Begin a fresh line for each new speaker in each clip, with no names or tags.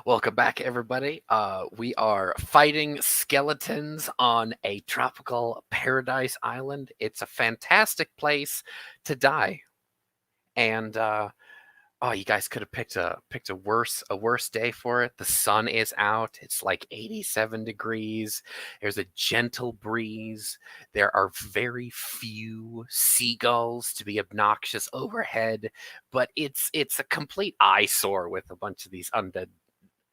Welcome back, everybody. We are fighting skeletons on a tropical paradise island. It's a fantastic place to die, and oh, you guys could have picked a worse day for it. The sun is out. It's like 87 degrees. There's a gentle breeze. There are very few seagulls to be obnoxious overhead, but it's a complete eyesore with a bunch of these undead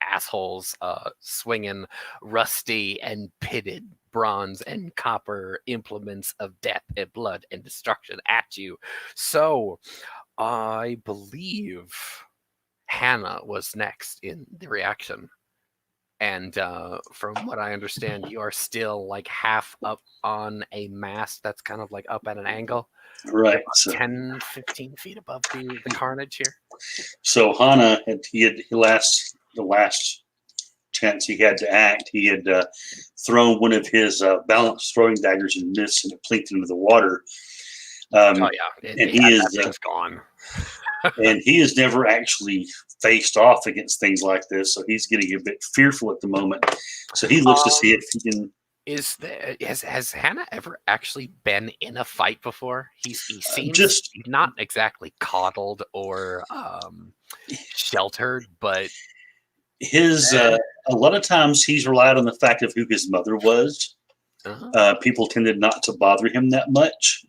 assholes swinging rusty and pitted bronze and copper implements of death and blood and destruction at you. So I believe Hannah was next in the reaction. And from what I understand, you are still like half up on a mast that's kind of like up at an angle,
Right.
about 10, 15 feet above the carnage here.
So Hana the last chance he had to act, he had thrown one of his balance throwing daggers and missed, and it plinked into the water.
Oh yeah,
and that
thing's gone.
And he has never actually faced off against things like this, so he's getting a bit fearful at the moment. So he looks to see if he can.
Has Hannah ever actually been in a fight before? He seems
just
not exactly coddled or sheltered, but
his a lot of times he's relied on the fact of who his mother was. People tended not to bother him that much.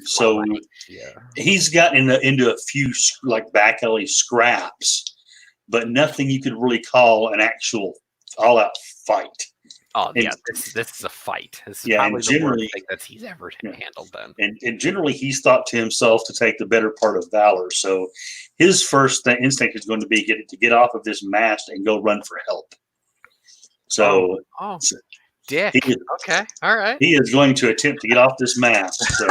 So he's gotten into a few like back alley scraps, but nothing you could really call an actual all-out fight.
Oh yeah, this is a fight. This is probably the worst thing that he's ever handled. Then,
and generally he's thought to himself to take the better part of valor. So his first instinct is going to be to get off of this mast and go run for help. So,
dick. Okay, all right.
He is going to attempt to get off this mast. So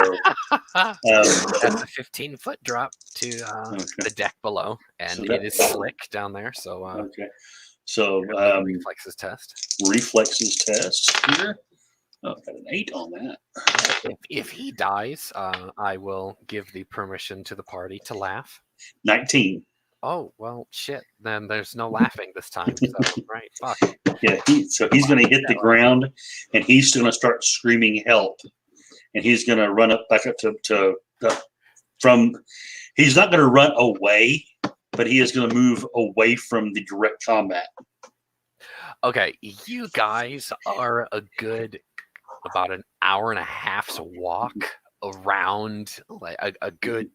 that's a 15-foot drop to the deck below, and so it is slick down there. So
okay. So
reflexes test.
Reflexes test here. Oh, got an 8 on that.
If he dies, I will give the permission to the party to laugh.
19.
Oh well, shit. Then there's no laughing this time. So, right, fuck.
Yeah, he's going to hit the ground, and he's going to start screaming help, and he's going to run back up from. He's not going to run away, but he is going to move away from the direct combat.
Okay, you guys are about an hour and a half's walk around like a good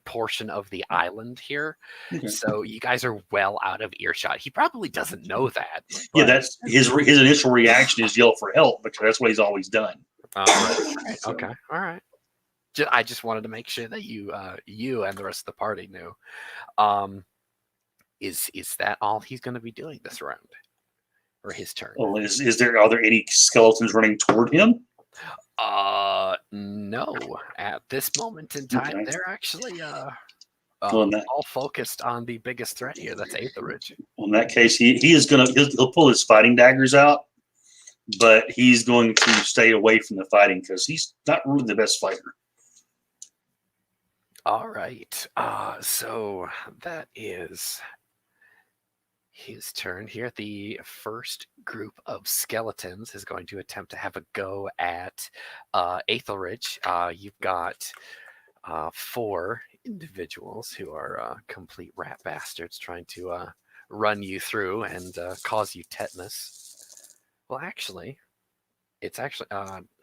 portion of the island here. Okay. So you guys are well out of earshot. He probably doesn't know that.
Yeah, that's his initial reaction is yell for help, because that's what he's always done.
Right. Okay. All right. I just wanted to make sure that you and the rest of the party knew. Is that all he's going to be doing this round, or his turn?
Well, are there any skeletons running toward him?
No. At this moment in time, they're actually all focused on the biggest threat here. That's Aetherridge.
Well, in that case, he'll pull his fighting daggers out, but he's going to stay away from the fighting because he's not really the best fighter.
All right. So that is his turn here. The first group of skeletons is going to attempt to have a go at Aethelridge. You've got 4 individuals who are complete rat bastards trying to run you through and cause you tetanus. Well, actually, it's actually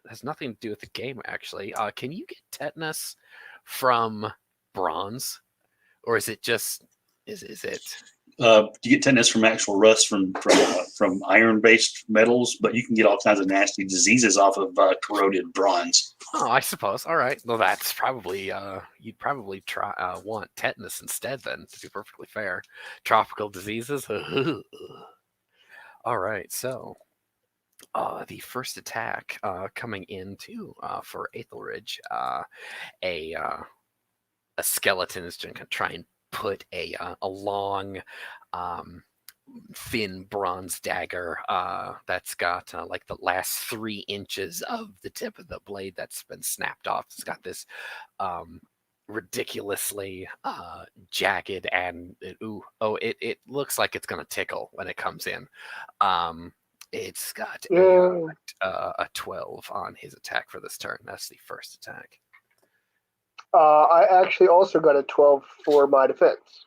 has nothing to do with the game. Actually, can you get tetanus from bronze, or is it just is it?
You get tetanus from actual rust from iron-based metals, but you can get all kinds of nasty diseases off of corroded bronze.
Oh, I suppose. All right. Well, that's probably you'd probably want tetanus instead. Then, to be perfectly fair, tropical diseases. All right. So, the first attack coming into for Aethelridge, a skeleton is going to try and put a long, thin bronze dagger that's got like the last 3 inches of the tip of the blade that's been snapped off. It's got this ridiculously jagged, and it looks like it's gonna tickle when it comes in. It's got
Yeah.
a 12 on his attack for this turn. That's the first attack.
I actually also got a 12 for my defense.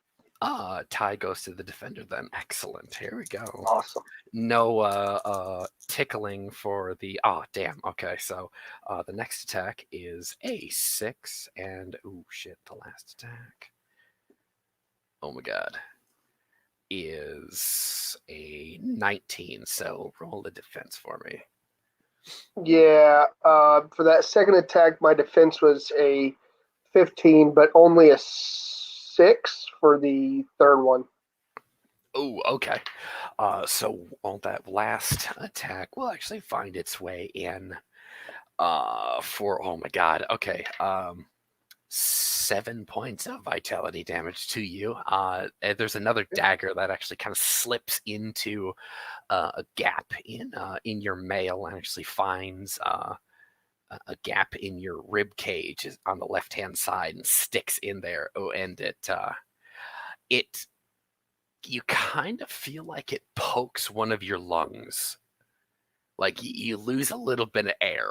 Tie goes to the defender then. Excellent. Here we go.
Awesome.
No tickling for the. Oh, damn. Okay, so the next attack is a 6, and oh shit, the last attack. Oh my god. Is a 19. So roll the defense for me.
Yeah. For that second attack, my defense was a 15, but only a 6 for the third one.
Oh, okay. So on that last attack will actually find its way in for, oh my god, okay. 7 points of vitality damage to you. There's another dagger that actually kind of slips into a gap in your mail and actually finds a gap in your rib cage on the left hand side and sticks in there. Oh, and it you kind of feel like it pokes one of your lungs, like you lose a little bit of air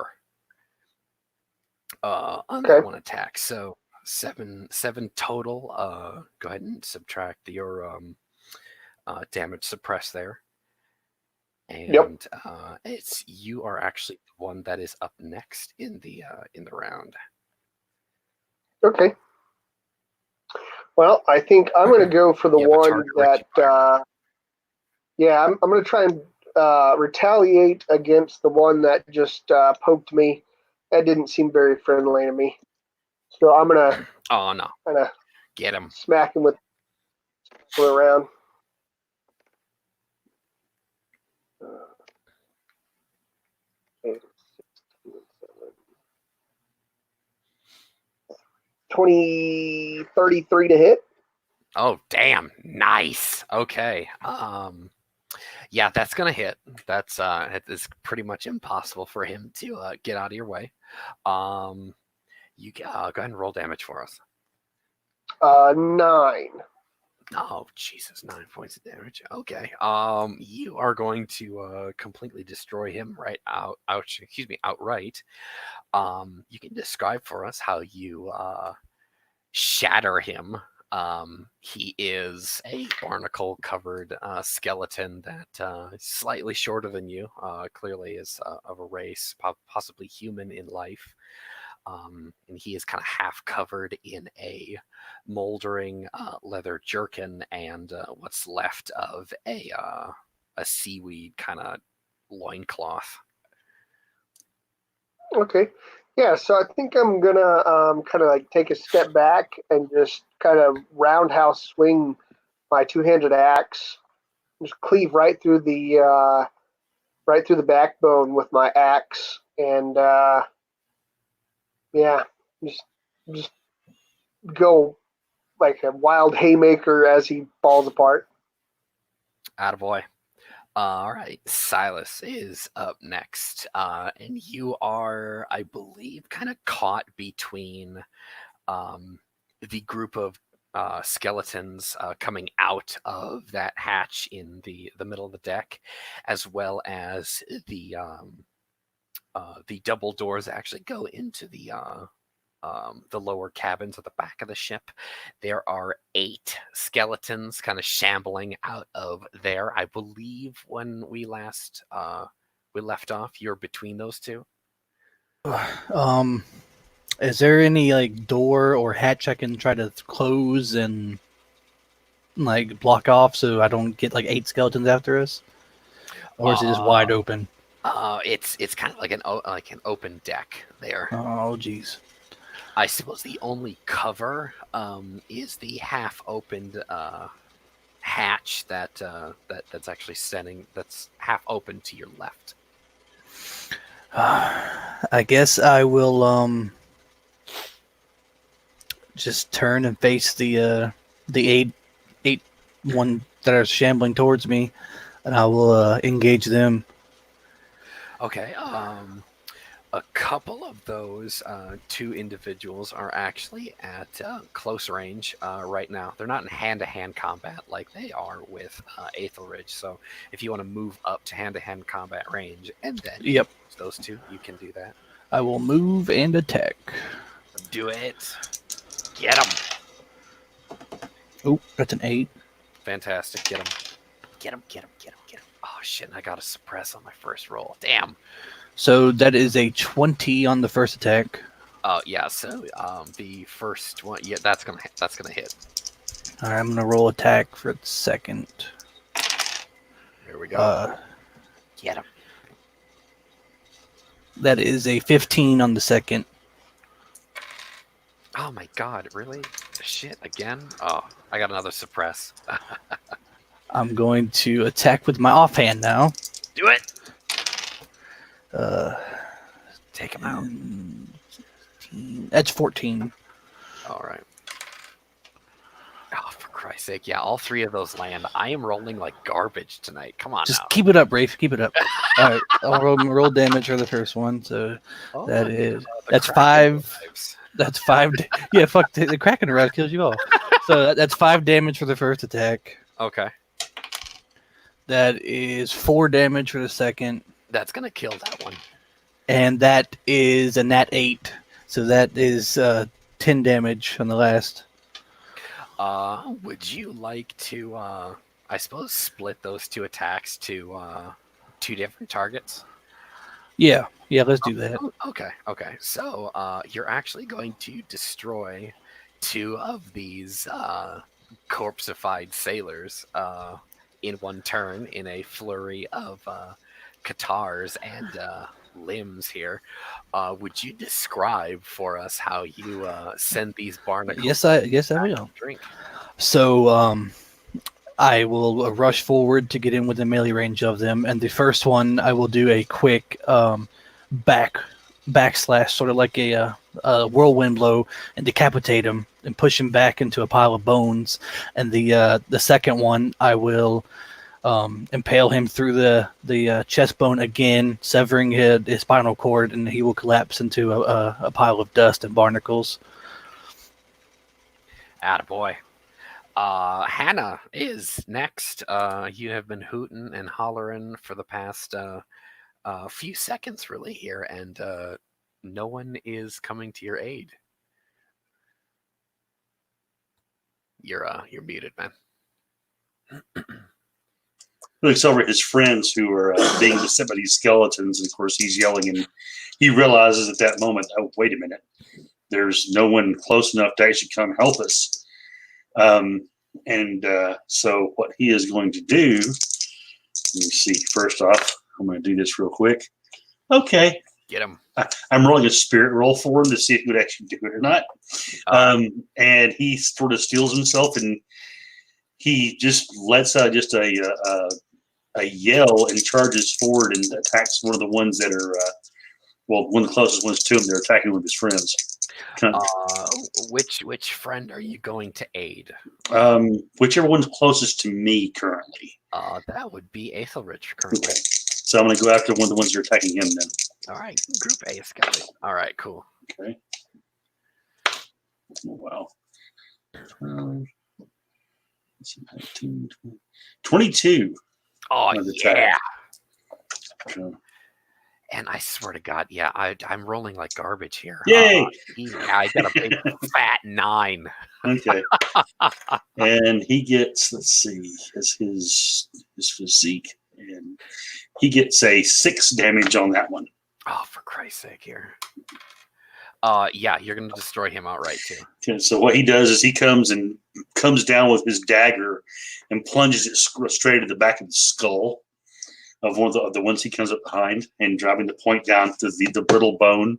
on that one attack. So seven total. Go ahead and subtract your damage suppressed there. And it's you are actually the one that is up next in the round.
Okay. Well, I think I'm going to go for the one that. I'm going to try and retaliate against the one that just poked me. That didn't seem very friendly to me. So I'm going to.
Oh no!
Kind of
get him.
Smack him with around. 33 to hit.
Oh damn! Nice. Okay. Yeah, that's gonna hit. That's it's pretty much impossible for him to get out of your way. You go ahead and roll damage for us.
9.
Oh Jesus! 9 points of damage. Okay. You are going to completely destroy him outright. You can describe for us how you shatter him. He is a barnacle-covered skeleton that is slightly shorter than you. Clearly is of a race, possibly human in life. And he is kind of half covered in a moldering leather jerkin and what's left of a seaweed kind of loincloth.
Okay. Yeah, so I think I'm gonna kind of like take a step back and just kind of roundhouse swing my two-handed axe, just cleave right through the backbone with my axe, and just go like a wild haymaker as he falls apart.
Attaboy. All right, Silas is up next, and you are, I believe, kind of caught between the group of skeletons coming out of that hatch in the middle of the deck, as well as the double doors that actually go into the lower cabins at the back of the ship. There are 8 skeletons kind of shambling out of there. I believe when we left off, you're between those two.
Is there any like door or hatch I can try to close and like block off so I don't get like 8 skeletons after us, or is it just wide open?
It's kind of like an open deck there.
Oh jeez.
I suppose the only cover is the half-opened hatch that's actually that's half open to your left.
I guess I will just turn and face the 8 one that are shambling towards me, and I will engage them.
Okay. a couple of those two individuals are actually at close range right now. They're not in hand-to-hand combat like they are with Aethelridge. So if you want to move up to hand-to-hand combat range and then
Yep.
use those two, you can do that.
I will move and attack.
Do it. Get him.
Oh, that's an 8.
Fantastic. Get him. Get him. Get him. Get him. Get him. Oh shit! I got to suppress on my first roll. Damn.
So that is a 20 on the first attack.
Oh yeah. So the first one, yeah, that's gonna hit.
All right, I'm gonna roll attack for the second.
Here we go. Get him.
That is a 15 on the second.
Oh my god! Really? Shit again? Oh, I got another suppress.
I'm going to attack with my offhand now.
Do it. Take him out.
15, that's 14.
All right. Oh, for Christ's sake! Yeah, all three of those land. I am rolling like garbage tonight. Come on
Just
now.
keep it up, Rafe. Keep it up. All right, I'll roll damage for the first one. So
Oh,
that
yeah,
is
the
that's
Kraken
5.
vibes.
That's 5. Yeah, fuck the Kraken around kills you all. So that's 5 damage for the first attack.
Okay,
That is 4 damage for the second,
that's gonna kill that one.
and that is a nat 8. So that is 10 damage on the last.
Would you like to, I suppose, split those two attacks to two different targets?
Yeah, let's do that.
Oh, okay. So, you're actually going to destroy two of these corpseified sailors in one turn in a flurry of catars and limbs here. Would you describe for us how you send these barnacles?
Yes, I will.
Drink.
So I will rush forward to get in within melee range of them, and the first one I will do a quick backslash, sort of like a whirlwind blow, and decapitate him and push him back into a pile of bones. And the second one I will impale him through the chest bone again, severing his spinal cord, and he will collapse into a pile of dust and barnacles.
Attaboy. Hannah is next. You have been hooting and hollering for the past few seconds, really, here, and no one is coming to your aid. You're muted, man.
He looks over at his friends who are being beset by these skeletons, and of course he's yelling, and he realizes at that moment, oh, wait a minute, there's no one close enough to actually come help us. So what he is going to do, let me see, first off, I'm going to do this real quick. Okay.
Get him.
I'm rolling a spirit roll for him to see if he would actually do it or not. And he sort of steals himself, and he just lets out just a yell and charges forward and attacks one of the ones that are, one of the closest ones to him. They're attacking with his friends.
Which friend are you going to aid?
Whichever one's closest to me currently.
That would be Aethelridge currently.
Okay. So I'm going to go after one of the ones that are attacking him then.
All right, Group A is going. All right, cool.
Okay. Oh, wow. 12, 19, 20, 22.
Oh, yeah.
Okay.
And I swear to God, yeah, I'm rolling like garbage here.
Yay!
I got a big fat 9.
Okay. And he gets, let's see, his physique. And he gets a 6 damage on that one.
Oh, for Christ's sake here. Yeah, you're going to destroy him outright, too.
Okay, so what he does is he comes down with his dagger and plunges it straight at the back of the skull of one of the ones he comes up behind, and driving the point down to the brittle bone.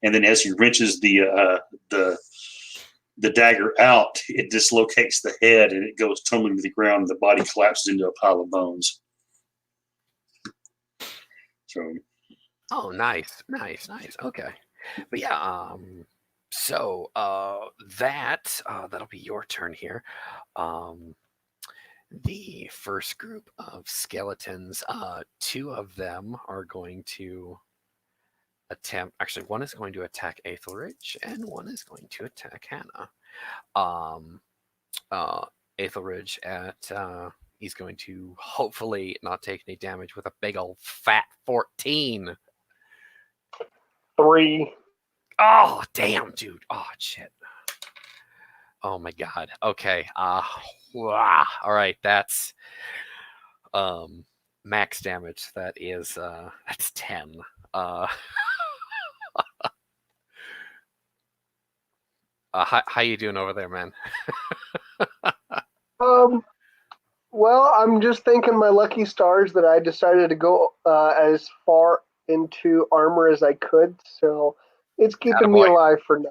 And then as he wrenches the dagger out, it dislocates the head and it goes tumbling to the ground, and the body collapses into a pile of bones. So.
Oh, nice. Okay. But yeah, so that'll be your turn here. The first group of skeletons, 2 of them are going to attempt. Actually, one is going to attack Aethelridge, and one is going to attack Hannah. Aethelridge he's going to hopefully not take any damage with a big old fat 14.
3.
Oh, damn, dude. Oh, shit. Oh, my God. Okay. All right. That's max damage. That's 10. How you doing over there, man?
Well, I'm just thanking my lucky stars that I decided to go as far into armor as I could, so it's keeping me alive for now.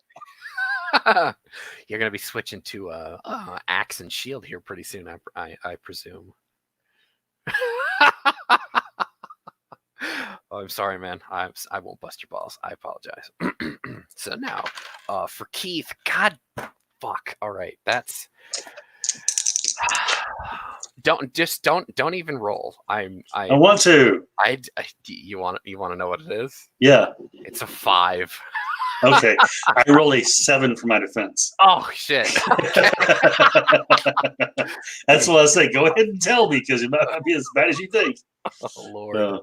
You're gonna be switching to axe and shield here pretty soon, I presume. Oh, I'm sorry, man. I won't bust your balls. I apologize. So now, for Keith, God, fuck. All right, that's. Don't even roll. I
want to.
You want to know what it is?
Yeah.
It's a 5.
Okay. I roll a 7 for my defense.
Oh shit. Okay.
That's what I say. Go ahead and tell me, because it might not be as bad as you think.
Oh Lord.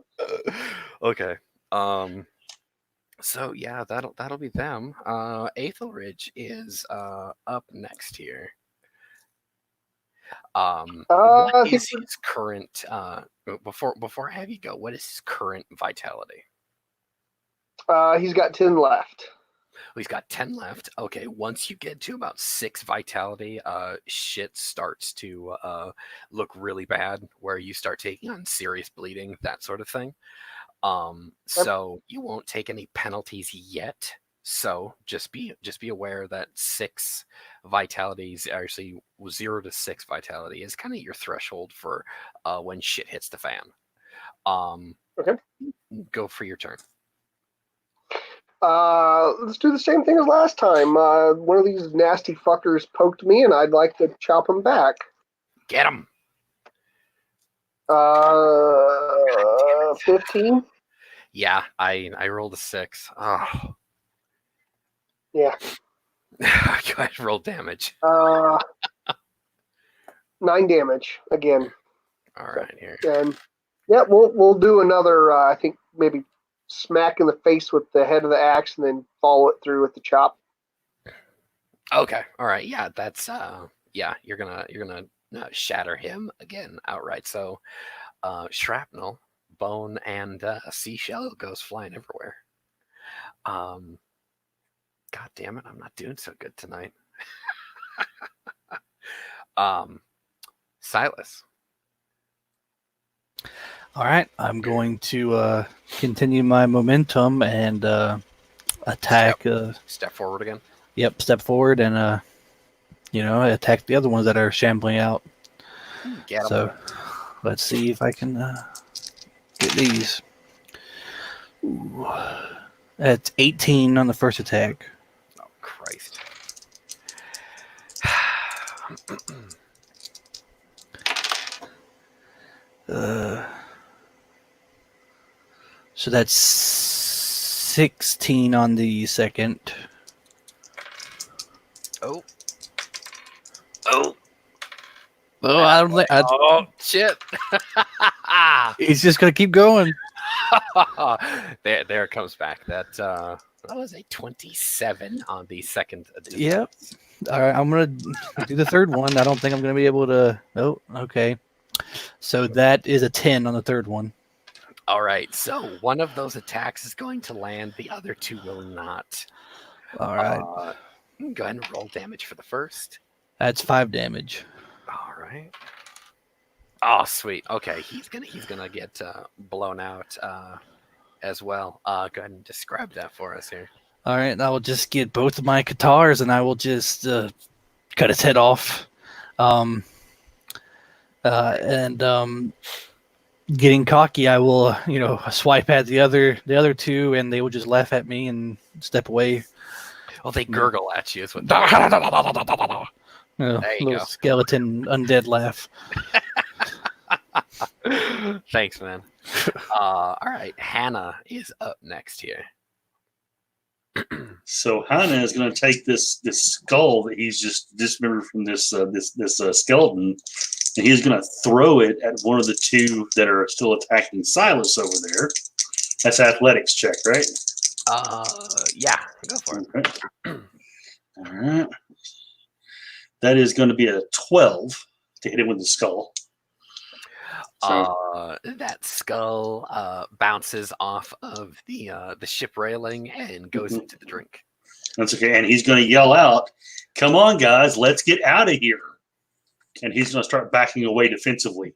Okay. So yeah, that'll be them. Aethelridge is up next here. What is his current before I have you go, what is his current vitality?
He's got 10 left.
He's got 10 left. Okay, once you get to about 6 vitality, shit starts to look really bad, where you start taking on serious bleeding, that sort of thing. So you won't take any penalties yet. So just be aware that 6 vitalities, actually 0 to 6 vitality, is kind of your threshold for when shit hits the fan.
Okay.
Go for your turn.
Let's do the same thing as last time. One of these nasty fuckers poked me, and I'd like to chop him back.
Get him.
15.
Yeah, I rolled a 6. Oh.
Yeah.
Go ahead, roll damage.
9 damage again.
All right, here.
And yeah, we'll do another. I think maybe smack in the face with the head of the axe, and then follow it through with the chop.
Okay. All right. Yeah, that's yeah. You're gonna shatter him again outright. So, shrapnel, bone, and a seashell goes flying everywhere. God damn it! I'm not doing so good tonight. Silas.
All right, I'm going to continue my momentum and attack.
Step forward again.
Yep, step forward and attack the other ones that are shambling out.
Get 'em.
So let's see if I can get these. Ooh. That's 18 on the first attack.
Oh Christ.
So that's 16 on the second.
Oh,
I don't think.
oh shit.
He's just gonna keep going.
There it comes back. That was a 27 on the second.
Yep. All right, I'm gonna do the third one. I don't think I'm gonna be able to. Oh, okay. So that is a 10 on the third one.
All right. So one of those attacks is going to land. The other 2 will not.
All right.
Go ahead and roll damage for the first.
That's 5 damage.
All right. Oh, sweet. Okay, he's gonna get blown out as well. Go ahead and describe that for us here.
All right, I will just get both of my katars and I will just cut his head off. Getting cocky, I will swipe at the other 2, and they will just laugh at me and step away.
Well, they gurgle at you. Is what
there you go. Skeleton undead laugh.
Thanks, man. All right, Hannah is up next here.
So Hannah is going to take this skull that he's just dismembered from this skeleton, and he's going to throw it at one of the two that are still attacking Silas over there. That's athletics check, right?
Yeah, go for it.
Okay. All right. That is going to be a 12 to hit him with the skull. So,
that skull bounces off of the ship railing and goes into the drink.
That's okay. And he's going to yell out, "Come on, guys, let's get out of here." And he's going to start backing away defensively.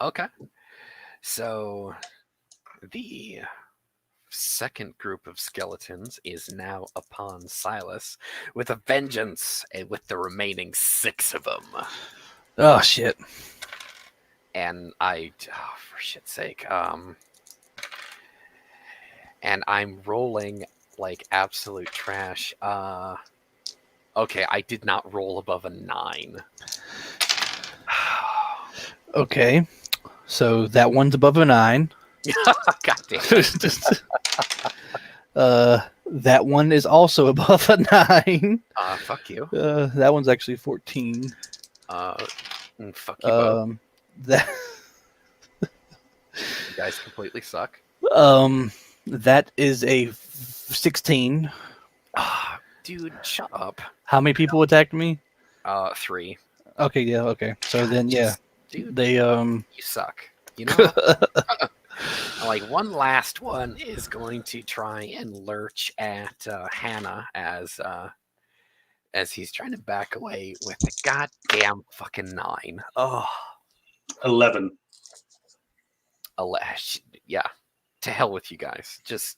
Okay. So the second group of skeletons is now upon Silas with a vengeance, and with the remaining 6 of them.
Oh shit!
And for shit's sake, and I'm rolling like absolute trash. Okay, I did not roll above a 9.
Okay, so that one's above a 9.
God damn.
That one is also above a 9.
Fuck you.
That one's actually 14.
Fuck you both.
That
You guys completely suck.
that is a 16.
Dude, shut up.
How many people attacked me?
3.
Okay, yeah, okay. So then, yeah,
dude,
they
you suck. You know, like one last one is going to try and lurch at Hannah as he's trying to back away with a goddamn fucking 9. Oh,
11.
Yeah. To hell with you guys. Just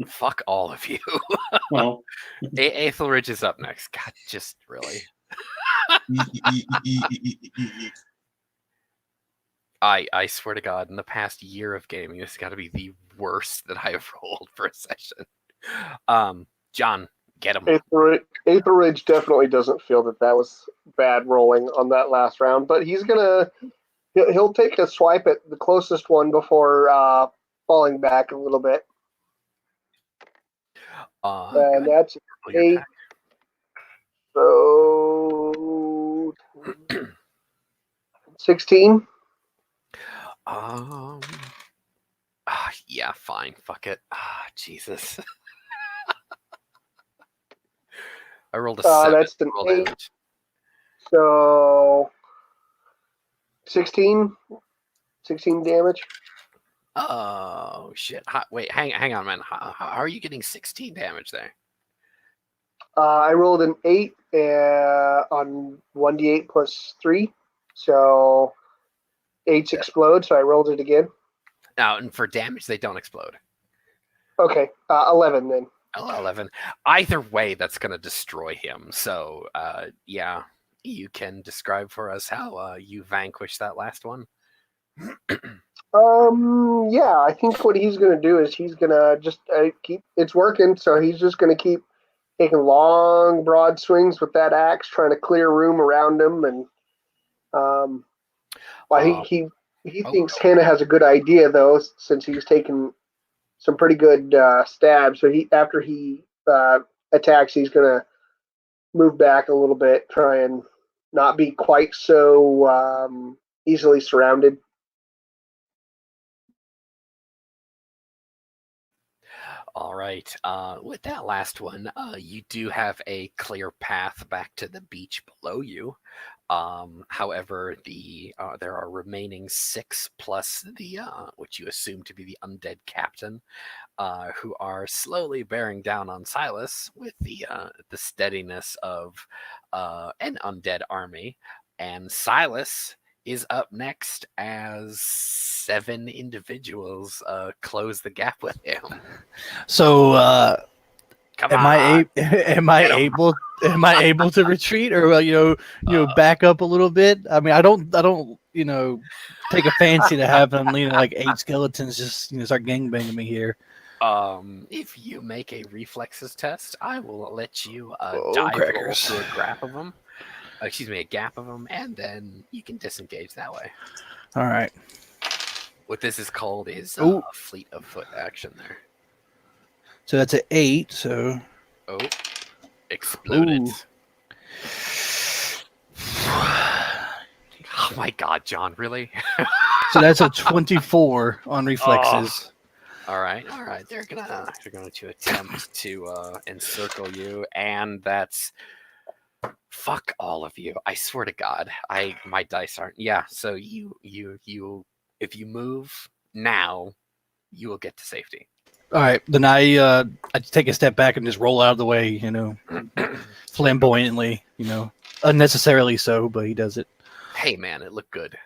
fuck all of you.
Well,
Aethelridge is up next. God, just really. I swear to God, in the past year of gaming, this has got to be the worst that I have rolled for a session. John, get him.
Aethelridge definitely doesn't feel that was bad rolling on that last round, but he'll take a swipe at the closest one before falling back a little bit. And that's 8. So 16.
Yeah, fine. Fuck it. Jesus. I rolled a 7.
That's an 8. Damage. So 16 damage.
Oh shit! Wait, hang on, man. How are you getting 16 damage there?
I rolled an 8 on 1d8 plus 3, so 8s explode. So I rolled it again.
Now, and for damage, they don't explode.
Okay, 11 then.
11. Either way, that's going to destroy him. So, yeah, you can describe for us how you vanquish that last one.
Yeah, I think what he's going to do is he's going to just keep. It's working, so he's just going to keep taking long, broad swings with that axe, trying to clear room around him, and he thinks Hannah has a good idea though, since he's taken some pretty good stabs. So after he attacks, he's gonna move back a little bit, try and not be quite so easily surrounded.
All right. With that last one, you do have a clear path back to the beach below you. However, there are remaining 6 plus the which you assume to be the undead captain, who are slowly bearing down on Silas with the steadiness of an undead army. And Silas is up next as 7 individuals close the gap with him.
So am I able to retreat, or back up a little bit? I mean, I don't take a fancy to having like 8 skeletons just start gangbanging me here.
If you make a reflexes test, I will let you dive roll through a gap of them. A gap of them, and then you can disengage that way.
All right.
What this is called is fleet of foot action there.
So that's an 8. So
Oh, exploded.
Ooh.
Oh my God, John! Really?
So that's a 24 on reflexes.
All right. They're going to attempt to encircle you, and that's fuck all of you. I swear to God, my dice aren't. Yeah. So you, if you move now, you will get to safety.
All right, then I take a step back and just roll out of the way, flamboyantly, unnecessarily so, but he does it.
Hey man, it looked good.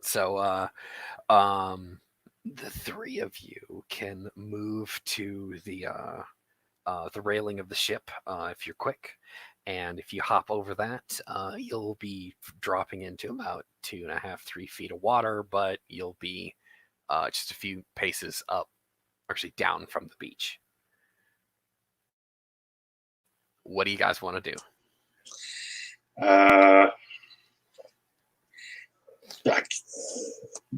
So the three of you can move to the railing of the ship if you're quick, and if you hop over that, you'll be dropping into about 2.5-3 feet of water, but you'll be just a few paces up, actually down from the beach. What do you guys want to do?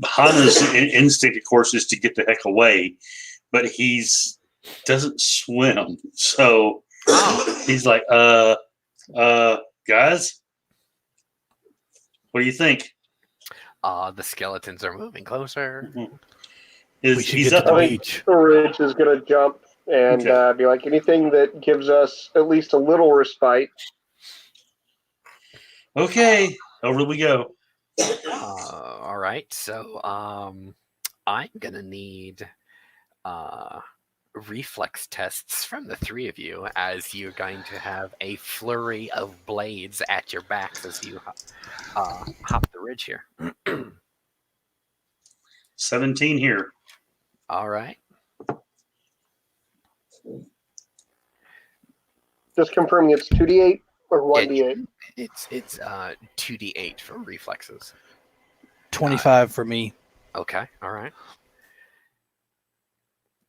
Hana's instinct, of course, is to get the heck away, but he's doesn't swim, so he's like, guys, what do you think?
The skeletons are moving closer.
Mm-hmm.
He's up the beach.
Ridge is going to jump and be like, anything that gives us at least a little respite.
Okay, over we go.
All right, so I'm gonna need reflex tests from the three of you, as you're going to have a flurry of blades at your backs as you hop the ridge here.
17 here.
All right.
Just confirming it's 2d8 or 1d8.
It's 2d8 for reflexes.
25 for me.
Okay, all right.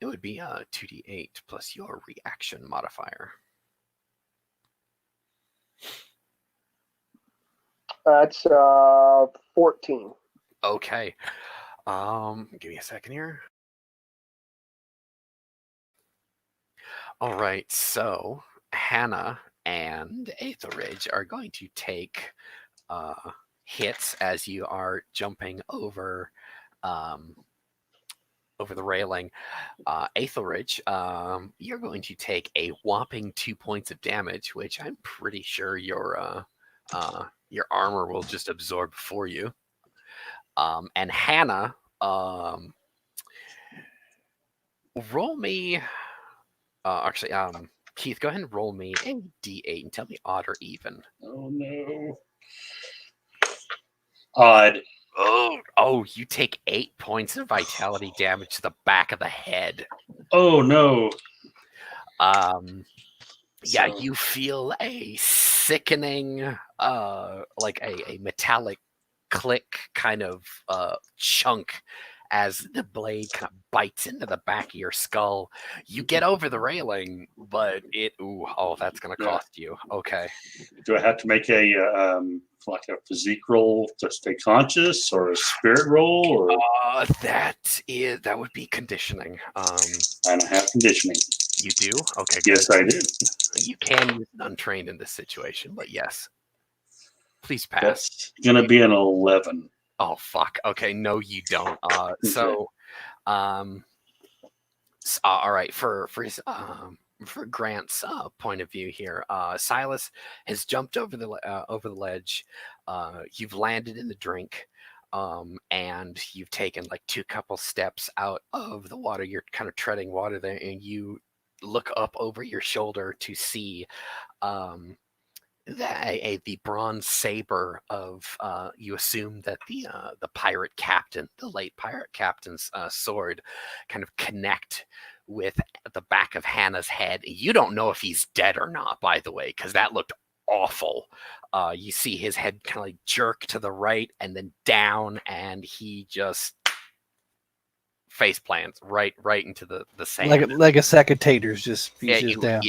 It would be 2d8 plus your reaction modifier.
That's 14.
Okay. Give me a second here. All right, so Hannah and Aethelridge are going to take hits as you are jumping over the railing. Aethelridge, you're going to take a whopping 2 points of damage, which I'm pretty sure your armor will just absorb for you. And Hannah, roll me. Keith, go ahead and roll me a d8 and tell me odd or even.
Oh no. Odd.
Oh, you take 8 points of vitality damage to the back of the head.
Oh no.
Yeah, you feel a sickening, like a metallic click kind of chunk as the blade kind of bites into the back of your skull. You get over the railing, but that's going to cost you. Okay.
Do I have to make a like a physique roll to stay conscious, or a spirit roll, or
that would be conditioning.
I don't have conditioning.
You do? Okay.
Yes,
good.
I do.
You can use untrained in this situation, but yes. Please pass.
That's gonna be an 11.
Oh fuck. Okay, no, you don't. So, all right. For Grant's point of view here, Silas has jumped over the ledge. You've landed in the drink, and you've taken like 2 steps out of the water. You're kind of treading water there, and you look up over your shoulder to see the bronze saber of you assume that the pirate captain, the late pirate captain's sword, kind of connect with the back of Hannah's head. You don't know if he's dead or not, by the way, because that looked awful. You see his head kind of like jerk to the right and then down, and he just face plants right into the sand,
like a sack of taters, just pieces down.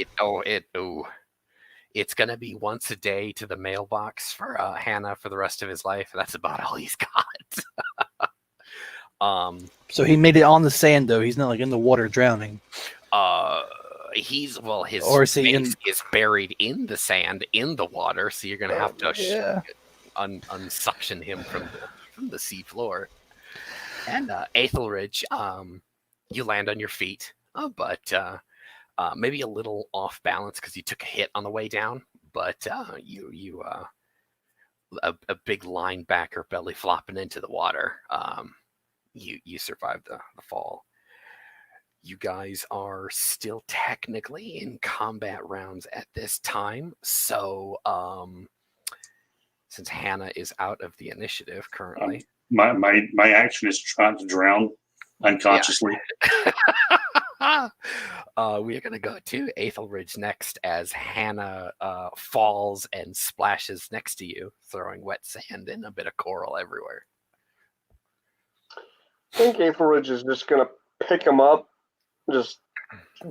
It's going to be once a day to the mailbox for Hannah for the rest of his life. That's about all he's got.
So he made it on the sand, though. He's not like in the water drowning.
His
Or is he
face is buried in the sand in the water, so you're gonna have to unsuction him from the sea floor. And Aethelridge, you land on your feet, but maybe a little off balance because you took a hit on the way down. But you a big linebacker belly flopping into the water. You survived the fall. You guys are still technically in combat rounds at this time, so since Hannah is out of the initiative currently,
my action is trying to drown unconsciously.
Yeah. We are going to go to Aethelridge next as Hannah falls and splashes next to you, throwing wet sand and a bit of coral everywhere.
I think Aethelridge is just going to pick him up, just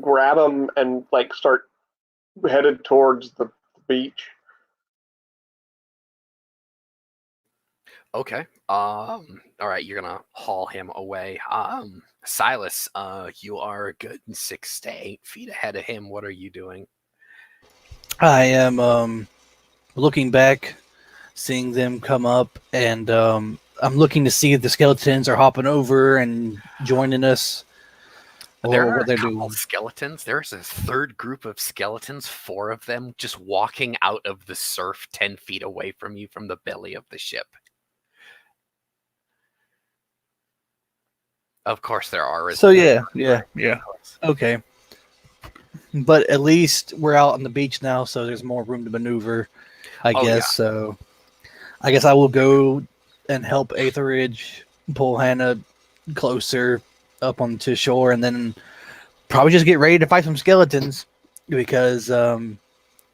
grab him, and like start headed towards the beach.
Okay. All right, you're gonna haul him away. Silas, you are a good 6 to 8 feet ahead of him. What are you doing?
I am looking back, seeing them come up, and I'm looking to see if the skeletons are hopping over and joining us.
There are a couple skeletons. There's a third group of skeletons, 4 of them, just walking out of the surf 10 feet away from you from the belly of the ship. Of course there are.
So yeah. Okay. But at least we're out on the beach now, so there's more room to maneuver, I guess.
Yeah.
So I guess I will go and help Aethelridge pull Hannah closer up onto shore, and then probably just get ready to fight some skeletons, because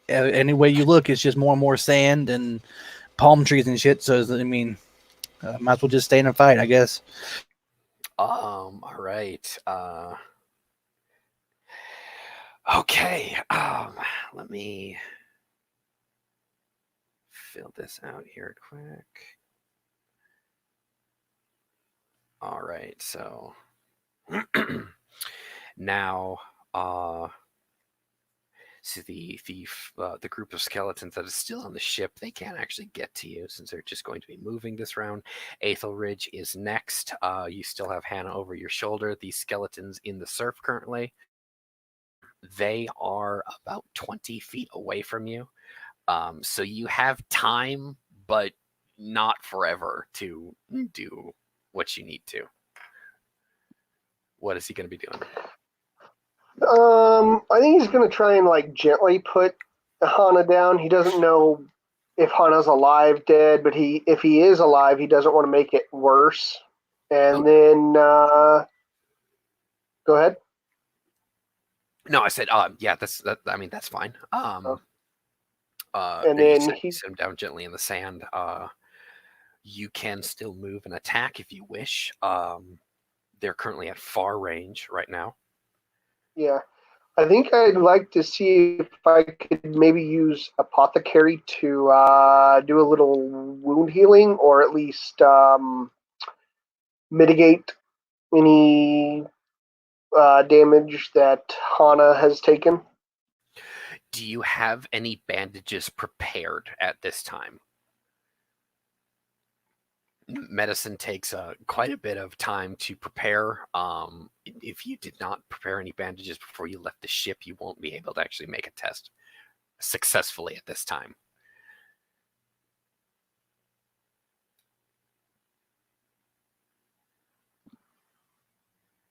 any way you look, it's just more and more sand and palm trees and shit. So I mean, might as well just stay in a fight, I guess.
All right. Okay. Let me fill this out here quick. All right. So now, so the group of skeletons that is still on the ship, they can't actually get to you since they're just going to be moving this round. Aethelridge is next. You still have Hannah over your shoulder. These skeletons in the surf currently, they are about 20 feet away from you. So you have time, but not forever to do what you need to. What is he going to be doing?
I think he's going to try and like gently put Hana down. He doesn't know if Hana's alive, dead, but if he is alive, he doesn't want to make it worse. And then, go ahead.
No, I said, yeah, that's fine.
And then
he set him down gently in the sand. You can still move and attack if you wish. They're currently at far range right now.
Yeah, I think I'd like to see if I could maybe use Apothecary to do a little wound healing, or at least mitigate any damage that Hana has taken.
Do you have any bandages prepared at this time? Medicine takes quite a bit of time to prepare. If you did not prepare any bandages before you left the ship, you won't be able to actually make a test successfully at this time.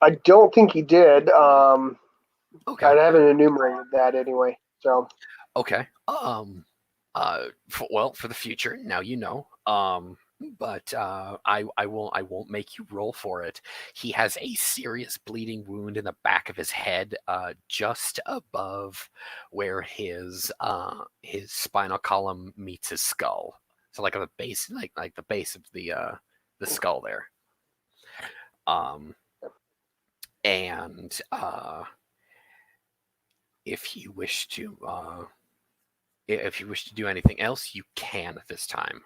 I don't think he did.
Okay.
I haven't enumerated that anyway. So.
Okay. For the future, now you know. But I won't make you roll for it. He has a serious bleeding wound in the back of his head, just above where his spinal column meets his skull. So like the base, like the base of the skull there. And if you wish to do anything else, you can at this time.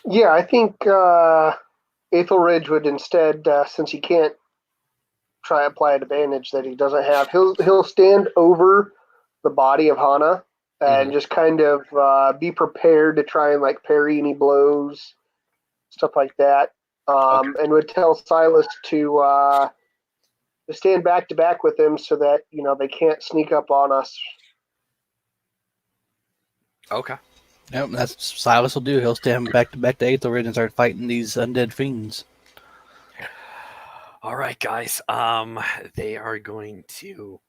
Yeah, I think Aethelridge would instead, since he can't try apply an advantage that he doesn't have, he'll stand over the body of Hana and just kind of be prepared to try and like parry any blows, stuff like that. And would tell Silas to stand back to back with him so that they can't sneak up on us.
Okay.
Yep, that's what Silas will do. He'll stand back to Aethelred and start fighting these undead fiends.
All right, guys. They are going to.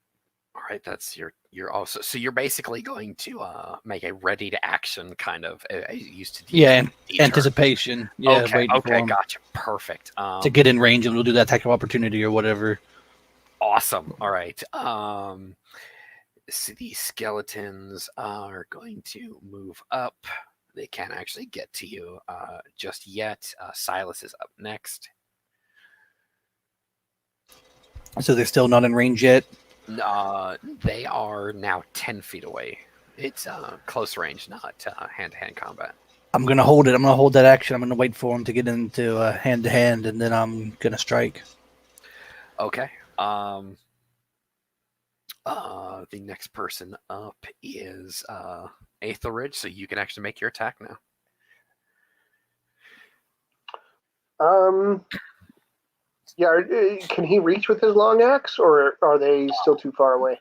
All right, that's you're also. So you're basically going to make a ready to action kind of. Used to.
Yeah, anticipation. Yeah,
okay.
waiting for him
Gotcha. Perfect.
to get in range, and we'll do that attack of opportunity or whatever.
Awesome. All right. So these skeletons are going to move up. They can't actually get to you just yet. Silas is up next.
So they're still not in range yet?
They are now 10 feet away. It's close range, not hand-to-hand combat.
I'm going to hold it. I'm going to hold that action. I'm going to wait for them to get into hand-to-hand, and then I'm going to strike.
Okay. The next person up is Aethelridge, so you can actually make your attack now.
Yeah, can he reach with his long axe, or are they still too far away?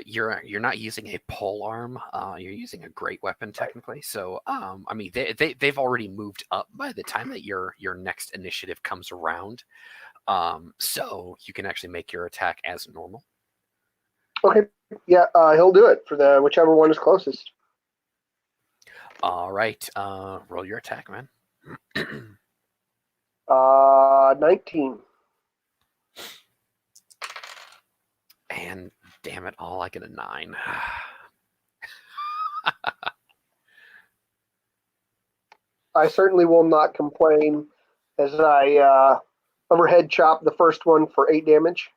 You're not using a pole arm. You're using a great weapon technically. So I mean they've already moved up by the time that your next initiative comes around. So you can actually make your attack as normal.
Okay. Yeah, he'll do it for the whichever one is closest.
All right. Roll your attack, man.
19.
And damn it all, I get a 9.
I certainly will not complain as I overhead chop the first one for 8 damage.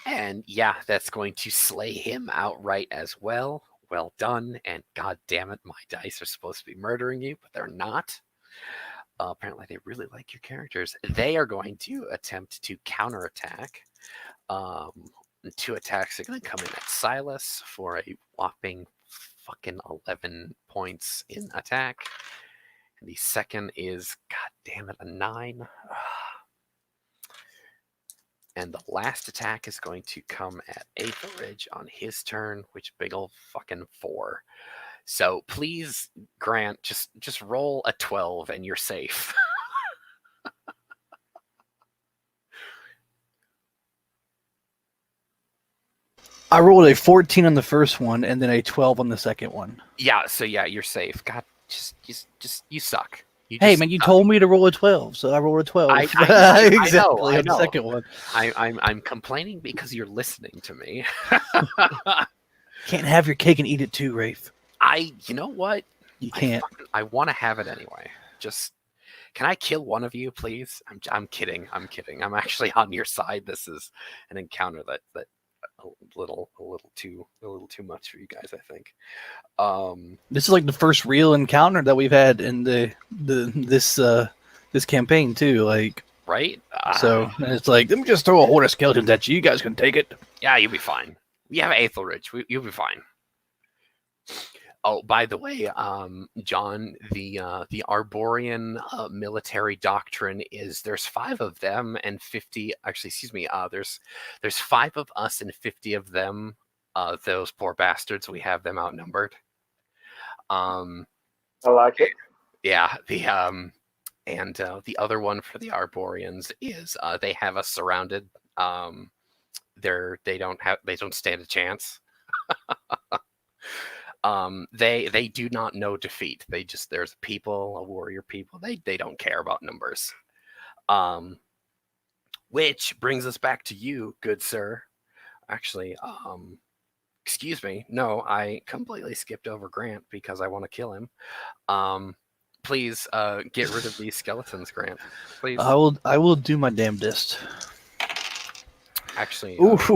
And yeah, that's going to slay him outright as well. Well done. And god damn it, my dice are supposed to be murdering you, but they're not. Apparently they really like your characters. They are going to attempt to counterattack. 2 attacks are going to come in at Silas for a whopping fucking 11 points in attack. And the second is, god damn it, a 9. And the last attack is going to come at Aethelridge on his turn, which big ol' fucking 4. So please, Grant, just roll a 12 and you're safe.
I rolled a 14 on the first one and then a 12 on the second one.
Yeah, so yeah, you're safe. God, just you suck.
Hey man, you told me to roll a 12, so I rolled a 12.
I
exactly.
I
on the second one.
I'm complaining because you're listening to me.
Can't have your cake and eat it too, Rafe.
You know what?
You can't.
I want to have it anyway. Just, can I kill one of you, please? I'm kidding. I'm actually on your side. This is an encounter that a little too much for you guys, I think.
This is like the first real encounter that we've had in this campaign too. Like,
right?
So it's like, let me just throw a horde of skeletons at you. You guys can take it.
Yeah, you'll be fine. We have Aethelridge. You'll be fine. Oh, by the way, John, the Arborian military doctrine is there's 5 of them and 50. Actually, excuse me. There's 5 of us and 50 of them. Those poor bastards. We have them outnumbered.
I like it.
Yeah. The other one for the Arborians is they have us surrounded. They don't stand a chance. They do not know defeat. There's people, a warrior people. They don't care about numbers. Which brings us back to you, good sir. Actually, excuse me. No, I completely skipped over Grant because I want to kill him. Please, get rid of these skeletons, Grant. Please.
I will do my damnedest.
Actually,
Oof.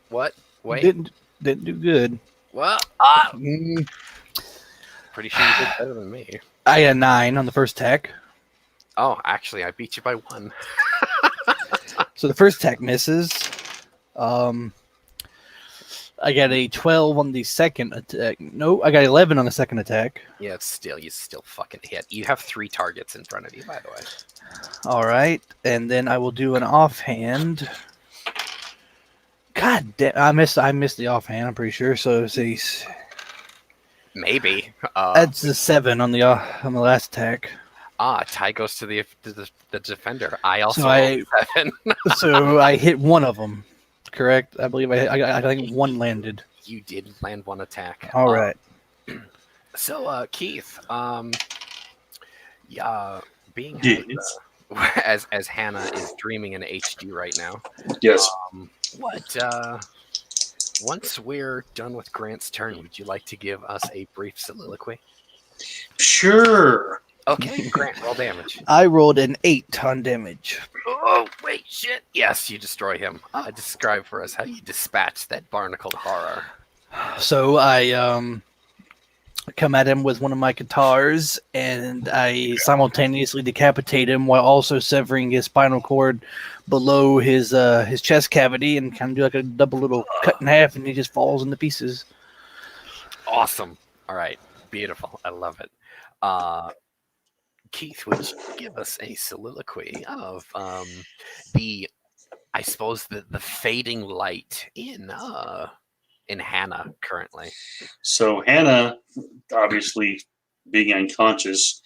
What? Wait.
Didn't do good.
Well, pretty sure you did better than me.
I had a 9 on the first attack.
Oh, actually, I beat you by 1.
So the first attack misses. I got a 12 on the second attack. No, I got 11 on the second attack.
Yeah, you still fucking hit. You have 3 targets in front of you, by the way.
All right, and then I will do an offhand. God damn, I missed the offhand. I'm pretty sure. So it's
Maybe.
that's a 7 on the last attack.
Tie goes to the defender. I also
So
rolled 7.
So I hit one of them. Correct. I believe I think one landed.
You did land 1 attack.
All right.
So, Keith, yeah, being
Yes.
as Hannah is dreaming in HD right now.
Yes.
Once we're done with Grant's turn, would you like to give us a brief soliloquy?
Sure.
Okay, Grant, roll damage.
I rolled an 8 on damage.
Oh, wait, shit. Yes, you destroy him. Describe for us how you dispatch that barnacled horror.
So I come at him with one of my guitars, and I simultaneously decapitate him while also severing his spinal cord below his chest cavity, and kind of do like a double little cut in half, and he just falls into pieces.
Awesome. All right, beautiful. I love it. Keith, would you give us a soliloquy of I suppose the fading light in Hannah currently?
So Hannah, obviously being unconscious,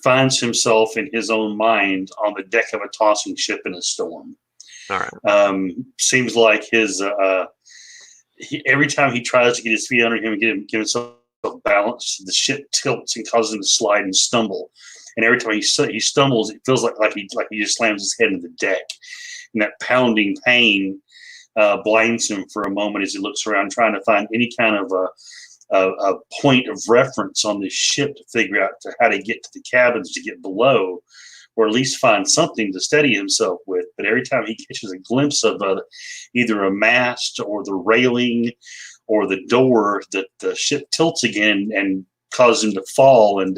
finds himself in his own mind on the deck of a tossing ship in a storm.
All right.
Seems like his every time he tries to get his feet under him and get himself balanced, the ship tilts and causes him to slide and stumble. And every time he stumbles, it feels like he just slams his head into the deck, and that pounding pain blinds him for a moment as he looks around, trying to find any kind of a point of reference on this ship to figure out how to get to the cabins to get below, or at least find something to steady himself with. But every time he catches a glimpse of either a mast or the railing or the door, the ship tilts again and causes him to fall, and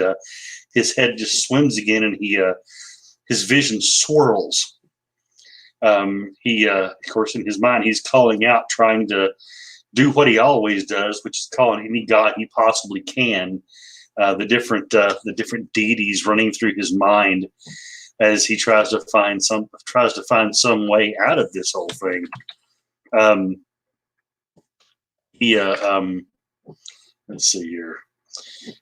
his head just swims again, and his vision swirls. He of course, in his mind, he's calling out, trying to do what he always does, which is calling any god he possibly can. The different deities running through his mind as he tries to find some way out of this whole thing. Let's see here.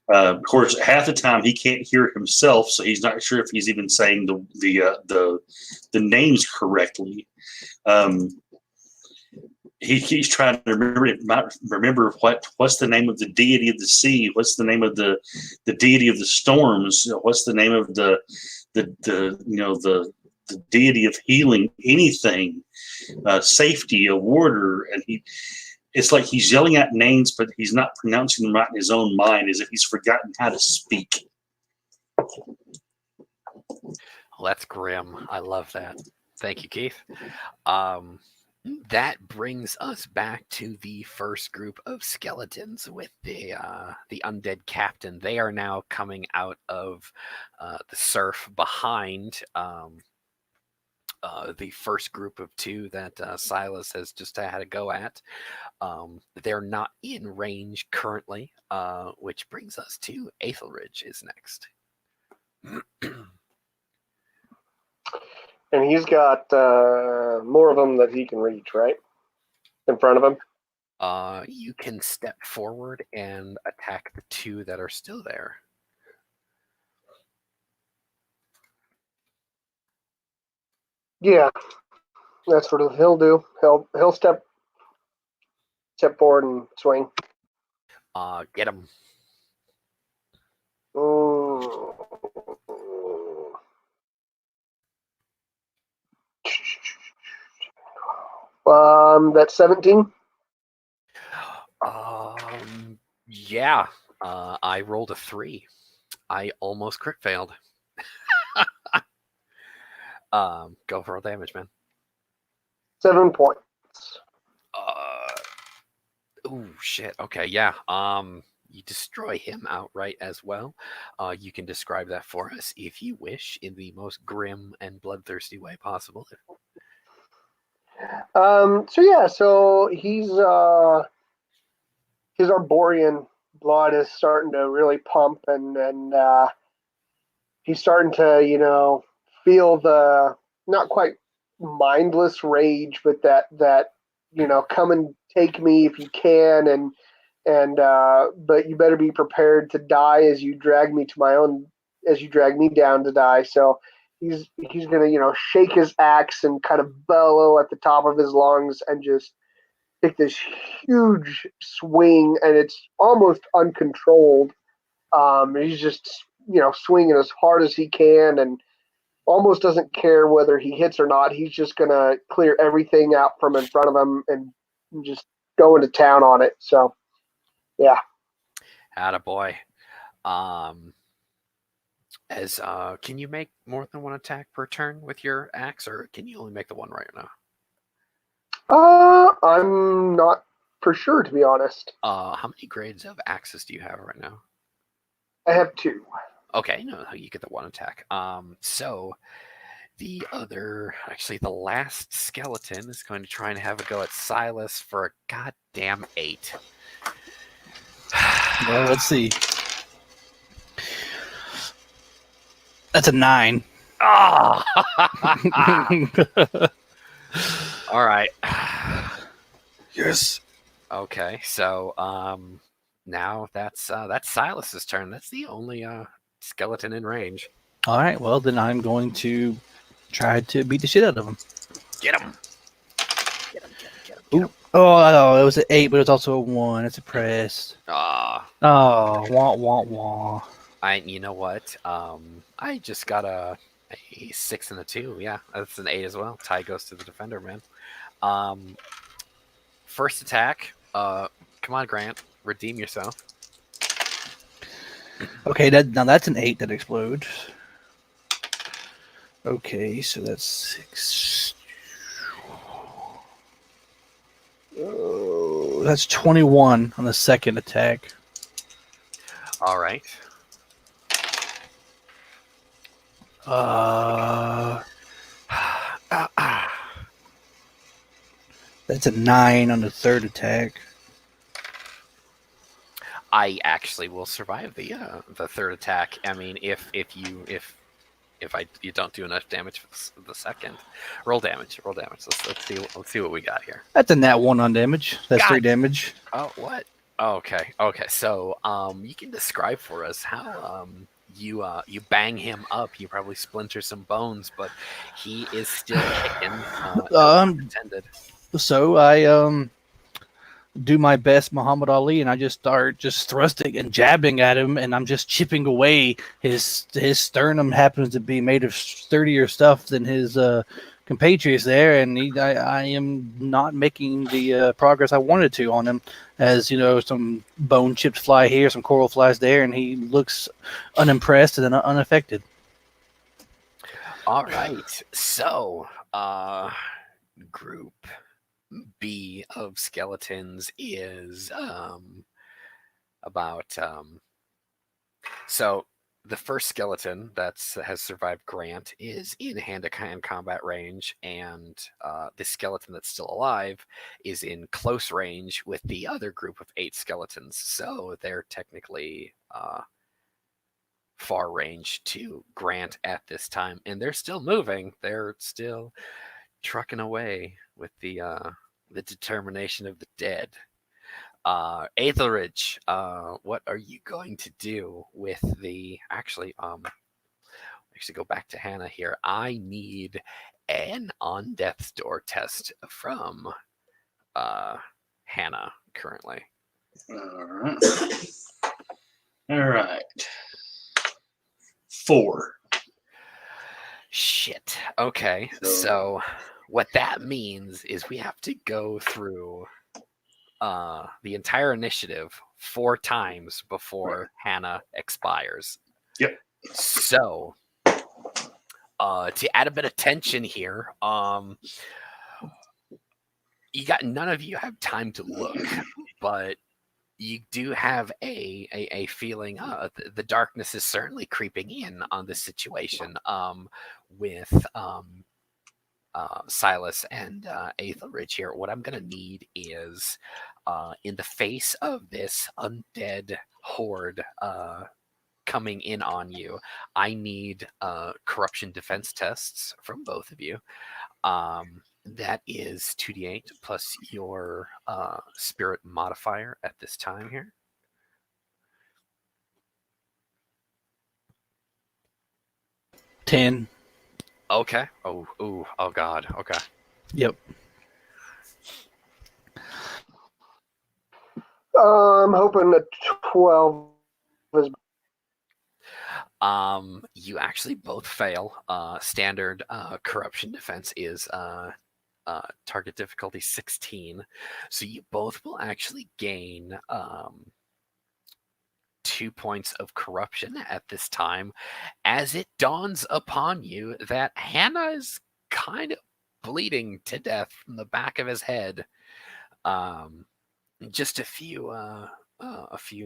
Of course, half the time he can't hear himself, so he's not sure if he's even saying the names correctly. He's trying to remember what's the name of the deity of the sea, what's the name of the deity of the storms, what's the name of the deity of healing, anything, safety, a warder, and it's like he's yelling out names, but he's not pronouncing them right in his own mind, as if he's forgotten how to speak.
Well, that's grim. I love that. Thank you, Keith. That brings us back to the first group of skeletons with the undead captain. They are now coming out of the surf behind the first group of 2 that Silas has just had a go at. They're not in range currently, which brings us to Aethelridge is next.
And he's got more of them that he can reach, right? In front of him?
You can step forward and attack the 2 that are still there.
Yeah, that's what he'll do. He'll step forward and swing.
Get him.
That's 17.
Yeah. I rolled a 3. I almost crit failed. Go for all damage, man.
7 points.
Oh shit. Okay, yeah. you destroy him outright as well. You can describe that for us if you wish, in the most grim and bloodthirsty way possible.
So his Arborean blood is starting to really pump, and he's starting to feel the not quite mindless rage, but that come and take me if you can, and but you better be prepared to die as you drag me down to die. So he's gonna shake his axe and kind of bellow at the top of his lungs and just take this huge swing, and it's almost uncontrolled. He's just swinging as hard as he can, and almost doesn't care whether he hits or not. He's just gonna clear everything out from in front of him and just go into town on it. So, yeah.
Attaboy. Can you make more than one attack per turn with your axe, or can you only make the one right now?
I'm not for sure, to be honest.
How many grades of axes do you have right now?
I have 2.
Okay, no, you get the one attack. So the last skeleton is going to try and have a go at Silas for a goddamn 8.
Well, let's see. That's a 9.
Oh! All right.
Yes.
Okay, so now that's Silas's turn. That's the only skeleton in range.
All right. Well, then I'm going to try to beat the shit out of him.
Get him!
Oh, it was an 8, but it was also a 1. It's suppressed.
Ah.
Oh, wah wah wah.
You know what? I just got a 6 and a 2. Yeah, that's an 8 as well. Tie goes to the defender, man. First attack. Come on, Grant. Redeem yourself.
Okay, that's an 8 that explodes. Okay, so that's 6. Oh, that's 21 on the second attack.
All right.
That's a 9 on the third attack.
I actually will survive the third attack. I mean, if you don't do enough damage for the second, roll damage. Let's see what we got here.
That's a nat 1 on damage. That's
God.
3 damage.
Oh, what? Okay. So you can describe for us how you bang him up. You probably splinter some bones, but he is still kicking. Intended.
So I do my best Muhammad Ali, and I just start thrusting and jabbing at him, and I'm just chipping away. His sternum happens to be made of sturdier stuff than his compatriots there, and I am not making the progress I wanted to on him. As some bone chips fly here, some coral flies there, and he looks unimpressed and unaffected.
All right, so group B of skeletons is about so the first skeleton that has survived Grant is in hand-to-hand combat range, and the skeleton that's still alive is in close range with the other group of 8 skeletons. So they're technically far range to Grant at this time, and they're still moving. They're still trucking away with the determination of the dead. Aetheridge, what are you going to do with the actually go back to Hannah here. I need an on death's door test from Hannah currently.
All right. 4.
Shit. Okay. So what that means is we have to go through the entire initiative 4 times before Hannah expires.
Yep.
So to add a bit of tension here, none of you have time to look, but you do have a feeling the darkness is certainly creeping in on this situation with Silas and Aethelridge here. What I'm going to need is in the face of this undead horde coming in on you, I need corruption defense tests from both of you. That is 2d8 plus your spirit modifier at this time here.
$10.
Okay. Oh God. Okay.
Yep.
I'm hoping that 12 is.
You actually both fail. Standard corruption defense is target difficulty 16, so you both will actually gain 2 points of corruption at this time, as it dawns upon you that Hannah is kind of bleeding to death from the back of his head, just a few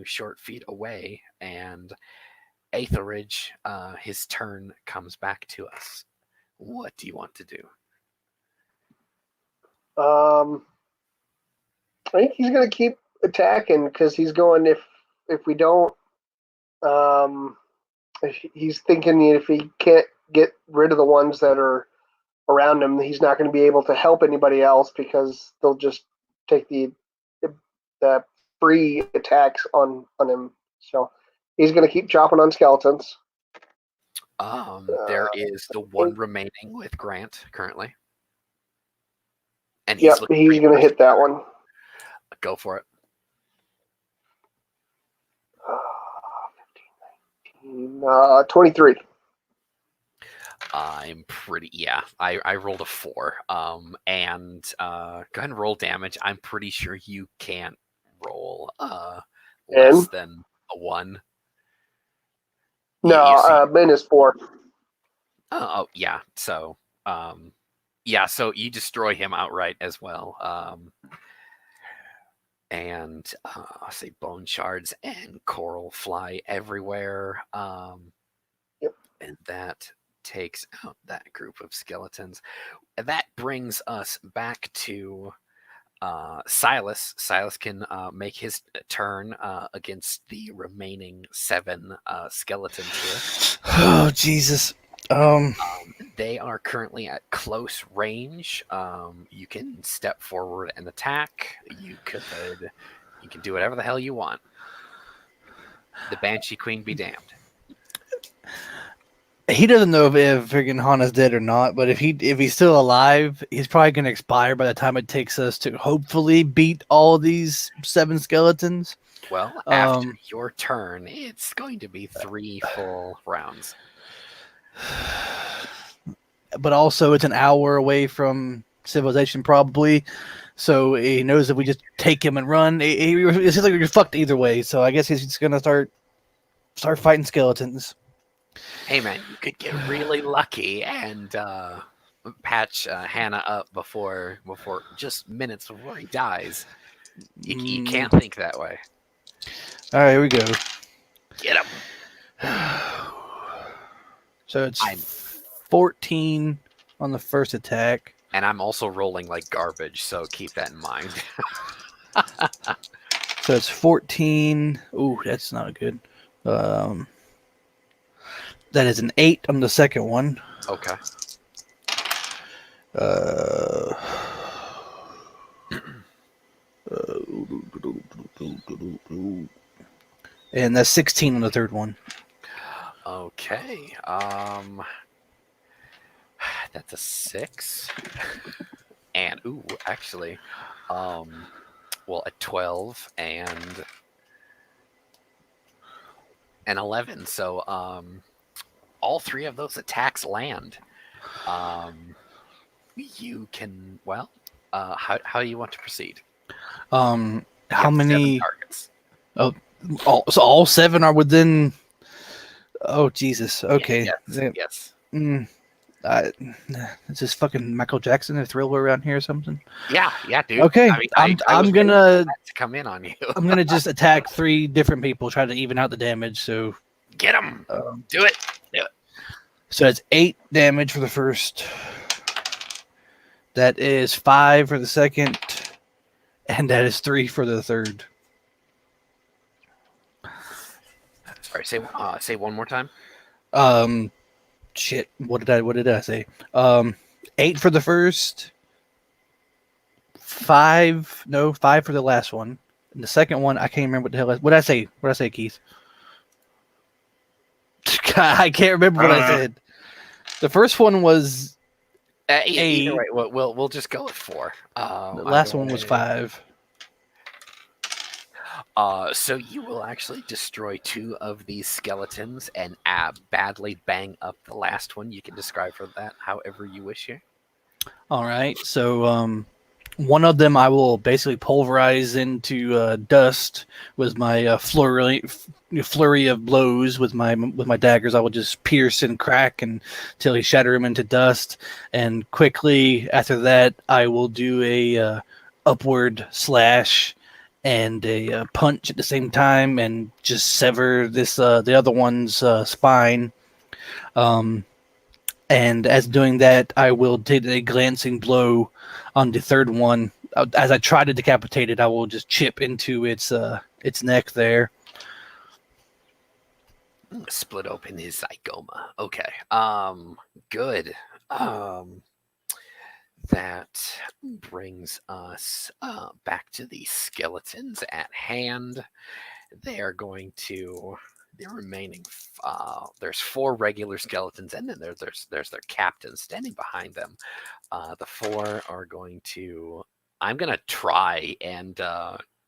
short feet away, and Aethelridge, his turn comes back to us. What do you want to do?
I think he's going to keep attacking because he's going, if we don't, he's thinking if he can't get rid of the ones that are around him, he's not going to be able to help anybody else because they'll just take the free attacks on him. So he's going to keep chopping on skeletons.
There is the one remaining with Grant currently. And
he's going to hit that one.
Go for it.
15, 19, 23.
I'm pretty, yeah. I rolled a 4. And go ahead and roll damage. I'm pretty sure you can't roll less than a 1.
No, minus 4.
Oh, yeah. So, yeah. So you destroy him outright as well. And I'll say bone shards and coral fly everywhere.
Yep.
And that takes out that group of skeletons. That brings us back to Silas. Silas can make his turn against the remaining 7 skeletons here.
Oh, Jesus.
They are currently at close range. You can step forward and attack. You can do whatever the hell you want. The Banshee Queen be damned.
He doesn't know if freaking Hana's dead or not, but if he's still alive, he's probably going to expire by the time it takes us to hopefully beat all these 7 skeletons.
Well, after your turn, it's going to be 3 full rounds.
But also, it's an hour away from civilization, probably. So he knows if we just take him and run, it seems like we're fucked either way. So I guess he's just going to start fighting skeletons.
Hey man, you could get really lucky and patch Hannah up before just minutes before he dies. You can't think that way.
All right, here we go.
Get him.
So it's 14 on the first attack.
And I'm also rolling like garbage, so keep that in mind.
So it's 14. Ooh, that's not good. That is an 8 on the second one.
Okay.
And that's 16 on the third one.
Okay. That's a 6. And actually, well, a 12 and an 11. So, all 3 of those attacks land. You can, well, how do you want to proceed?
How many
7 targets?
Oh, so all 7 are within. Oh Jesus! Okay.
Yes.
I Is this fucking Michael Jackson, a Thriller around here or something?
Yeah, dude.
Okay,
I mean,
I'm
was waiting
gonna
for that to come in on you.
I'm gonna just attack 3 different people, try to even out the damage. So
Get him. Do it.
so that's 8 damage for the first. That is 5 for the second, and that is 3 for the third.
Sorry, say one more time.
Shit. What did I say? 8 for the first. 5 for the last one. And the second one, I can't remember what the hell. What did I say? What did I say, Keith? I can't remember what I said. The first one was
Either way, we'll just go with 4.
the last one was 5.
So you will actually destroy 2 of these skeletons and badly bang up the last one. You can describe for that however you wish here.
All right. So one of them I will basically pulverize into dust with my flurry of blows with my daggers. I will just pierce and crack until he shatter him into dust. And quickly after that, I will do a upward slash and a punch at the same time, and just sever this the other one's spine. And as doing that, I will take a glancing blow on the third one. As I try to decapitate it, I will just chip into its neck there.
Split open his zygoma. Okay. Good. That brings us back to the skeletons at hand. They are going to the remaining. There's 4 regular skeletons, and then there's their captain standing behind them. The 4 are going to. I'm gonna try and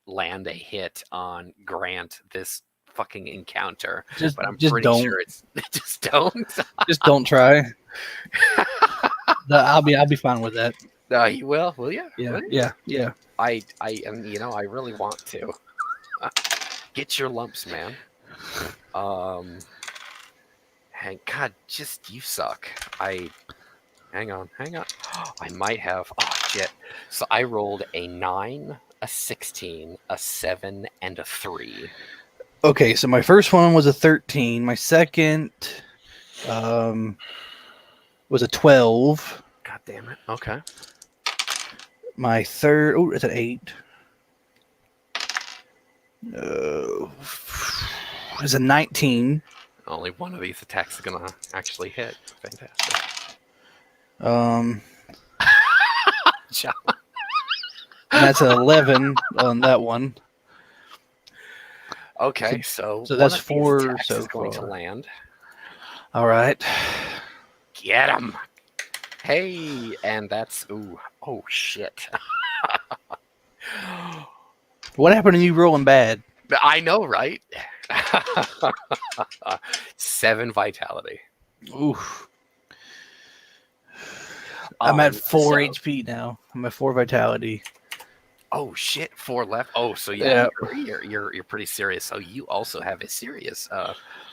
land a hit on Grant this fucking encounter, but I'm pretty sure it's just don't.
Just don't try. I'll be fine with that.
You will you?
Yeah.
I really want to get your lumps, man. God, just you suck. Hang on. I might have. Oh shit! So I rolled a 9, a 16, a 7, and a 3.
Okay, so my first one was a 13. My second was a 12.
God damn it. Okay.
My third, it's an 8. It's a 19.
Only one of these attacks is gonna actually hit. Fantastic.
And that's an 11 on that one.
Okay, so
that's 4 so
is going
far.
to land.
All right.
Get him. Hey, and that's oh shit.
What happened to you rolling bad?
I know, right? 7 vitality.
Oof. I'm at 4 HP now. I'm at 4 vitality.
Oh shit, 4 left. Oh, so yeah. You're pretty serious. So you also have a serious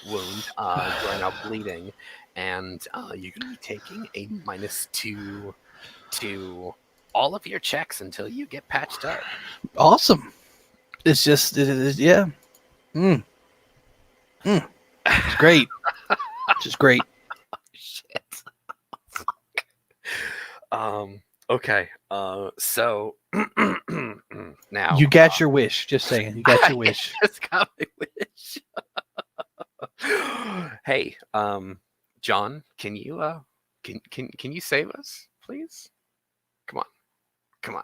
wound. You're now bleeding, and you're gonna be taking a -2 to all of your checks until you get patched up.
Awesome. It's just yeah. It's great. It's just great.
Shit. Okay. So now
You got your wish. Just saying, you got your wish.
Just got my wish. Hey, John, can you can you save us, please? Come on.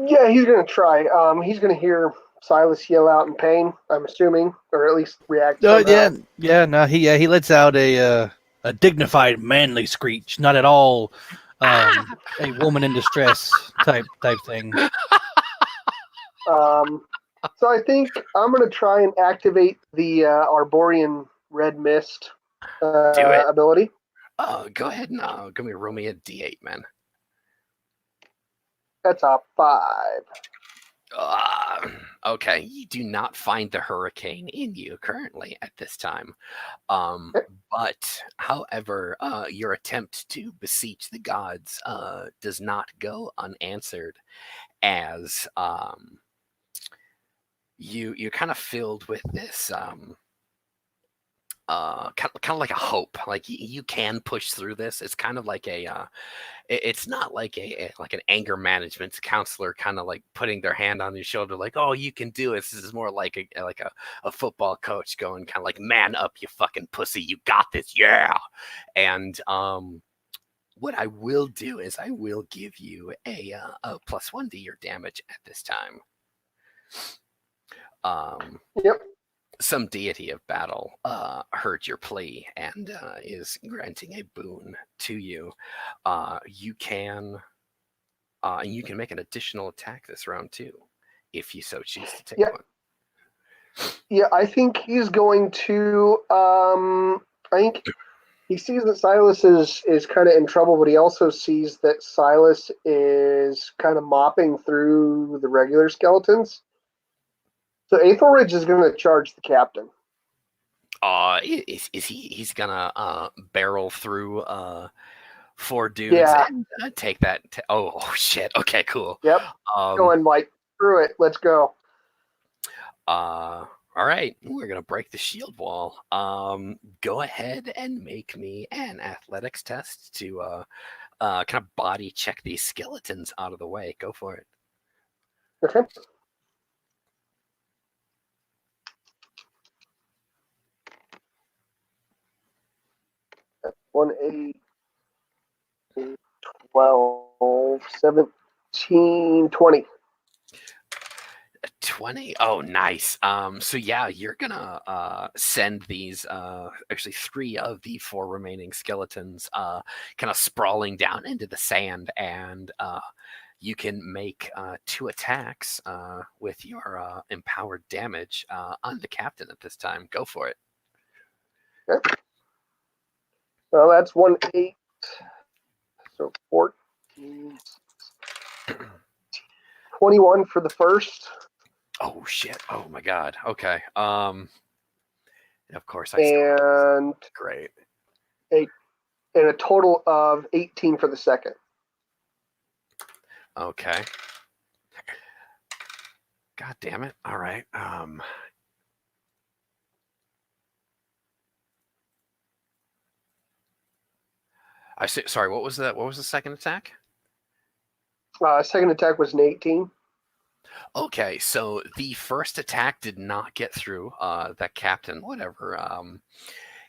Yeah, he's gonna try. He's gonna hear Silas yell out in pain, I'm assuming, or at least react.
Yeah. No, he lets out a dignified, manly screech. Not at all a woman in distress type thing.
So I think I'm gonna try and activate the Arborian Red Mist ability.
Go ahead and roll me a D8, man.
That's a 5.
Okay, you do not find the hurricane in you currently at this time. But, however, your attempt to beseech the gods does not go unanswered, as you're kind of filled with this kind of like a hope. Like you can push through this. It's kind of like it's not like like an anger management counselor kind of like putting their hand on your shoulder like, oh, you can do it. This is more like a football coach going kind of like, man up, you fucking pussy, you got this, yeah. And what I will do is I will give you a +1 to your damage at this time.
Yep.
Some deity of battle heard your plea and is granting a boon to you. You can make an additional attack this round too, if you so choose to take one.
Yeah, I think he's going to. I think he sees that Silas is kind of in trouble, but he also sees that Silas is kind of mopping through the regular skeletons. So Aethelridge is going to charge the captain.
Is he? He's gonna barrel through 4 dudes and take that. Oh shit! Okay, cool.
Yep. Going like, screw it, let's go.
All right, we're gonna break the shield wall. Go ahead and make me an athletics test to kind of body check these skeletons out of the way. Go for it.
Okay. 1, 8, 12, 17, 20.
20. Oh, nice. So yeah, you're gonna send these actually 3 of the 4 remaining skeletons kind of sprawling down into the sand, and you can make 2 attacks with your empowered damage on the captain at this time. Go for it.
Okay. Well, that's 1, 8. So 14. 21 for the first.
Oh shit! Oh my god! Okay. Of course
and
great.
And a total of 18 for the second.
Okay. God damn it! All right. Sorry. What was that? What was the second attack?
Second attack was an 18.
Okay, so the first attack did not get through that captain, whatever.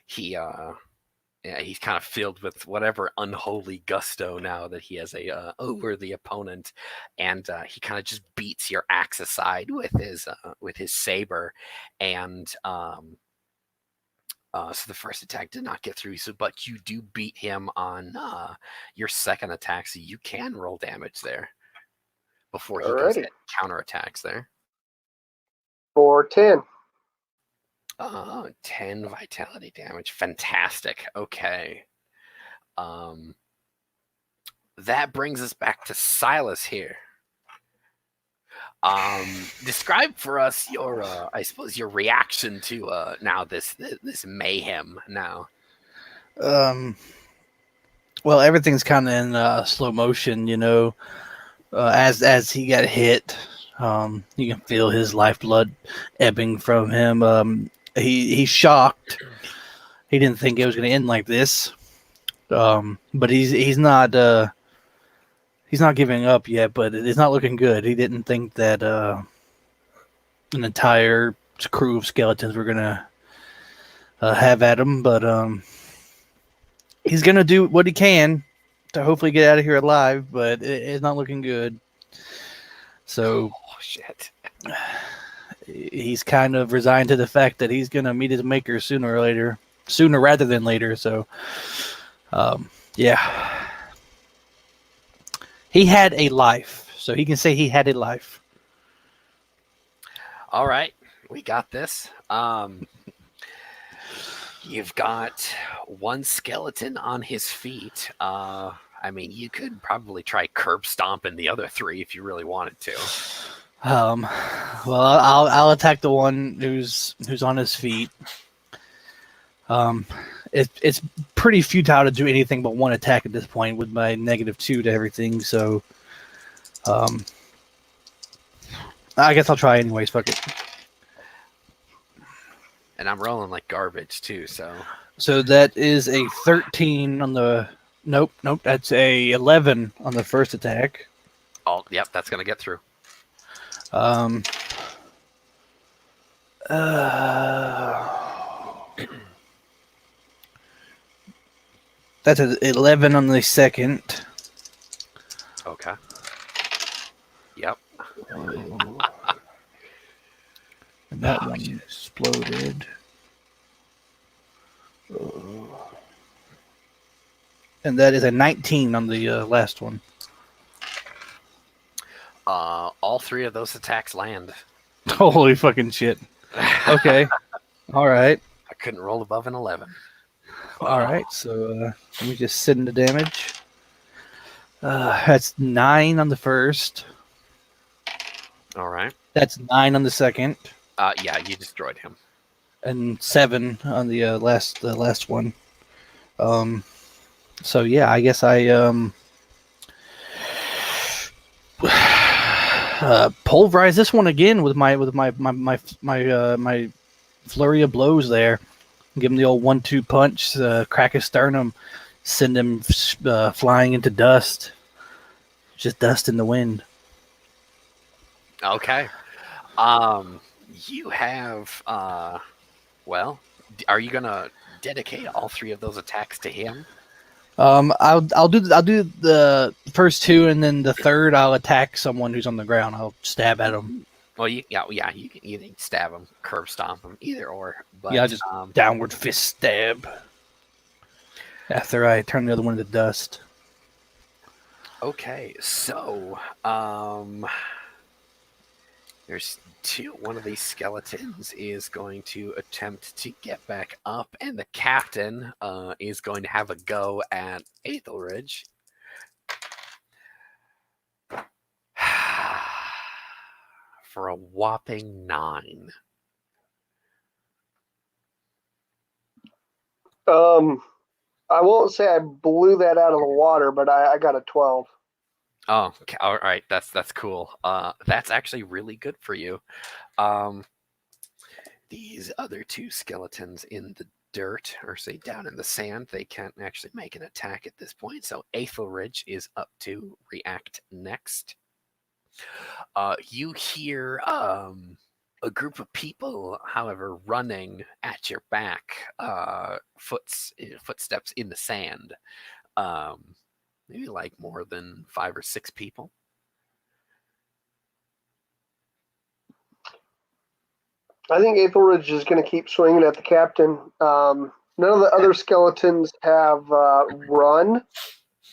He's kind of filled with whatever unholy gusto now that he has a over the opponent, and he kind of just beats your axe aside with his saber, and so the first attack did not get through. So, but you do beat him on your second attack, so you can roll damage there before he goes to counterattacks there.
For 10.
10 vitality damage. Fantastic. Okay. That brings us back to Silas here. Describe for us your I suppose your reaction to now this mayhem now.
Well, everything's kind of in slow motion, you know. As he got hit, you can feel his lifeblood ebbing from him. He's shocked. He didn't think it was going to end like this. But he's not giving up yet. But it's not looking good. He didn't think that an entire crew of skeletons were going to have at him. But he's going to do what he can to hopefully get out of here alive, but it's not looking good. So,
shit.
He's kind of resigned to the fact that he's going to meet his maker sooner rather than later. So, yeah. He had a life, so he can say he had a life.
All right, we got this. You've got 1 skeleton on his feet. I mean, you could probably try curb stomping the other 3 if you really wanted to.
Um, well, I'll attack the one who's on his feet. It's pretty futile to do anything but one attack at this point with my -2 to everything. So, I guess I'll try anyways. Fuck it.
And I'm rolling like garbage too, so.
So that is a 13 on the. Nope. That's a 11 on the first attack.
Oh, yep, that's gonna get through.
That's an 11 on the second.
Okay. Yep.
And that one exploded. And that is a 19 on the last one.
All three of those attacks land.
Holy fucking shit. Okay. All right.
I couldn't roll above an 11.
All right. So let me just send the damage. That's 9 on the first.
All right.
That's 9 on the second.
Yeah, you destroyed him.
And 7 on the last one. So yeah, I guess I pulverize this one again with my flurry of blows there. Give him the old 1-2 punch, crack his sternum, send him flying into dust. Just dust in the wind.
Okay. You have well, are you gonna dedicate all three of those attacks to him?
I'll do the first 2, and then the third I'll attack someone who's on the ground. I'll stab at them.
Well, you can stab him, curb stomp him, either or. But
Yeah, just downward fist stab. After I turn the other one into dust.
Okay, so there's one of these skeletons is going to attempt to get back up, and the captain is going to have a go at Aethelridge. For a whopping 9.
I won't say I blew that out of the water, but I got a 12.
Oh, okay. All right. That's cool. That's actually really good for you. These other 2 skeletons in the dirt, or say down in the sand, they can't actually make an attack at this point. So Aethelridge is up to react next. You hear a group of people, however, running at your back, footsteps in the sand. Maybe like more than 5 or 6 people.
I think Aethelridge is going to keep swinging at the captain. None of the other skeletons have run,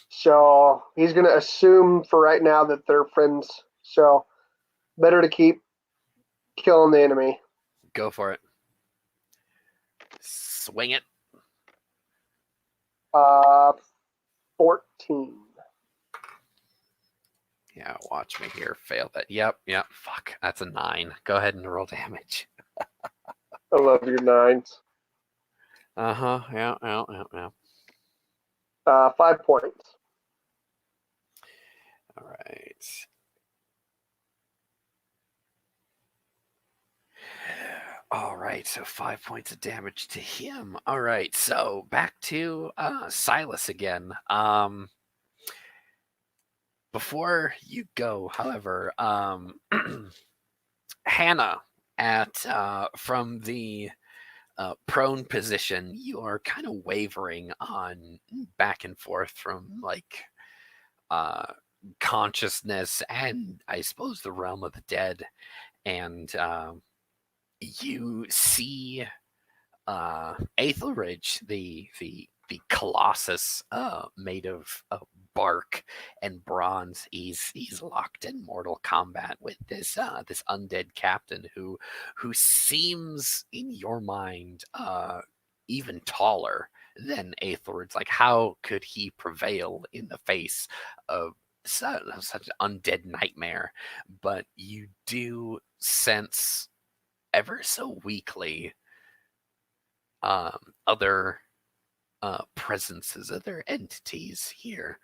so he's going to assume for right now that they're friends. So better to keep killing the enemy.
Go for it. Swing it.
14.
Yeah, watch me here. Fail that. Yep. Fuck. That's a 9. Go ahead and roll damage.
I love your 9s.
Uh-huh. Yeah.
5 points.
All right. All right, so 5 points of damage to him. All right, so back to Silas again. Before you go, however, Hannah, from the prone position, you are kind of wavering on back and forth from like consciousness and I suppose the realm of the dead, and you see Aethelridge, the colossus made of bark and bronze. He's locked in mortal combat with this undead captain who seems in your mind even taller than Aethelridge. Like, how could he prevail in the face of such an undead nightmare, but you do sense ever so weakly other presences, other entities here,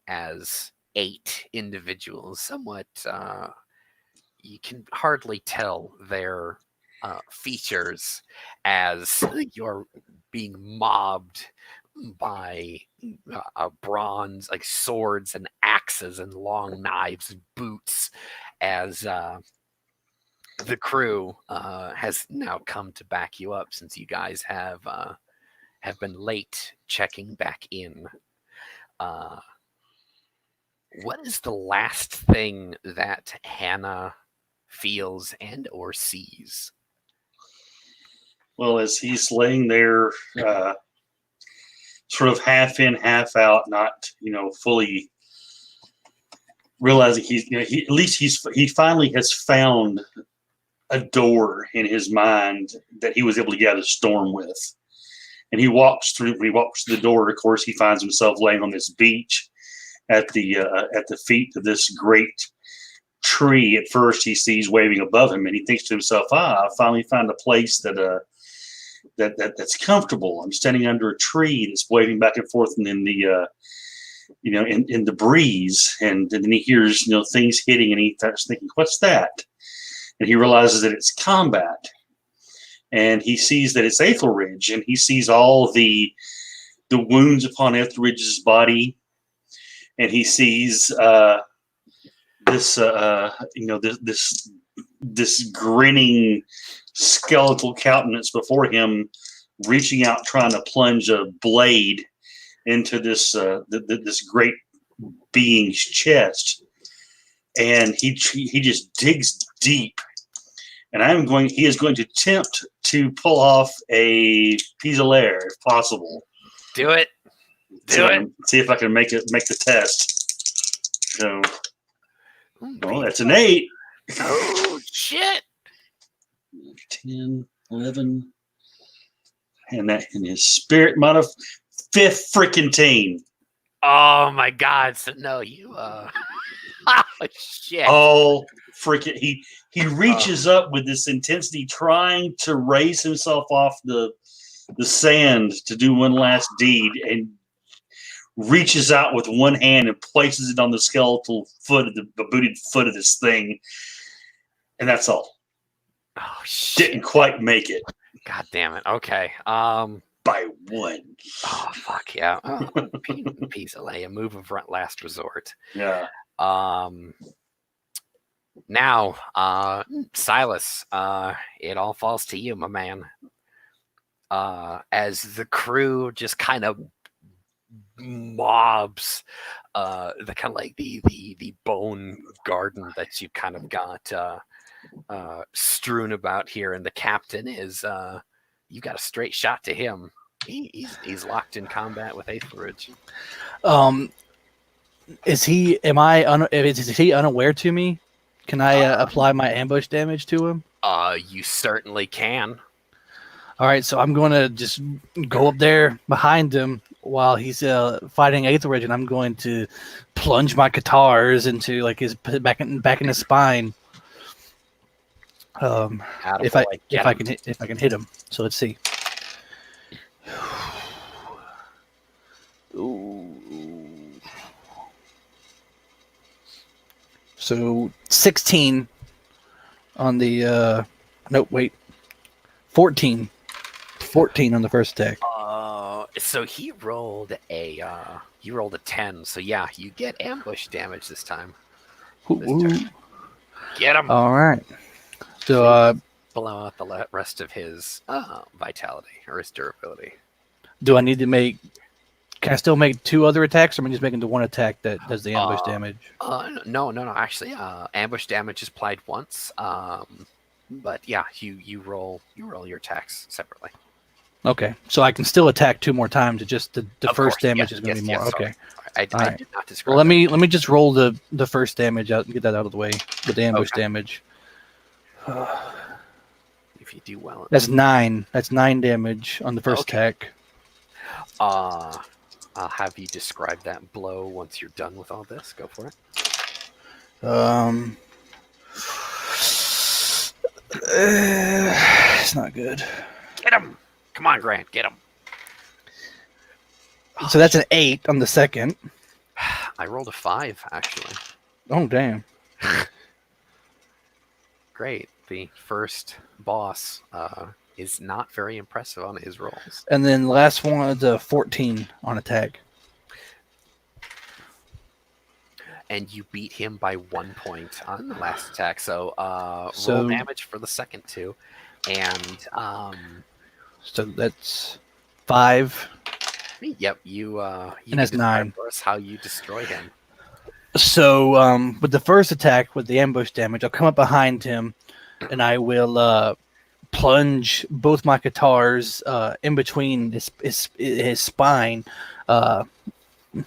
as 8 individuals, somewhat you can hardly tell their features as you're being mobbed by bronze, like swords and axes and long knives and boots, as the crew has now come to back you up since you guys have been late checking back in. What is the last thing that Hannah feels and or sees?
Well, as he's laying there, sort of half in, half out, not fully realizing he finally has found a door in his mind that he was able to get out of the storm with. And he walks through. When he walks through the door, of course, he finds himself laying on this beach at the feet of this great tree. At first, he sees waving above him, and he thinks to himself, I finally found a place that's comfortable. I'm standing under a tree that's waving back and forth in the in the breeze, and then he hears things hitting, and he starts thinking, what's that? And he realizes that it's combat, and he sees that it's Etheridge, and he sees all the wounds upon Etheridge's body, and he sees this grinning skeletal countenance before him, reaching out, trying to plunge a blade into this great being's chest, and he just digs deep, and he is going to attempt to pull off a Pisolaire if possible.
Do it.
See if I can make the test. So, well, that's an 8.
Oh shit!
10, 11, and that in his spirit mod of 5th freaking team.
Oh my god! So no, you oh shit!
Oh freaking! He reaches up with this intensity, trying to raise himself off the sand to do one last deed, and reaches out with one hand and places it on the skeletal foot of the booted foot of this thing, and that's all.
Oh shit!
Didn't quite make it.
God damn it! Okay.
By 1.
Oh fuck yeah! Oh, piece of a move of last resort.
Yeah.
Now, Silas, it all falls to you, my man. As the crew just kind of mobs the kind of like the bone garden that you kind of got strewn about here, and the captain is you got a straight shot to him. He's locked in combat with Etheridge.
Is he unaware to me? Can I apply my ambush damage to him?
You certainly can.
All right, so I'm going to just go up there behind him while he's fighting Etheridge, and I'm going to plunge my guitars into like his back in his spine. If I can hit him. So let's see. Ooh. So 16 on the no wait 14 on the first attack.
So he rolled a 10. So yeah, you get ambush damage this time.
Ooh.
Get him.
All right. So
blow out the rest of his vitality or his durability.
Do I need to make? Can I still make 2 other attacks, or am I just making the one attack that does the ambush damage?
No. Actually, ambush damage is applied once. But yeah, you roll your attacks separately.
Okay, so I can still attack 2 more times. It's just the first damage is going to be more.
Yes,
okay.
I did not describe.
Well, let me just roll the first damage out and get that out of the way with the ambush damage.
If you do well,
that's 9. That's 9 damage on the first attack.
I'll have you describe that blow once you're done with all this. Go for it.
It's not good.
Get him! Come on, Grant, get him.
So that's an 8 on the second.
I rolled a 5, actually.
Oh, damn.
Great. The first boss is not very impressive on his rolls.
And then the last one is a 14 on attack.
And you beat him by 1 point on the last attack. So roll damage for the second two. And
so that's 5.
Yep, you
and that's 9.
For us how you destroy him.
So with the first attack, with the ambush damage, I'll come up behind him, and I will plunge both my guitars in between his spine,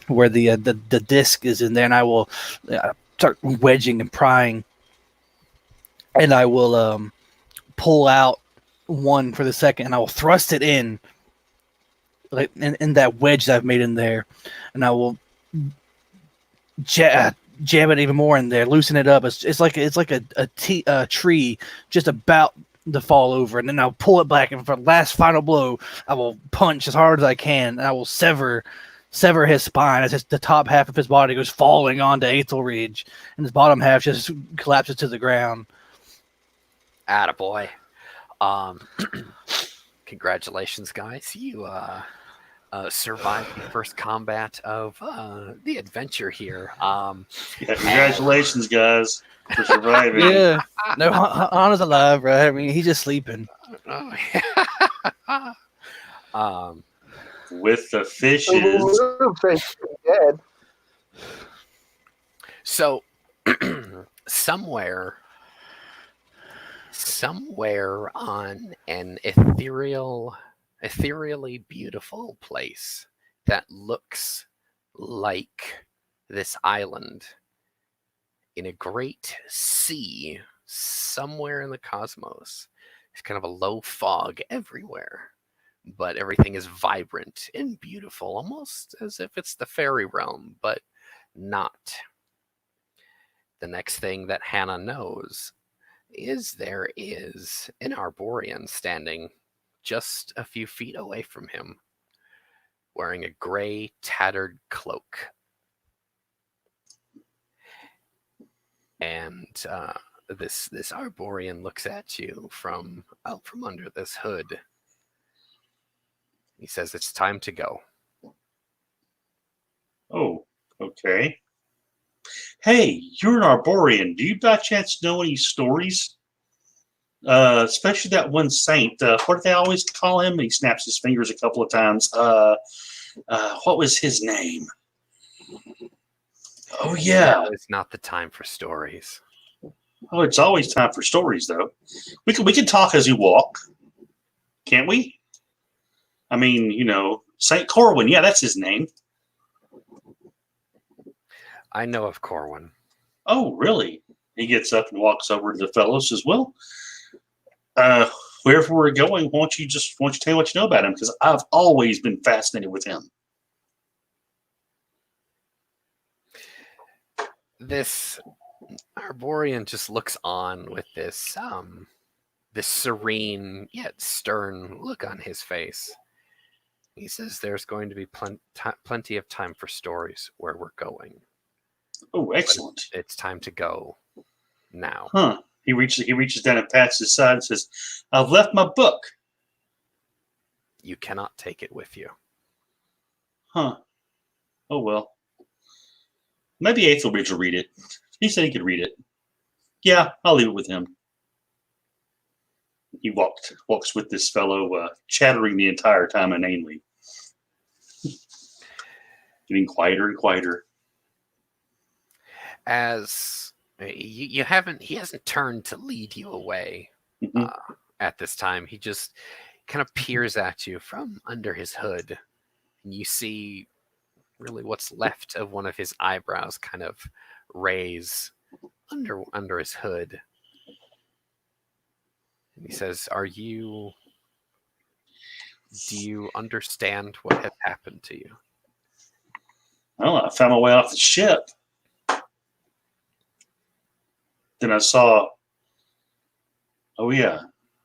where the disc is in there, and I will start wedging and prying, and I will pull out one for the second, and I will thrust it in, like in that wedge that I've made in there, and I will jab it even more in there, loosen it up. It's like a tree just about to fall over, and then I'll pull it back, and for the last final blow, I will punch as hard as I can, and I will sever his spine as the top half of his body goes falling onto Aethelridge, and his bottom half just collapses to the ground.
Attaboy. Congratulations, guys. You survived the first combat of the adventure here.
Congratulations, guys, for surviving.
Yeah. No, Hana's alive, right? I mean, he's just sleeping.
With the fishes.
Dead.
So, somewhere on an ethereally beautiful place that looks like this island in a great sea somewhere in the cosmos. There's kind of a low fog everywhere, but everything is vibrant and beautiful, almost as if it's the fairy realm, but not. The next thing that Hannah knows is there is an Arborian standing just a few feet away from him, wearing a gray, tattered cloak. And this Arborian looks at you from out from under this hood. He says, "It's time to go."
Oh, okay. Hey, you're an Arborian. Do you by chance know any stories? Especially that one saint. What do they always call him? He snaps his fingers a couple of times. What was his name? Oh, yeah.
Now is not the time for stories.
Oh, it's always time for stories, though. We can talk as we walk, can't we? I mean, Saint Corwin. Yeah, that's his name.
I know of Corwin.
Oh, really? He gets up and walks over to the fellows as well. Wherever we're going, why don't you tell me what you know about him? Because I've always been fascinated with him.
This Arborian just looks on with this serene yet stern look on his face. He says, "There's going to be plenty of time for stories where we're going."
Oh, excellent!
But it's time to go now.
Huh? He reaches down and pats his side and says, "I've left my book."
You cannot take it with you.
Huh? Oh well. Maybe Aethelbridge will read it. He said he could read it. Yeah, I'll leave it with him. He walks with this fellow, chattering the entire time inanely, getting quieter and quieter.
As he hasn't turned to lead you away at this time. He just kind of peers at you from under his hood, and you see really what's left of one of his eyebrows kind of raise under his hood. And he says, "Do you understand what has happened to you?"
Well, I found my way off the ship. Then I saw, oh yeah,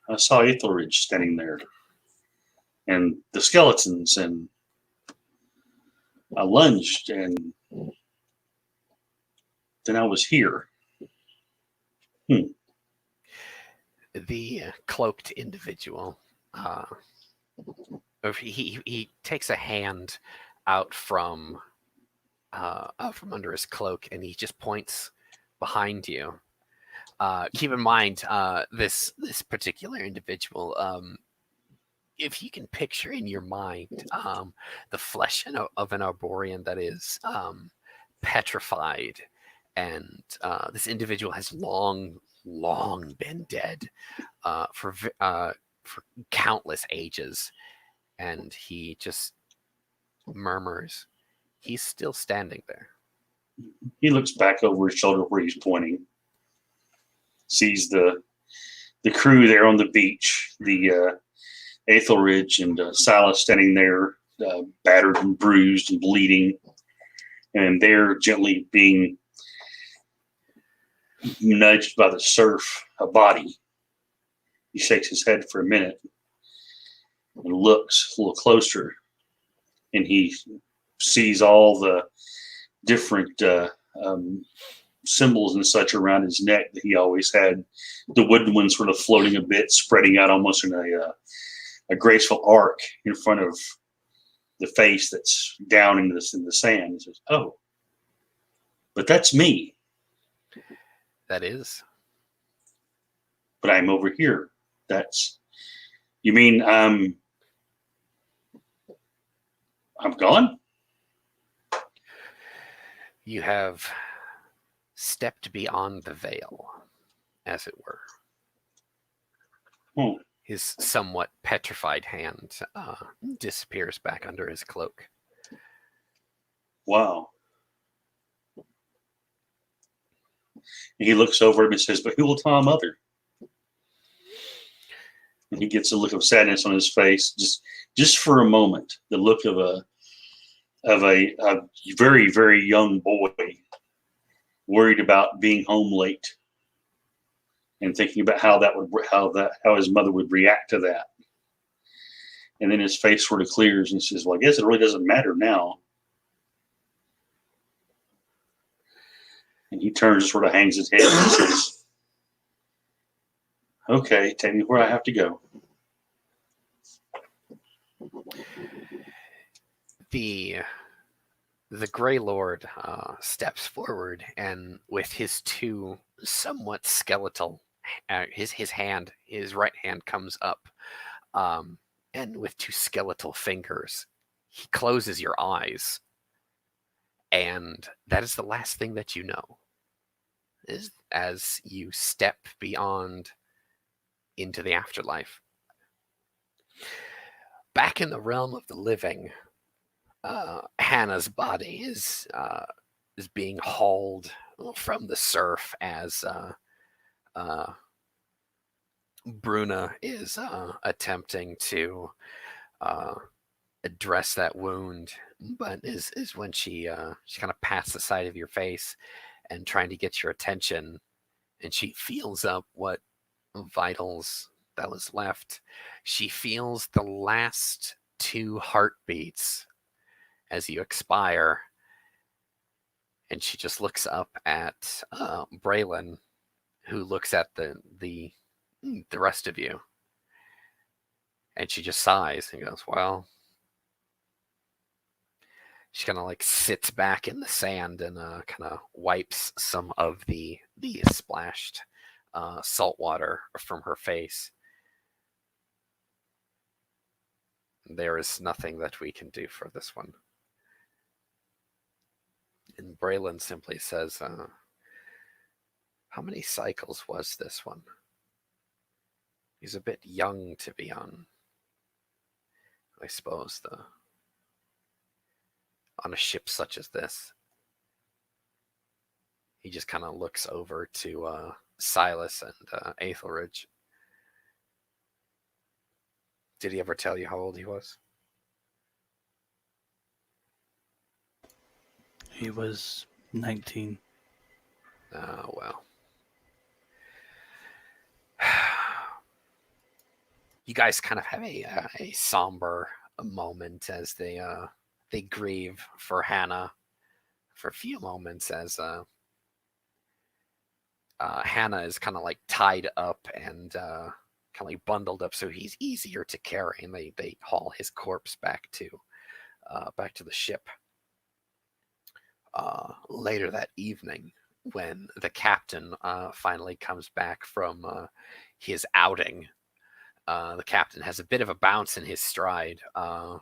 I saw Ethelridge standing there, and the skeletons, and I lunged, and then I was here.
The cloaked individual, he takes a hand out from under his cloak, and he just points behind you. Keep in mind, this particular individual, if you can picture in your mind the flesh of an arborean that is petrified, and this individual has long been dead for countless ages, and he just murmurs, he's still standing there.
He looks back over his shoulder where he's pointing, sees the crew there on the beach, the Ethelridge and Silas standing there, battered and bruised and bleeding, and they're gently being nudged by the surf, a body. He shakes his head for a minute and looks a little closer, and he sees all the different symbols and such around his neck that he always had. The wooden one sort of floating a bit, spreading out almost in a graceful arc in front of the face that's down in the sand. He says, "Oh, but that's me."
That is.
But I'm over here. That's. You mean I'm gone?
You have stepped beyond the veil, as it were.
Oh.
His somewhat petrified hand disappears back under his cloak.
Wow. And he looks over at him and says, "But who will tell my mother?" And he gets a look of sadness on his face, just for a moment, the look of a very, very young boy worried about being home late and thinking about how his mother would react to that. And then his face sort of clears and says, "Well, I guess it really doesn't matter now." And he turns and sort of hangs his head and says, "Okay, tell me where I have to go."
The Grey Lord steps forward, and with his two somewhat skeletal, his right hand comes up, and with two skeletal fingers, he closes your eyes, and that is the last thing that you know. Is as you step beyond into the afterlife. Back in the realm of the living, Hannah's body is being hauled from the surf as Bruna is attempting to address that wound, but is when she kind of pats the side of your face and trying to get your attention, and she feels up what vitals that was left. She feels the last two heartbeats as you expire, and she just looks up at Braylon, who looks at the rest of you, and she just sighs and goes, "Well." She kind of like sits back in the sand and kind of wipes some of the splashed salt water from her face. There is nothing that we can do for this one. And Braylon simply says, "How many cycles was this one? He's a bit young to be on, I suppose, on a ship such as this." He just kind of looks over to Silas and Ethelridge. Did he ever tell you how old he was?
He was 19.
Oh, well. You guys kind of have a somber moment as they grieve for Hannah for a few moments as Hannah is kind of like tied up and kind of like bundled up so he's easier to carry, and they haul his corpse back to the ship. Later that evening, when the captain finally comes back from his outing, the captain has a bit of a bounce in his stride. The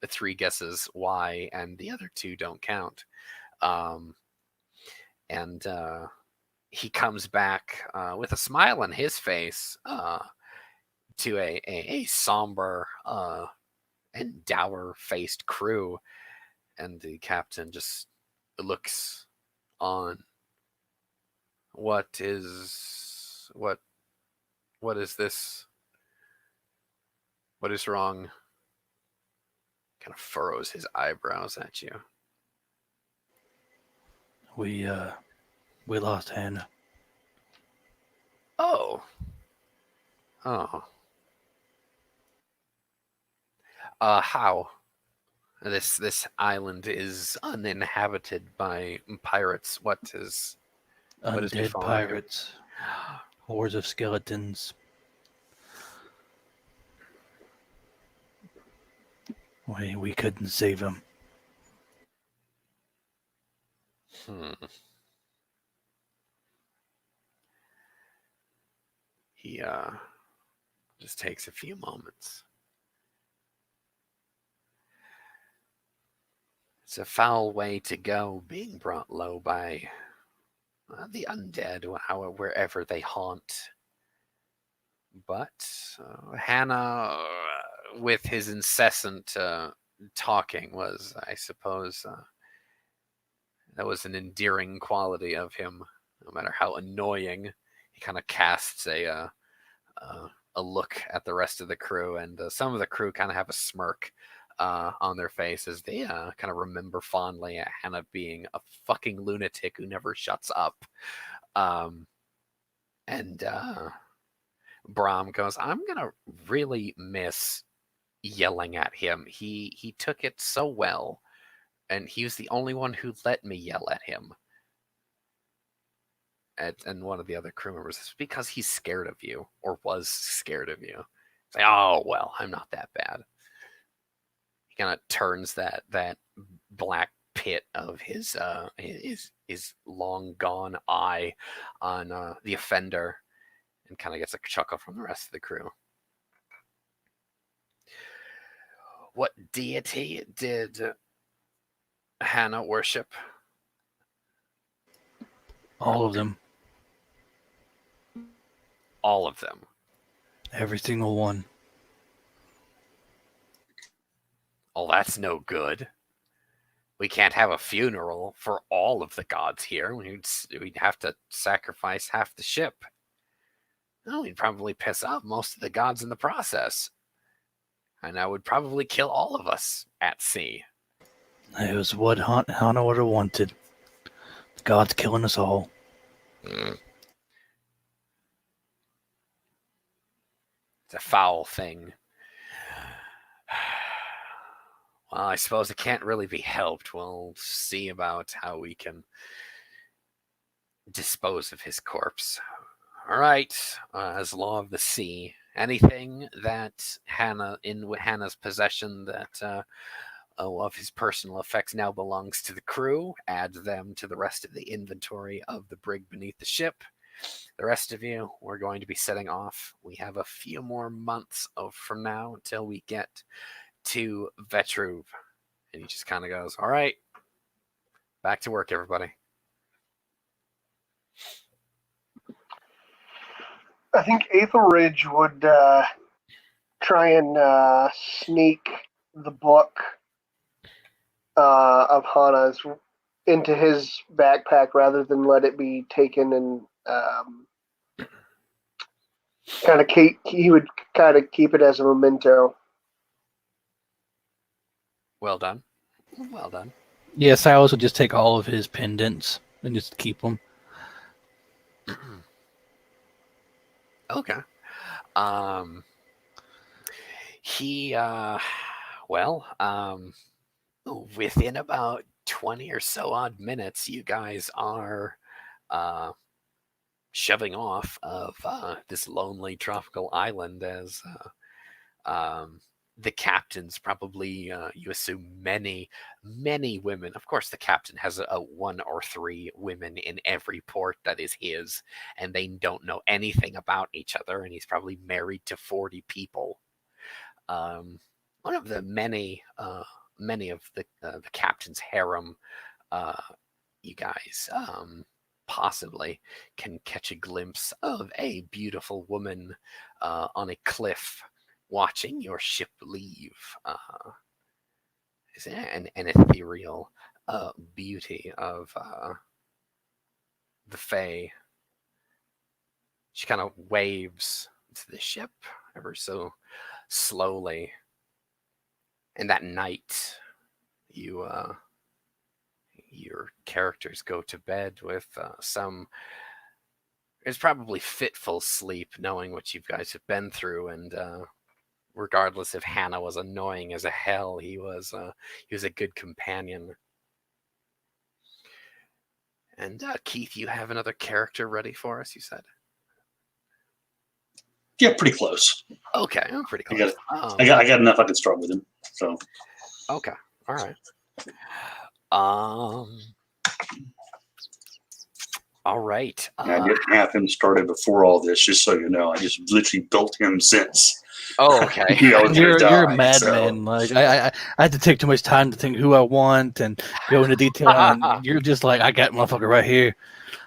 3 guesses why, and the other 2 don't count. And he comes back with a smile on his face to a somber and dour-faced crew, and the captain just looks on. What is this? What is wrong? Kind of furrows his eyebrows at you.
We lost Hannah.
Oh. How? This island is uninhabited by pirates. What is
Undead
befallen
pirates. Hordes of skeletons. We couldn't save them.
He just takes a few moments. It's a foul way to go, being brought low by the undead, wherever they haunt. But Hannah, with his incessant talking, was, I suppose, that was an endearing quality of him. No matter how annoying, he kind of casts a look at the rest of the crew, and some of the crew kind of have a smirk on their face as they kind of remember fondly at Hannah being a fucking lunatic who never shuts up. And Brahm goes, I'm gonna really miss yelling at him. He took it so well, and he was the only one who let me yell at him. And one of the other crew members, it's because he's scared of you, or was scared of you. It's like, oh well, I'm not that bad. He kind of turns that black pit of his long gone eye on the offender, and kind of gets a chuckle from the rest of the crew. What deity did Hannah worship?
All of them.
All of them.
Every single one.
Oh, that's no good. We can't have a funeral for all of the gods here. We'd have to sacrifice half the ship. Oh, we'd probably piss off most of the gods in the process. And I would probably kill all of us at sea.
It was what Hannah would have wanted. God's killing us all.
It's a foul thing. Well, I suppose it can't really be helped. We'll see about how we can dispose of his corpse. All right, as law of the sea, anything that in Hannah's possession that of his personal effects now belongs to the crew, add them to the rest of the inventory of the brig beneath the ship. The rest of you, we're going to be setting off. We have a few more months from now until we get to Vetruve. And he just kind of goes, all right, back to work, everybody.
I think Ethelridge would try and sneak the book of Hannah's into his backpack rather than let it be taken, and he would kind of keep it as a memento.
Well done. Well done.
Yeah, Silas would just take all of his pendants and just keep them.
Okay. Um, he, well, within about 20 or so odd minutes, you guys are uh, shoving off of this lonely tropical island as the captain's probably, you assume, many women. Of course, the captain has a one or three women in every port that is his, and they don't know anything about each other, and he's probably married to 40 people. One of the many of the captain's harem, uh, you guys possibly can catch a glimpse of a beautiful woman on a cliff watching your ship leave. Is an ethereal beauty of the Fae. She kind of waves to the ship ever so slowly. And that night, your characters go to bed with some. It's probably fitful sleep, knowing what you guys have been through, and regardless if Hannah was annoying as a hell, he was a good companion. And Keith, you have another character ready for us, you said?
Yeah, pretty close.
Okay, I'm pretty close.
I got enough I can start with him. So
okay, all right. All right.
I didn't have him started before all this, just so you know. I just literally built him since.
Oh, okay.
You're a madman. Like I had to take too much time to think who I want and go into detail. And you're just like, I got motherfucker right here.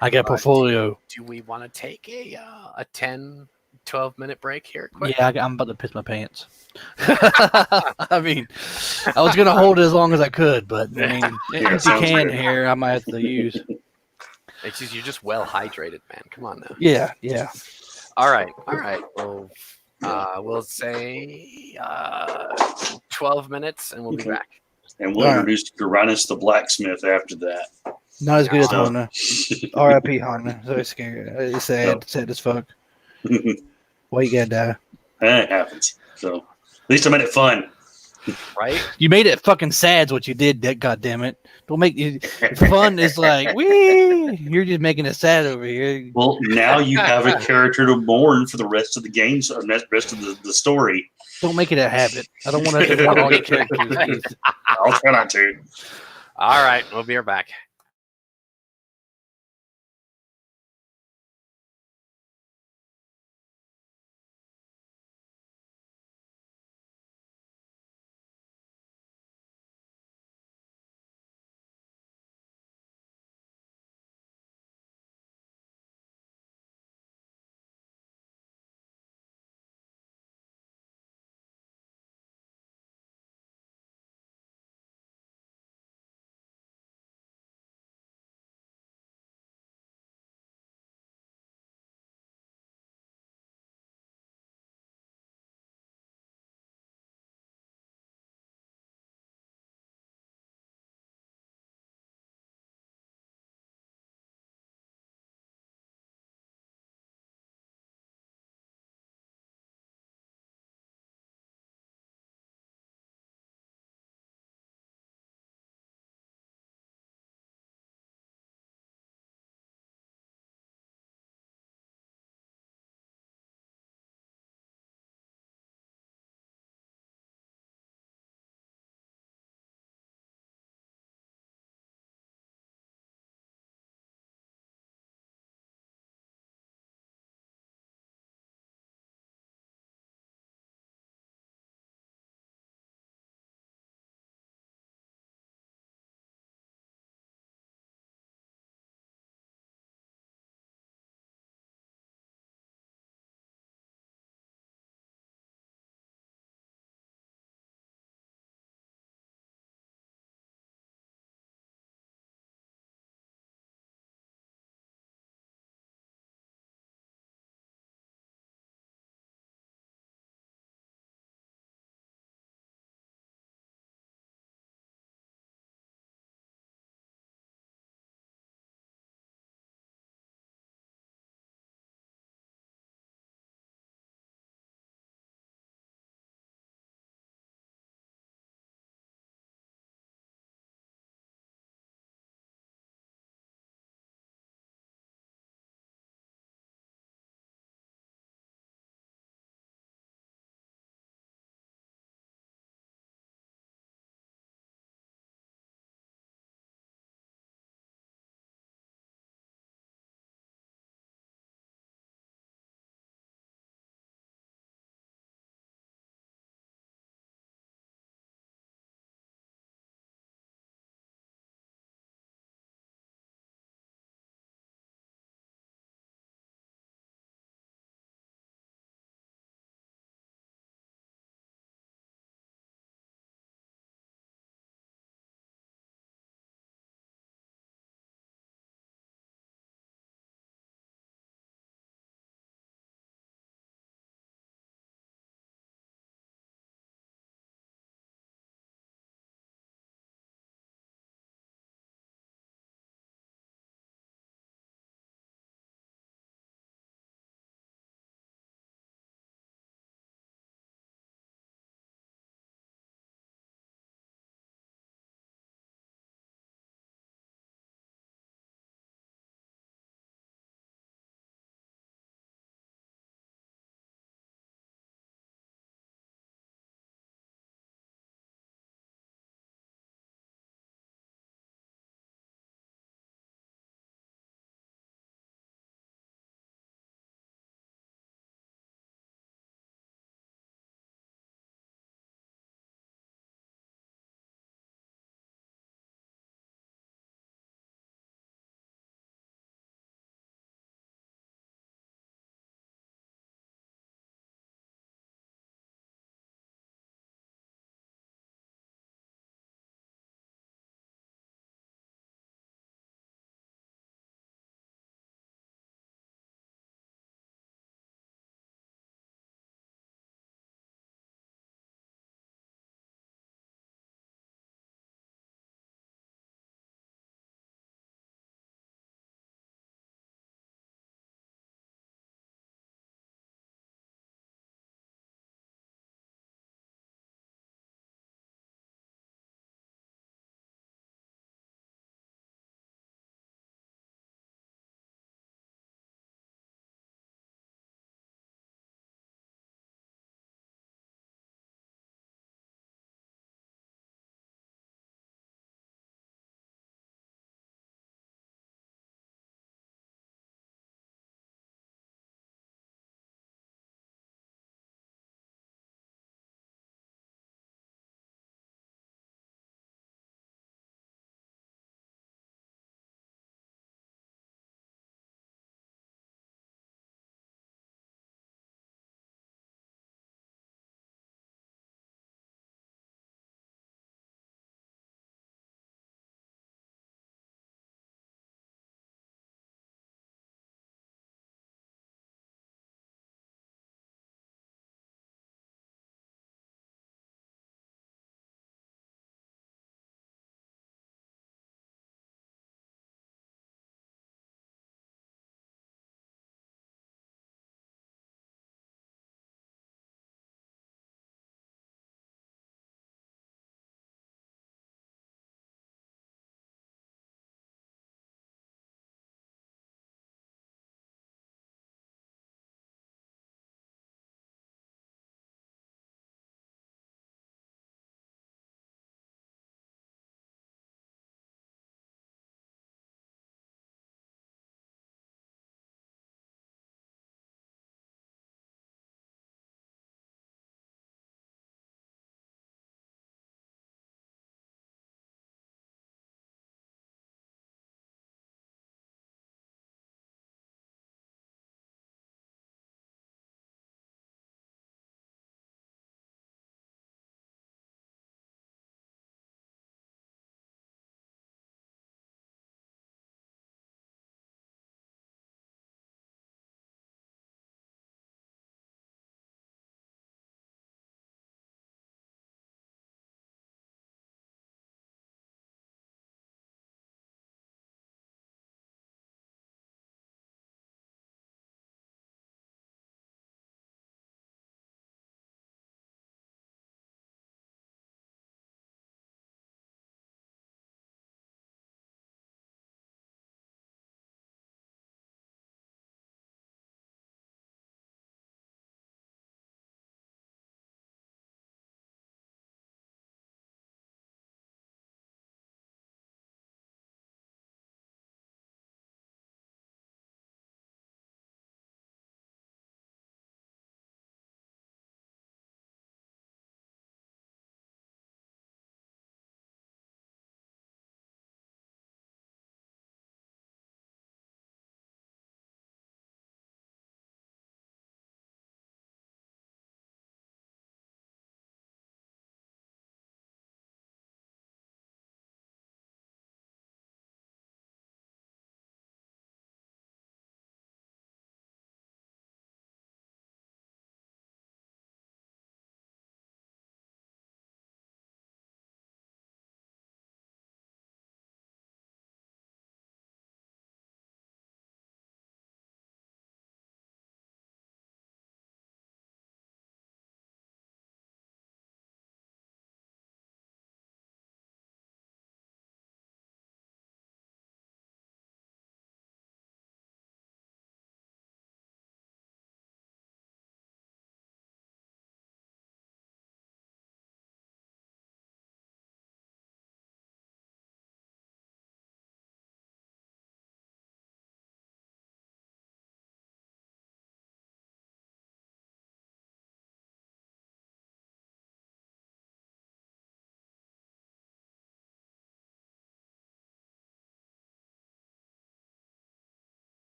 I got portfolio.
Do we want to take a 10, 12-minute break here? Quick?
Yeah, I'm about to piss my pants. I mean, I was gonna hold it as long as I could, but I mean, empty can
good.
here, I might have to use.
It's just you're just well hydrated, man. Come on now.
Yeah.
All right. Well, we'll say 12 minutes, and we'll be back.
And we'll introduce Uranus the blacksmith after that.
Not as good as Hana. R.I.P. Hana. So scary. It's sad as fuck. Why you gotta die?
That happens. So at least I made it fun.
Right?
You made it fucking sad is what you did, God damn it. Don't make it fun is like, wee, you're just making it sad over here.
Well, now you have a character to mourn for the rest of the games, or the rest of the story.
Don't make it a habit. I don't want to mourn all your characters.
I'll try not to.
All right, we'll be right back.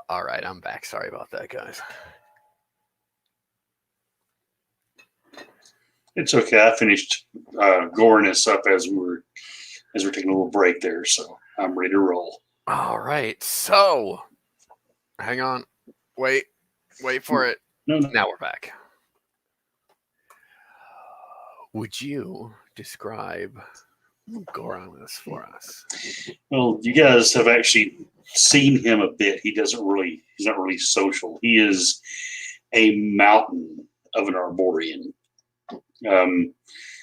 All right, I'm back. Sorry about that, guys.
It's okay. I finished goring us up as we're taking a little break there, so I'm ready to roll.
All right, so hang on, wait for it.
No.
Now we're back. Would you describe Goron for us?
Well, you guys have actually seen him a bit. He's not really social. He is a mountain of an Arborean.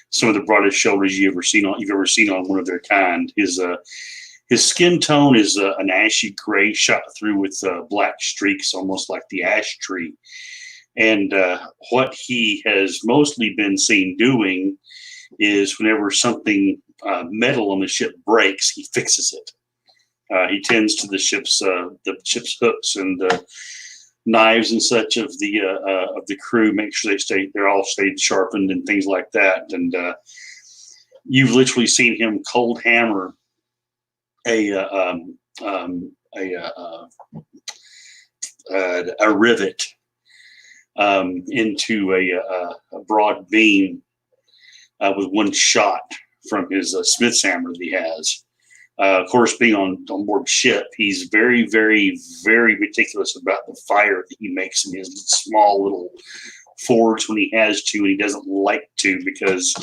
Some of the broadest shoulders you've ever seen on one of their kind. His skin tone is an ashy gray shot through with black streaks, almost like the ash tree. And what he has mostly been seen doing is whenever something metal on the ship breaks, he fixes it. He tends to the ship's hooks and knives and such of the crew, make sure they're all stayed sharpened and things like that. And you've literally seen him cold hammer a rivet into a broad beam with one shot from his smith's hammer that he has. Of course, being on board ship, he's very, very, very meticulous about the fire that he makes in his small little forge when he has to, and he doesn't like to because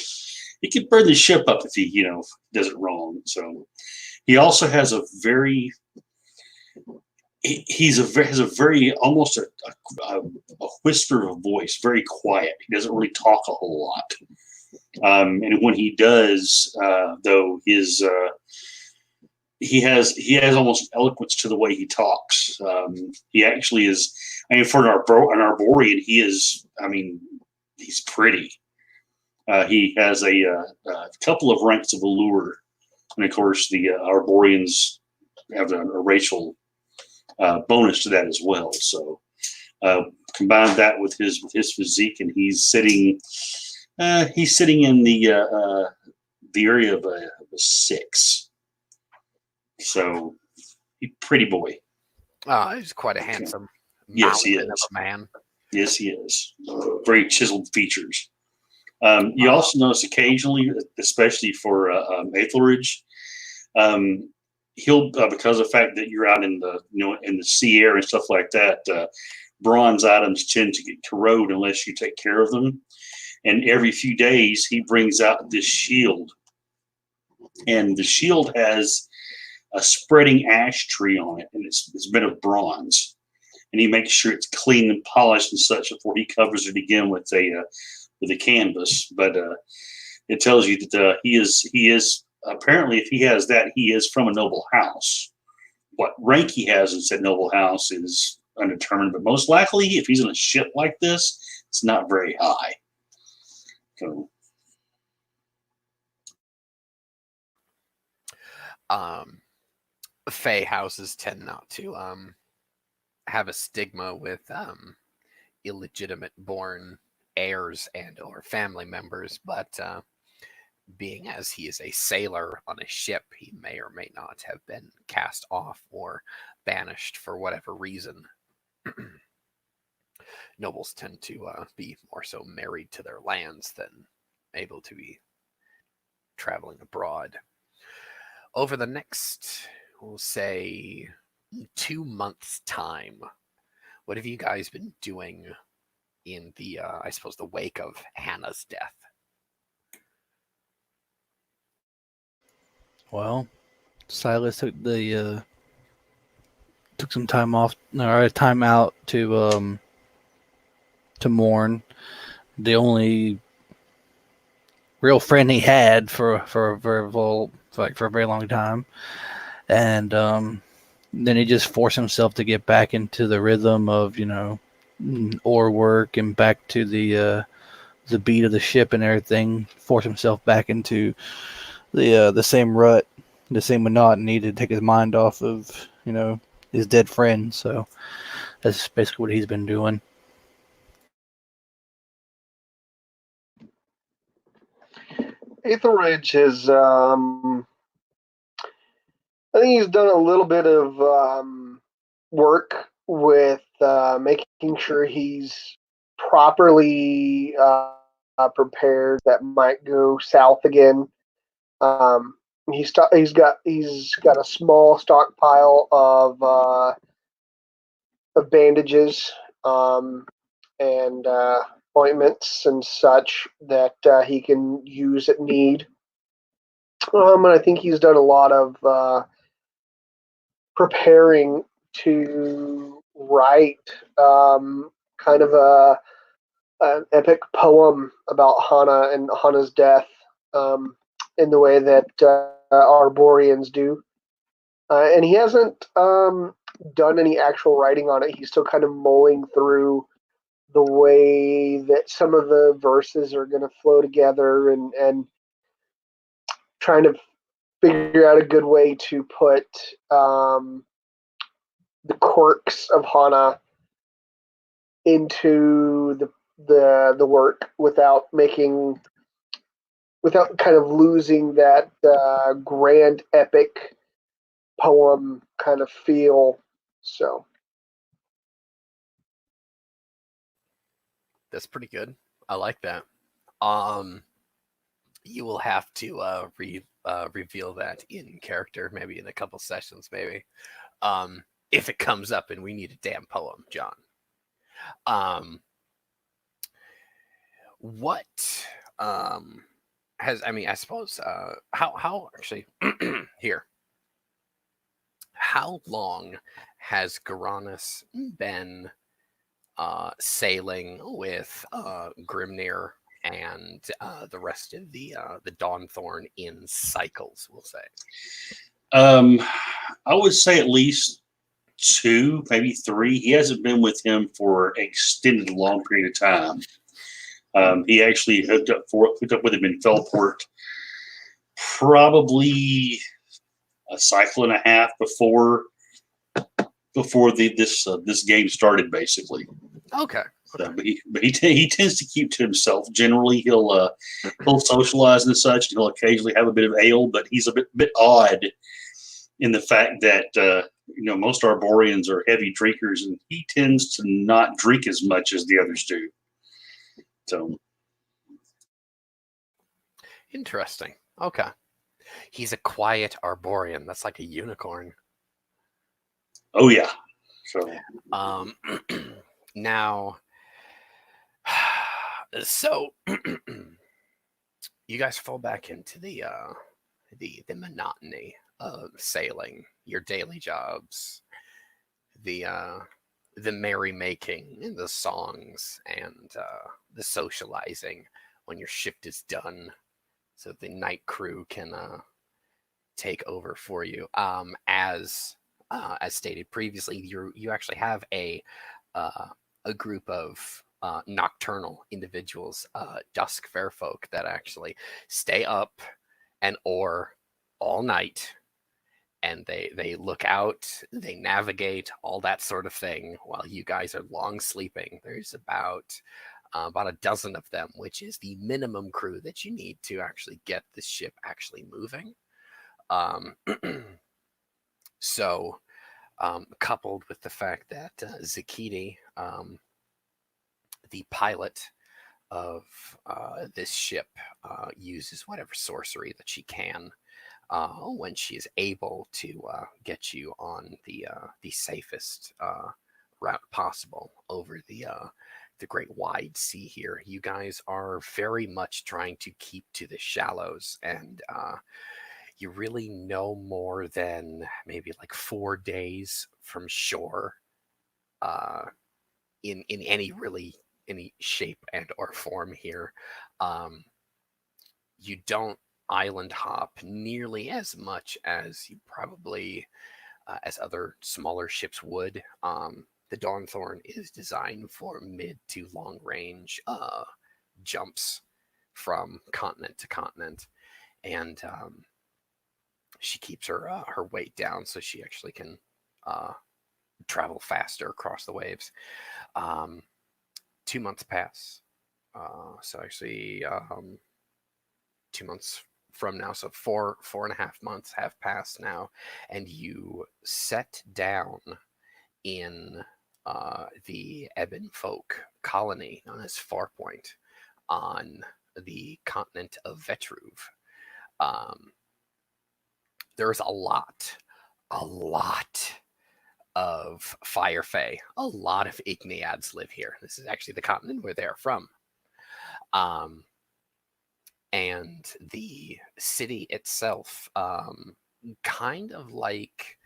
he could burn the ship up if he, does it wrong. So he also has a very almost a whisper of a voice, very quiet. He doesn't really talk a whole lot. And when he does, though, he has almost eloquence to the way he talks. He actually is. For an Arborean, he's pretty. He has a couple of ranks of allure, and of course, the Arboreans have a racial bonus to that as well. So, combine that with his physique, and he's sitting in the area of a 6. So, pretty boy.
He's quite a handsome
yes, he is.
Of a man.
Yes, he is. Very chiseled features. You also notice occasionally, especially for Aethelridge, he'll because of the fact that you're out in the in the sea air and stuff like that, bronze items tend to get corrode unless you take care of them. And every few days, he brings out this shield, and the shield has a spreading ash tree on it, and it's made of bronze. And he makes sure it's clean and polished and such before he covers it again with a canvas. But it tells you that he is apparently, if he has that, he is from a noble house. What rank he has in said noble house is undetermined, but most likely, if he's on a ship like this, it's not very high. So.
Fey houses tend not to have a stigma with illegitimate born heirs and or family members, but being as he is a sailor on a ship, he may or may not have been cast off or banished for whatever reason. Nobles tend to be more so married to their lands than able to be traveling abroad. Over the next, we'll say, 2 months' time, what have you guys been doing in the, I suppose, the wake of Hannah's death?
Well, Silas took some time off, or time out to mourn. The only real friend he had for a very long time, and then he just forced himself to get back into the rhythm of oar work and back to the beat of the ship and everything. Force himself back into the same rut, the same monotony to take his mind off of his dead friend. So that's basically what he's been doing.
Aethelridge has, I think he's done a little bit of work with making sure he's properly prepared that might go south again. He's got a small stockpile of bandages and ointments and such that he can use at need. And I think he's done a lot of preparing to write kind of an epic poem about Hana and Hana's death in the way that Arborians do. And he hasn't done any actual writing on it. He's still kind of mulling through the way that some of the verses are going to flow together and trying to figure out a good way to put the quirks of Hana into the work without kind of losing that grand epic poem kind of feel. So
that's pretty good. I like that. You will have to reveal that in character, maybe in a couple sessions, maybe. If it comes up and we need a damn poem, John. What I suppose how actually here. How long has Garanus been sailing with Grimnir and the rest of the Dawnthorn in cycles, we'll say?
I would say at least 2, maybe 3. He hasn't been with him for an extended long period of time. He actually hooked up with him in Felport probably a cycle and a half before this game started, basically.
Okay.
But he tends to keep to himself. Generally, he'll socialize and such, and he'll occasionally have a bit of ale. But he's a bit odd in the fact that most Arborians are heavy drinkers, and he tends to not drink as much as the others do. So
interesting. Okay, he's a quiet Arborian. That's like a unicorn.
Oh yeah. So
now, so you guys fall back into the monotony of sailing, your daily jobs, the merrymaking and the songs and the socializing when your shift is done, so the night crew can take over for you. As stated previously, you actually have a group of nocturnal individuals, dusk fair folk, that actually stay up and oar all night, and they look out, they navigate, all that sort of thing, while you guys are long sleeping. There's about a dozen of them, which is the minimum crew that you need to actually get the ship actually moving. So coupled with the fact that Zakiti, the pilot of this ship, uses whatever sorcery that she can when she is able to get you on the safest route possible over the great wide sea here. You guys are very much trying to keep to the shallows, and you really no more than maybe like 4 days from shore in any shape and or form here. You don't island hop nearly as much as you probably as other smaller ships would. The Dawnthorn is designed for mid to long range jumps from continent to continent, and she keeps her weight down so she actually can travel faster across the waves. 2 months pass, so actually 2 months from now, so 4.5 months have passed now, and you set down in the Ebon folk colony known as Farpoint on the continent of Vetruve. There's a lot of Fire Fae. A lot of Igneads live here. This is actually the continent where they're from. And the city itself, kind of like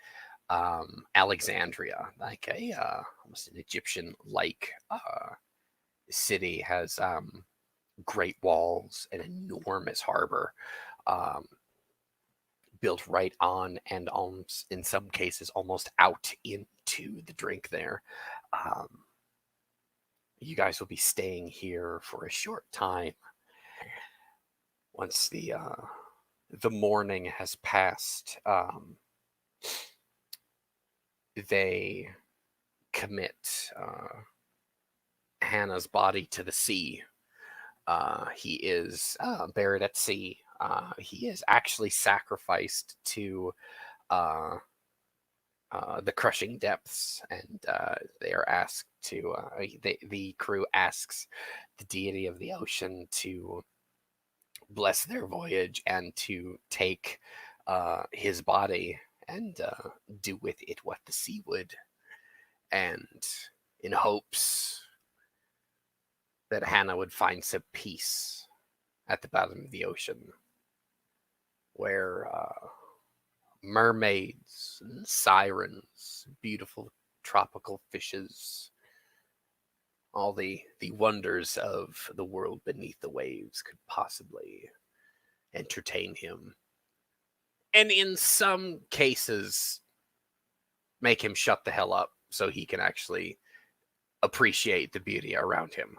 Alexandria, like almost an Egyptian-like city, has great walls, an enormous harbor, built right on and in some cases almost out into the drink there. You guys will be staying here for a short time. Once the morning has passed, they commit Hannah's body to the sea. He is buried at sea. He is actually sacrificed to the crushing depths, and they are asked to. The crew asks the deity of the ocean to bless their voyage and to take his body and do with it what the sea would, and in hopes that Hannah would find some peace at the bottom of the ocean, where mermaids and sirens, beautiful tropical fishes, all the wonders of the world beneath the waves could possibly entertain him. And in some cases, make him shut the hell up so he can actually appreciate the beauty around him.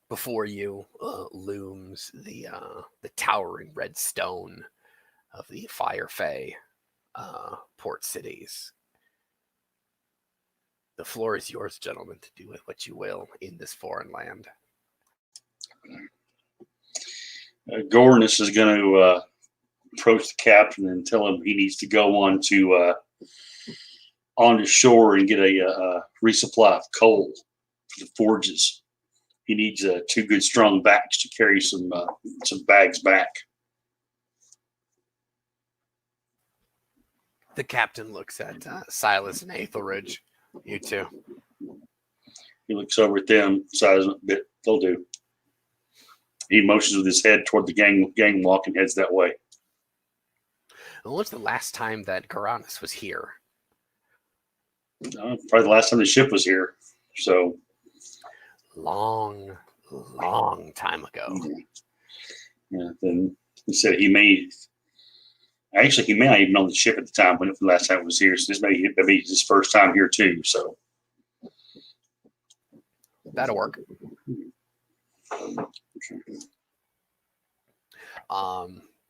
Before you looms the towering red stone of the Fire Fae port cities. The floor is yours, gentlemen, to do with what you will in this foreign land.
Gornis is going to approach the captain and tell him he needs to go on to shore and get a resupply of coal for the forges. He needs 2 good strong backs to carry some bags back.
The captain looks at Silas and Aethelridge. You two.
He looks over at them, sighs a bit. They'll do. He motions with his head toward the gangwalk and heads that way.
And what's the last time that Garanus was here?
Probably the last time the ship was here. So
long time ago.
Yeah. Then he said he may not even know the ship at the time when the last time it was here. So this may be his first time here too. So
that'll work.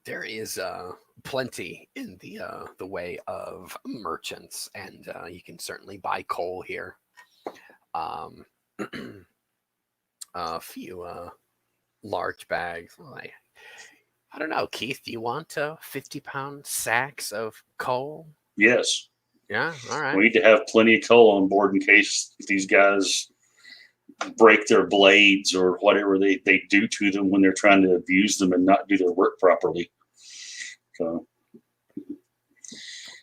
There is plenty in the way of merchants, and you can certainly buy coal here. A few large bags. I don't know, Keith. Do you want 50-pound sacks of coal?
Yes.
Yeah. All right.
We need to have plenty of coal on board in case these guys break their blades or whatever they do to them when they're trying to abuse them and not do their work properly. So,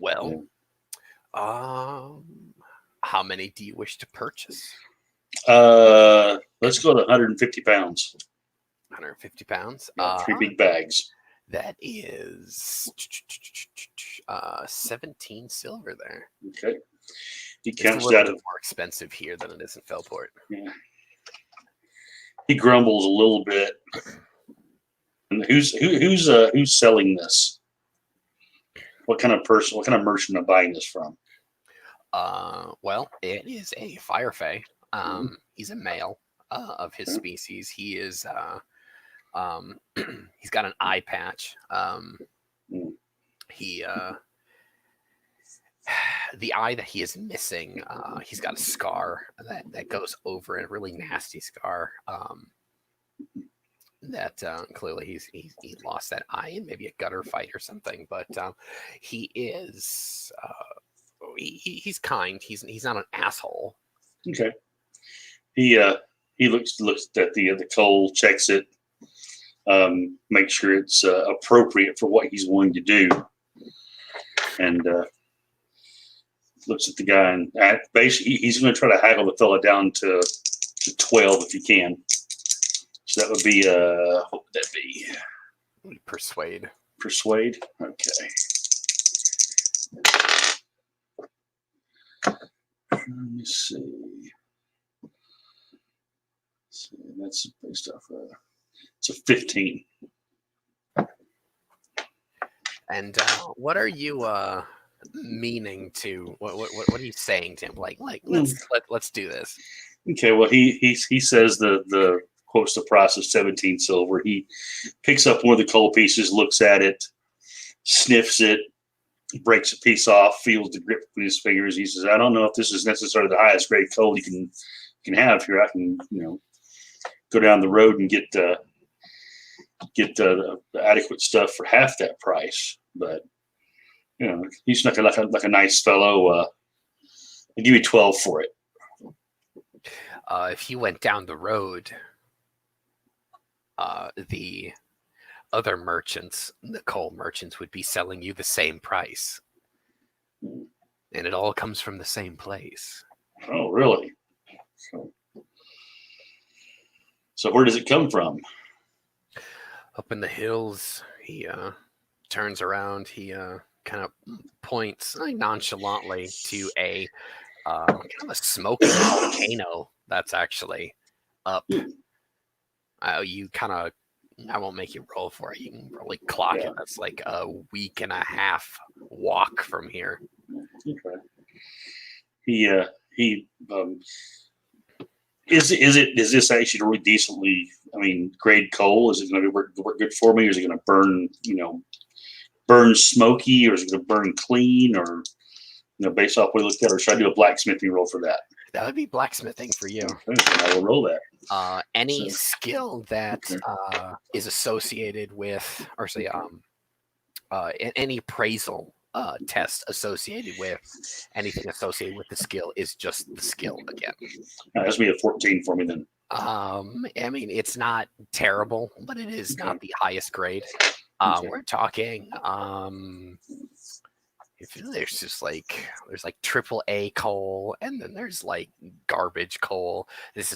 well, how many do you wish to purchase?
Let's go to 150 pounds.
150 pounds.
3 big bags.
That is 17 silver there.
Okay. He
It's
counts
a little
that.
bit more expensive here than it is in Felport.
Yeah. He grumbles a little bit. And who's selling this? What kind of person? What kind of merchant am I buying this from?
Well, it is a Fire Fae. He's a male of his species. He is he's got an eye patch. He the eye that he is missing, he's got a scar that goes over it, a really nasty scar. That clearly he lost that eye in maybe a gutter fight or something. But he is he's kind. He's not an asshole.
Okay. He looks at the coal, checks it, makes sure it's appropriate for what he's wanting to do, and looks at the guy and basically he's going to try to haggle the fella down to 12 if he can. So that would be what would that be?
Persuade.
Persuade. Okay. Let me see. So that's based off. It's a 15.
And what are you meaning to? What are you saying to him? Like let's do this.
Okay. Well, he says the quotes the price of 17 silver. He picks up one of the coal pieces, looks at it, sniffs it, breaks a piece off, feels the grip with his fingers. He says, "I don't know if this is necessarily the highest grade coal you can have here. I can, go down the road and get the adequate stuff for half that price. But he's like a nice fellow. I'll give you 12 for it."
If you went down the road, the other merchants, the coal merchants, would be selling you the same price, and it all comes from the same place.
Oh, really? So where does it come from?
Up in the hills. He turns around. He kind of points nonchalantly to a kind of a smoking volcano that's actually up. You kind of, I won't make you roll for it. You can probably clock it. That's like a week and a half walk from here.
Okay. Is this actually really decently? I mean, grade coal? Is it going to work good for me, or is it going to burn smoky, or is it going to burn clean, or based off what we looked at, or should I do a blacksmithing roll for that?
That would be blacksmithing for you.
Okay, I will roll that.
Any skill that is associated with, or say, any appraisal test associated with anything associated with the skill is just the skill again.
That's be a 14 for me then.
I mean, it's not terrible, but it is not the highest grade. We're talking if there's like AAA coal, and then there's like garbage coal.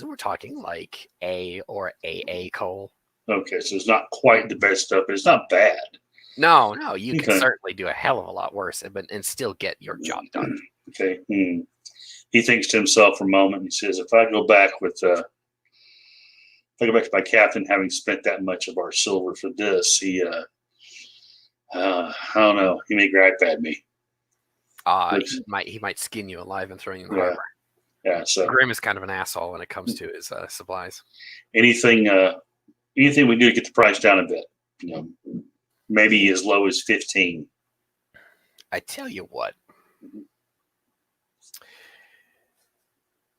We're talking like A or AA coal.
Okay, so it's not quite the best stuff, but it's not bad.
No, you can certainly do a hell of a lot worse, and still get your job done.
Okay. He thinks to himself for a moment, and he says, "If I go back to my captain, having spent that much of our silver for this, he, I don't know, he may gripe at me.
He might skin you alive and throw you in the harbor.
Yeah. So
Grim is kind of an asshole when it comes to his supplies.
Anything we do to get the price down a bit, maybe as low as 15.
I tell you what.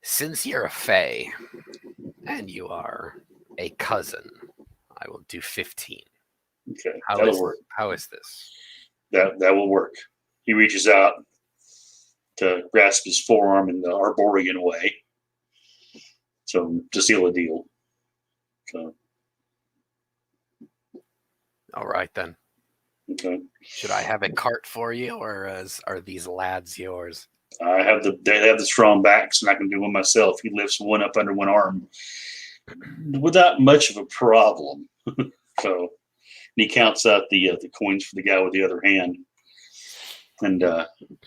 Since you're a Fae and you are a cousin, I will do 15.
Okay, that'll work.
How is this?
That will work. He reaches out to grasp his forearm in the Arborian way, so to seal a deal. So,
all right then.
Okay.
Should I have a cart for you, or are these lads yours?
They have the strong backs, and I can do one myself. He lifts one up under one arm without much of a problem. So, and he counts out the coins for the guy with the other hand, and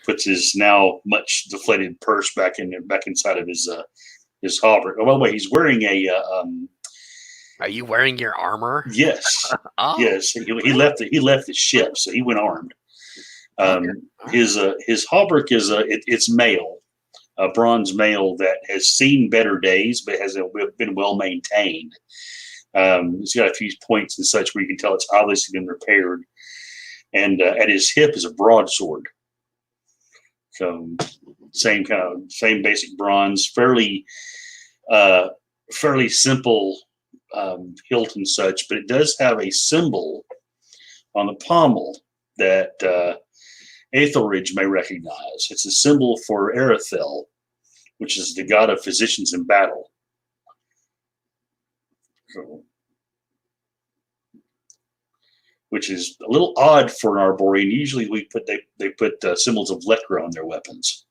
puts his now much deflated purse back inside of his hauberk. Oh, by the way, he's wearing a.
Are you wearing your armor?
Yes.
Oh.
Yes. He left the ship, so he went armed. His hauberk is it's mail, a bronze mail that has seen better days, but has been well maintained. It's got a few points and such where you can tell it's obviously been repaired. And at his hip is a broadsword. So same basic bronze, fairly simple hilt and such, but it does have a symbol on the pommel that Aethelridge may recognize. It's a symbol for Erethel, which is the god of physicians in battle. So, which is a little odd for an Arborean. Usually they put symbols of Lecra on their weapons.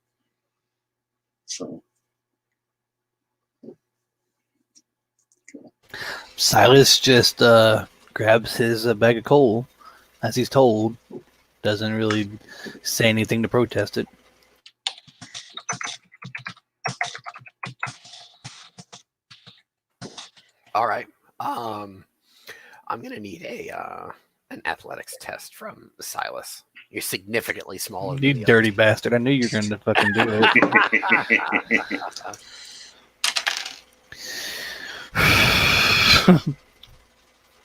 So
Silas just grabs his bag of coal, as he's told. Doesn't really say anything to protest it.
All right. I'm gonna need an athletics test from Silas. You're significantly smaller than
You
the
dirty
others.
bastard. I knew you were going to fucking do it.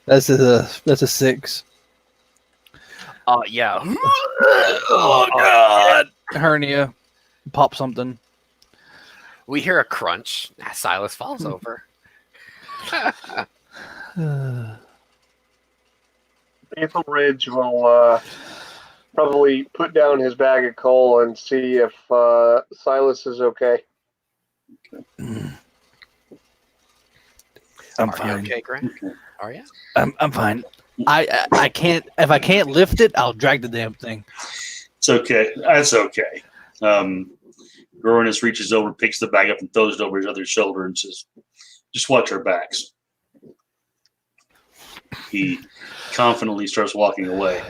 That's a 6.
Yeah.
Oh, God. Hernia. Pop something.
We hear a crunch. Silas falls over.
Aethelridge will probably put down his bag of coal and see if Silas is okay.
I'm
Are
fine.
you okay, Grant? Are you?
I'm fine. I can't, if I can't lift it, I'll drag the damn thing.
it's okay. That's okay. Gorinus reaches over, picks the bag up, and throws it over his other shoulder and says, "Just watch our backs." He confidently starts walking away.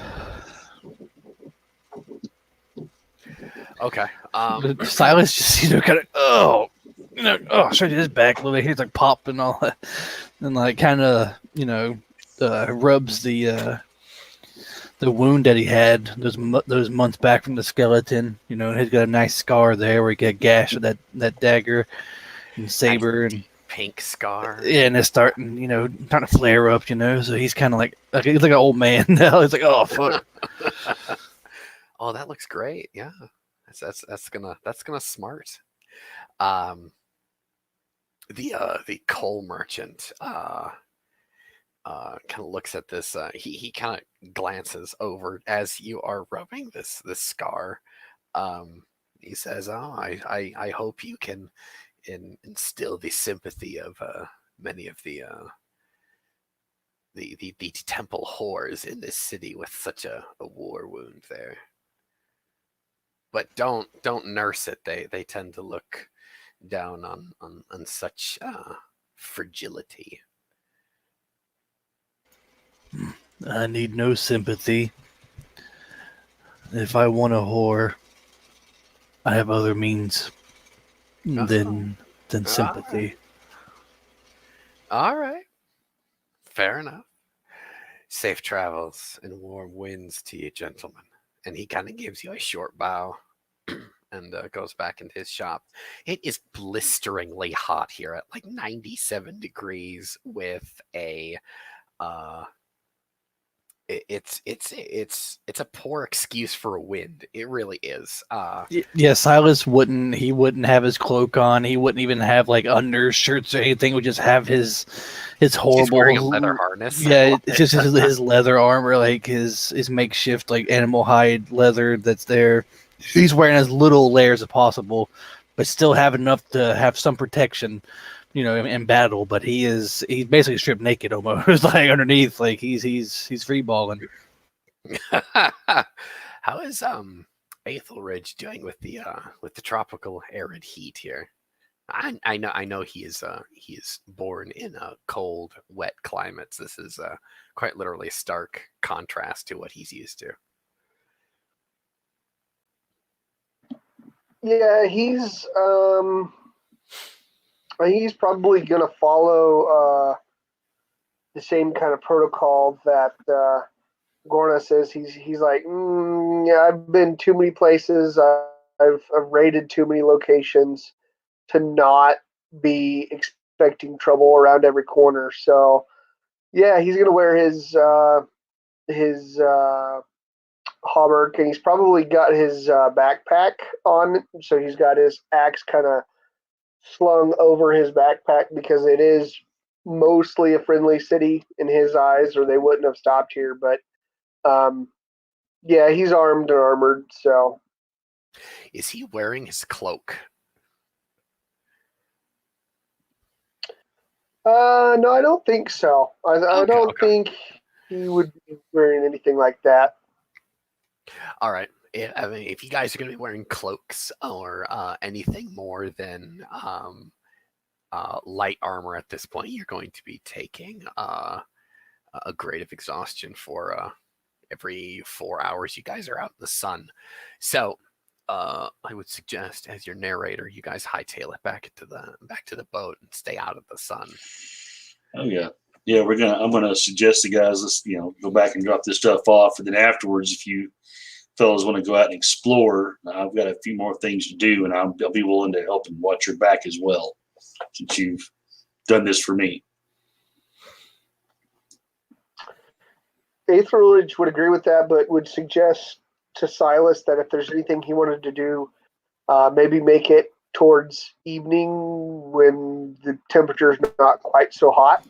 Okay.
Silas just, kind of, show you his back a little bit. He's like pop and all that, and like kind of, rubs the wound that he had those months back from the skeleton. He's got a nice scar there where he got a gash with that dagger and saber and
pink scar.
Yeah, and it's starting to flare up. So he's kind of like he's like an old man now. He's like, oh fuck.
Oh, that looks great. Yeah, that's gonna smart. The coal merchant kind of looks at this. He kind of glances over as you are rubbing this scar. He says, "Oh, I hope you can instill the sympathy of many of the temple whores in this city with such a war wound there. But don't nurse it. They tend to look down on such fragility."
I need no sympathy. If I want a whore, I have other means than sympathy.
All right. Fair enough. Safe travels and warm winds to you, gentlemen. And he kind of gives you a short bow and goes back into his shop. It is blisteringly hot here at like 97 degrees with a it's a poor excuse for a wind. It really is.
Yeah, Silas wouldn't have his cloak on. He wouldn't even have like undershirts or anything. He would just have his horrible.
He's wearing a leather harness.
Yeah, it's just his leather armor, like his makeshift like animal hide leather that's there. He's wearing as little layers as possible, but still have enough to have some protection, in battle. But he's basically stripped naked almost, like underneath, like he's free balling.
How is Aethelridge doing with the tropical arid heat here? I know he is born in cold, wet climates. This is quite literally a stark contrast to what he's used to.
Yeah, he's probably gonna follow the same kind of protocol that Gorna says. He's like, yeah, I've been too many places. I've raided too many locations to not be expecting trouble around every corner. So, yeah, he's gonna wear his hauberk, and he's probably got his backpack on. So he's got his axe kind of slung over his backpack because it is mostly a friendly city in his eyes, or they wouldn't have stopped here. But Yeah, he's armed and armored, so.
Is he wearing his cloak?
No, I don't think so. I don't think he would be wearing anything like that.
All right. I mean, if you guys are going to be wearing cloaks or anything more than light armor at this point, you're going to be taking a grade of exhaustion for every 4 hours you guys are out in the sun. So I would suggest, as your narrator, you guys hightail it back to the boat and stay out of the sun.
Oh yeah, yeah. I'm gonna suggest the guys, let's go back and drop this stuff off, and then afterwards, if you fellas want to go out and explore, I've got a few more things to do, and I'll be willing to help and watch your back as well, since you've done this for me.
Aetherridge would agree with that, but would suggest to Silas that if there's anything he wanted to do, maybe make it towards evening when the temperature is not quite so hot.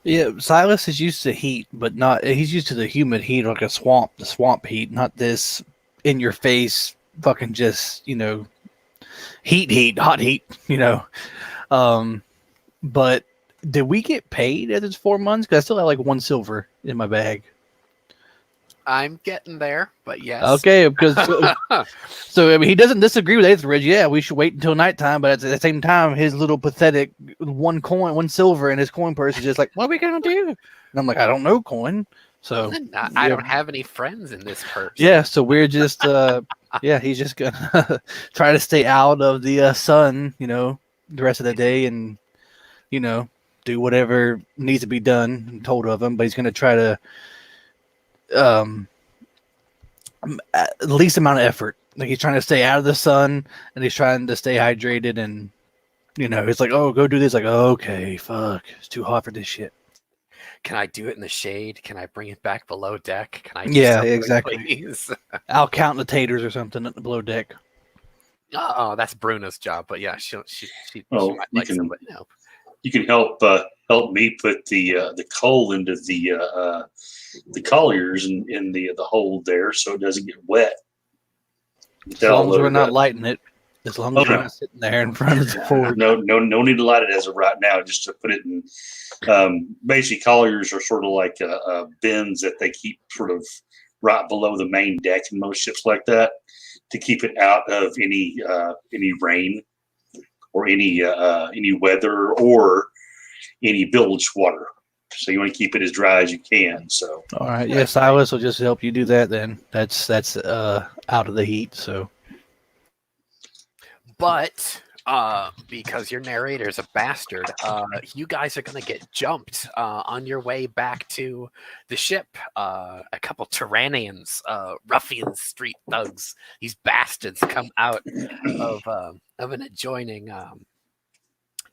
Yeah, Silas is used to heat, but he's used to the humid heat, like the swamp heat, not this in your face fucking just, hot heat, But did we get paid as it's 4 months? Because I still have like 1 silver in my bag.
I'm getting there, but yes.
Okay, because so I mean, he doesn't disagree with Aetherridge. Yeah, we should wait until nighttime, but at the same time, his little pathetic 1 silver in his coin purse is just like, what are we gonna do? And I'm like, I don't know, coin. So
I don't have any friends in this purse.
Yeah, so we're just he's just gonna try to stay out of the sun, the rest of the day, and do whatever needs to be done told of him. But he's gonna try to least amount of effort. Like he's trying to stay out of the sun, and he's trying to stay hydrated, and it's like, oh, go do this. Like, oh, okay, fuck, it's too hot for this shit.
Can I do it in the shade? Can I bring it back below deck? Can I?
Yeah, exactly.
Please?
I'll count the taters or something at the below deck.
Oh, that's Bruno's job. But yeah, she might like somebody to help.
You can help me put the coal into the colliers in the hold there, so it doesn't get wet.
As long as we're not lighting it. As long as we're not sitting there in front of the forge.
No need to light it as of right now. Just to put it in. Basically, colliers are sort of like bins that they keep sort of right below the main deck in most ships like that, to keep it out of any rain or any weather or any bilge water. So you want to keep it as dry as you can. So
all right, yeah, Silas will just help you do that. Then that's out of the heat. So.
But because your narrator's a bastard, you guys are going to get jumped on your way back to the ship. A couple Tyrannians, ruffians, street thugs, these bastards come out of an adjoining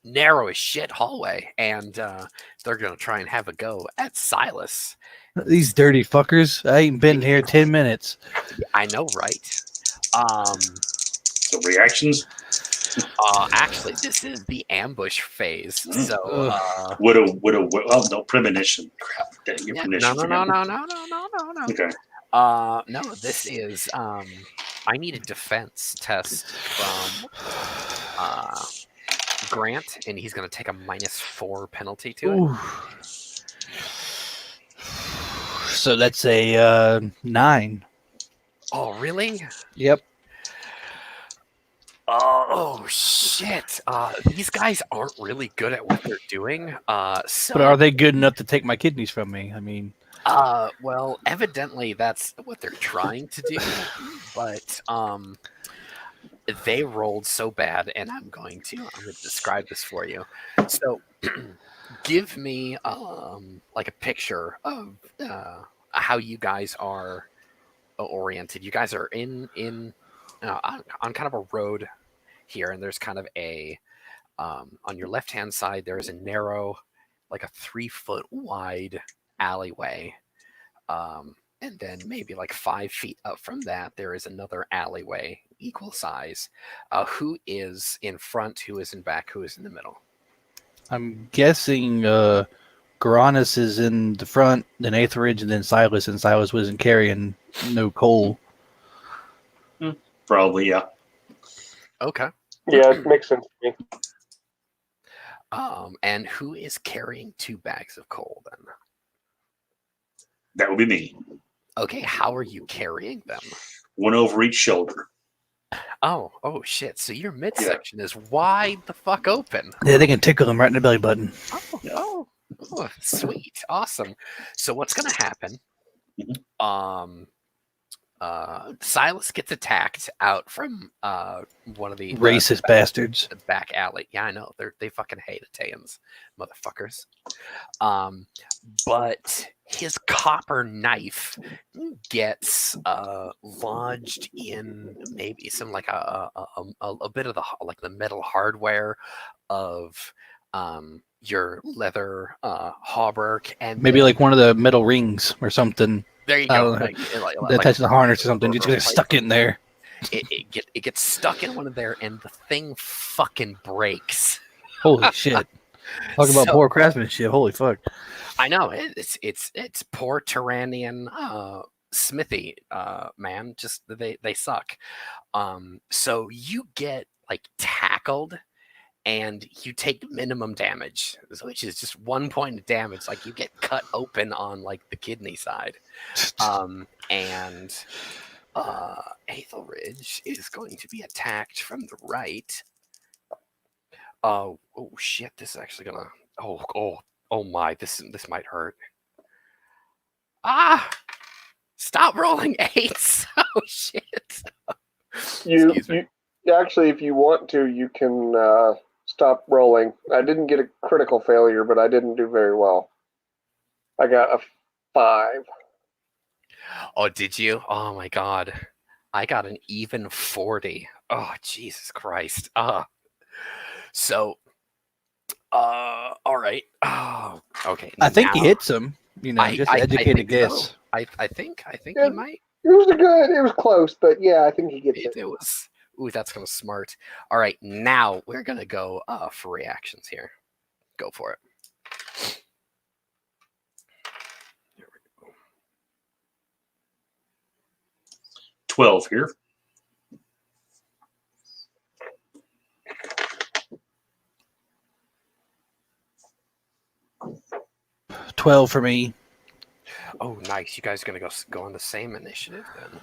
narrow as shit hallway, and they're going to try and have a go at Silas.
These dirty fuckers. I ain't been here 10 minutes.
I know, right?
So reactions?
Actually, this is the ambush phase. So,
no premonition. Crap.
No.
Okay.
No, this is. I need a defense test from Grant, and he's going to take a -4 penalty to it.
Ooh. So that's a 9.
Oh, really?
Yep.
Oh shit! These guys aren't really good at what they're doing. So,
but are they good enough to take my kidneys from me? I mean,
well, evidently that's what they're trying to do. But they rolled so bad, and I'm going to describe this for you. So, give me like a picture of how you guys are oriented. You guys are in on kind of a road here, and there's kind of a on your left hand side there is a narrow, like a 3-foot wide alleyway, and then maybe like 5 feet up from that there is another alleyway equal size. Who is in front, who is in back, who is in the middle?
I'm guessing Goranis is in the front, then Aetheridge, and then Silas, and Silas wasn't carrying no coal.
Probably, yeah.
Okay.
Yeah, it makes sense to me.
And who is carrying 2 bags of coal then?
That would be me.
Okay, how are you carrying them?
One over each shoulder.
Oh shit! So your midsection is wide the fuck open.
Yeah, they can tickle him right in the belly button.
Oh, sweet, awesome. So what's gonna happen? Silas gets attacked out from one of the
racist bastards.
The back alley. Yeah, I know. They fucking hate Italians, motherfuckers. But his copper knife gets lodged in maybe some like a bit of the metal hardware of your leather hauberk, and
maybe like one of the metal rings or something.
There you go.
That touches the harness or something. You just get stuck in there.
It gets stuck in one of there, and the thing fucking breaks.
Holy shit! Talk about poor craftsmanship. Holy fuck!
I know it's poor Tyrannian smithy, man. Just they suck. So you get like tackled, and you take minimum damage, which is just 1 point of damage. Like you get cut open on like the kidney side. And Aetheridge is going to be attacked from the right. Oh shit! This is actually gonna. Oh my! This might hurt. Ah! Stop rolling 8s. Oh shit!
You actually, if you want to, you can stop rolling. I didn't get a critical failure, but I didn't do very well. I got a 5.
Oh, did you? Oh my god. I got an even 40. Oh, Jesus Christ. So, all right. Oh, okay.
I think he hits him. You know, just an educated guess.
So. I think he might.
It was close, but yeah, I think he gets it.
It was. Ooh, that's kind of smart. All right, now we're gonna go for reactions here. Go for it. Here we go.
12 here.
$12 for me.
Oh, nice. You guys are gonna go on the same initiative then.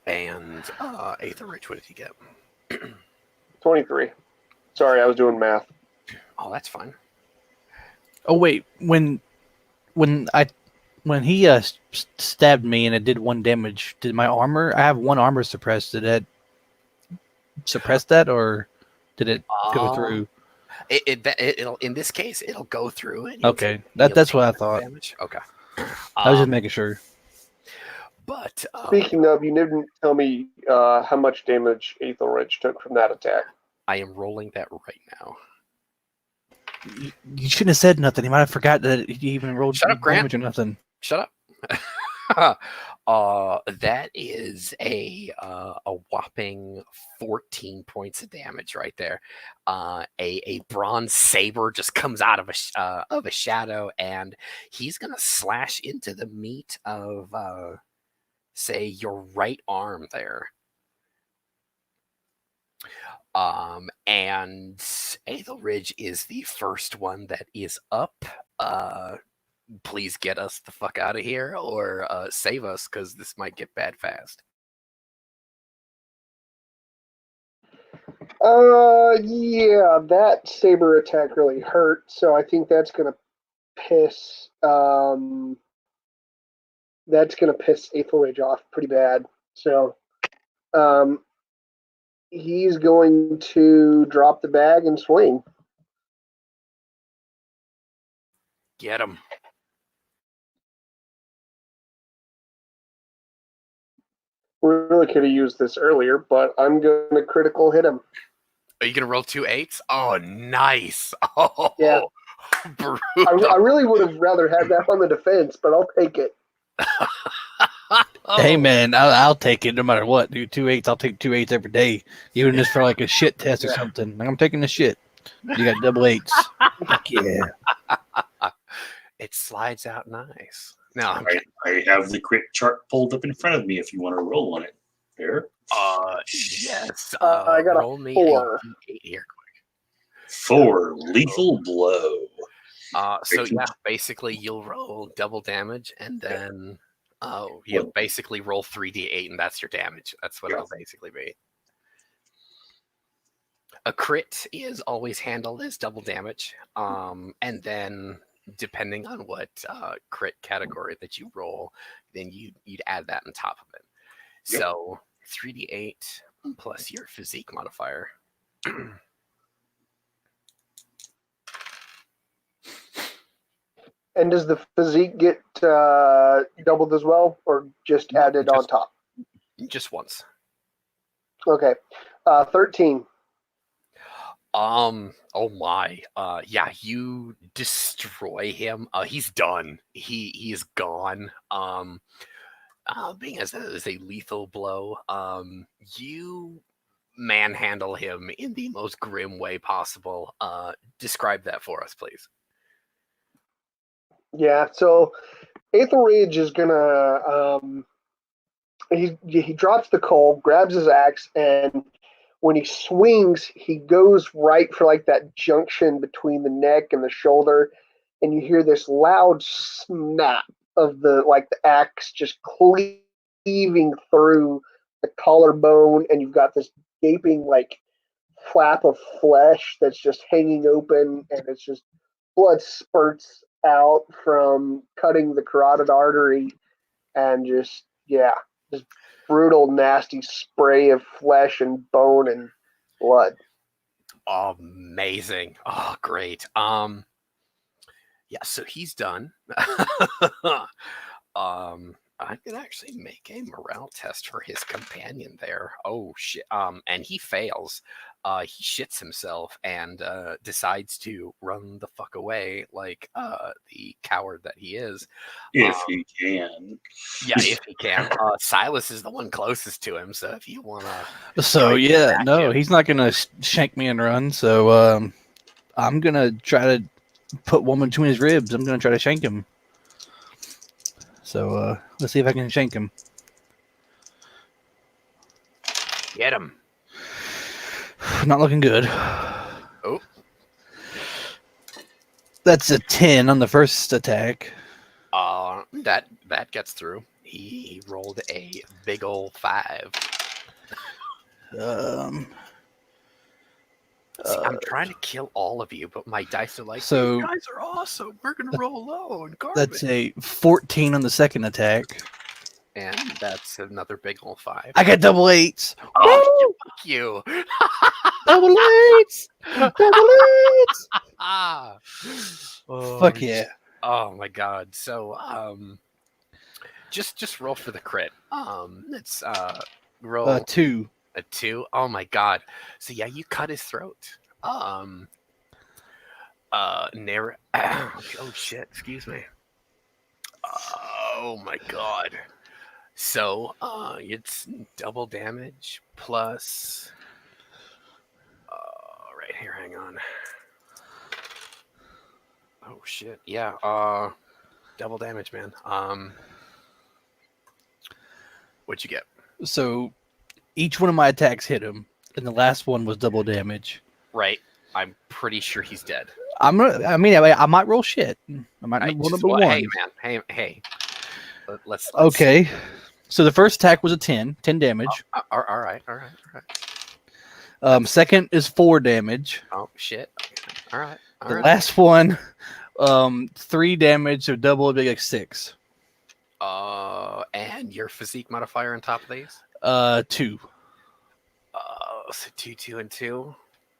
And Aetheridge, what did you get?
23. Sorry, I was doing math.
Oh, that's fine.
Oh wait, when he stabbed me and it did 1 damage, did my armor? I have 1 armor suppressed. Did it suppress that, or did it go through?
It'll in this case it'll go through it.
Okay, that's what I thought.
Damage. Okay.
I was just making sure.
But speaking of, you didn't tell me how much damage Aetheridge took from that attack.
I am rolling that right now.
You shouldn't have said nothing. He might have forgot that he even rolled
damage
Grant. Or nothing.
Shut up. That is a whopping 14 points of damage right there. A bronze saber just comes out of a shadow, and he's gonna slash into the meat of say your right arm there. And Aetheridge is the first one that is up. Please get us the fuck out of here, or save us, because this might get bad fast.
Yeah, that saber attack really hurt, so I think that's gonna piss Aetheridge off pretty bad. So he's going to drop the bag and swing.
Get him.
We really could have used this earlier, but I'm going to critical hit him.
Are you going to roll 2 8s? Oh, nice. Oh,
yeah.
Brutal.
I really would have rather had that on the defense, but I'll take it.
Hey, man, I'll take it no matter what, dude. 2 8s, I'll take 2 8s every day, even just for like a shit test or something. Like, I'm taking the shit. You got double 8s. Fuck yeah.
It slides out nice. No,
I have the crit chart pulled up in front of me if you want to roll on it. There.
yes.
I got
roll
a
me
4.
a D8 here.
4 lethal blow.
So yeah, basically you'll roll double damage, and then you'll basically roll 3d8, and that's your damage. That's what it'll basically be. A crit is always handled as double damage, and then depending on what crit category that you roll, then you'd add that on top of it.
Yep.
So 3d8 plus your physique modifier.
And does the physique get doubled as well, or just added on top?
Just once.
Okay. 13.
Oh my. Yeah, you destroy him. He's done. He is gone. Being as that is a lethal blow, you manhandle him in the most grim way possible. Describe that for us, please.
Yeah, so Aethelridge is gonna he drops the coal, grabs his axe, and when he swings, he goes right for like that junction between the neck and the shoulder, and you hear this loud snap of the axe just cleaving through the collarbone, and you've got this gaping like flap of flesh that's just hanging open, and it's just blood spurts out from cutting the carotid artery, and just brutal, nasty spray of flesh and bone and blood.
Amazing. Oh, great. Yeah, so he's done. I can actually make a morale test for his companion there. Oh shit. And he fails. He shits himself and decides to run the fuck away like the coward that he is.
If he can.
Yeah, if he can. Silas is the one closest to him, so if you wanna
So yeah, no, he's not gonna shank me and run, so I'm gonna try to put one between his ribs. I'm gonna try to shank him. So let's see if I can shank him.
Get him.
Not looking good.
Oh.
That's a 10 on the first attack.
That gets through. He rolled a big old 5. See, I'm trying to kill all of you, but my dice are like,
so
you guys are awesome. We're gonna roll low and garbage.
That's a 14 on the second attack.
And that's another big old 5.
I got double 8s.
Oh, fuck you.
Double 8s. Double 8s.
Oh,
Fuck yeah.
Oh my god. So just roll for the crit. It's roll
2.
A 2. Oh my god. So yeah, you cut his throat. Oh shit, excuse me. Oh my god. So it's double damage plus right here, hang on. Oh shit. Yeah, double damage, man. What'd you get?
So each one of my attacks hit him, and the last one was double damage.
Right. I'm pretty sure he's dead.
I might roll shit. I might roll number 1.
Hey, man. Hey. Let's
okay. So the first attack was a 10 damage.
All right.
Second is 4 damage.
Oh shit. All right.
The last one, 3 damage, so double would be like 6.
And your physique modifier on top of these?
2.
So 2, and 2.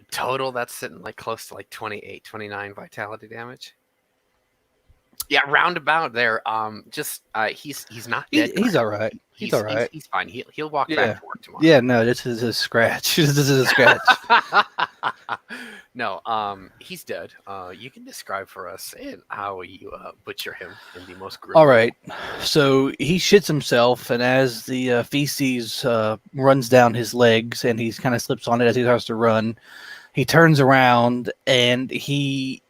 Total, that's sitting like close to like 28, 29 vitality damage. Yeah, roundabout there. He's not dead.
He's all right. He's all right.
He's fine. He'll walk back to work tomorrow.
Yeah, no, this is a scratch. This is a scratch.
No, he's dead. You can describe for us and how you butcher him in the most grim.
All right. So he shits himself, and as the feces runs down his legs, and he kind of slips on it as he starts to run, He turns around and he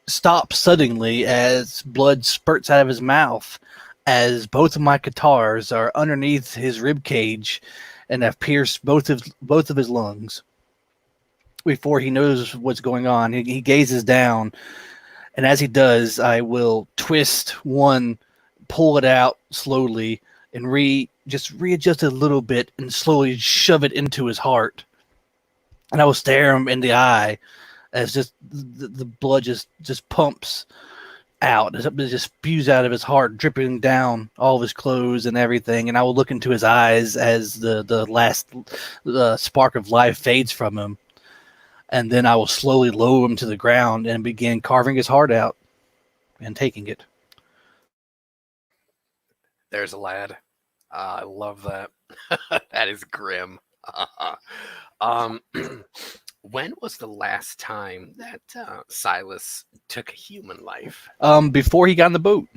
stops suddenly as blood spurts out of his mouth, as both of my guitars are underneath his rib cage and have pierced both of his lungs. Before he knows what's going on, he gazes down, and as he does, I will twist one, pull it out slowly, and just readjust it a little bit and slowly shove it into his heart. And I will stare him in the eye as just the blood just pumps out. It just spews out of his heart, dripping down all of his clothes and everything. And I will look into his eyes as the last spark of life fades from him. And then I will slowly lower him to the ground and begin carving his heart out and taking it.
There's a lad. I love that. That is grim. When was the last time that Silas took a human life?
Before he got on the boat.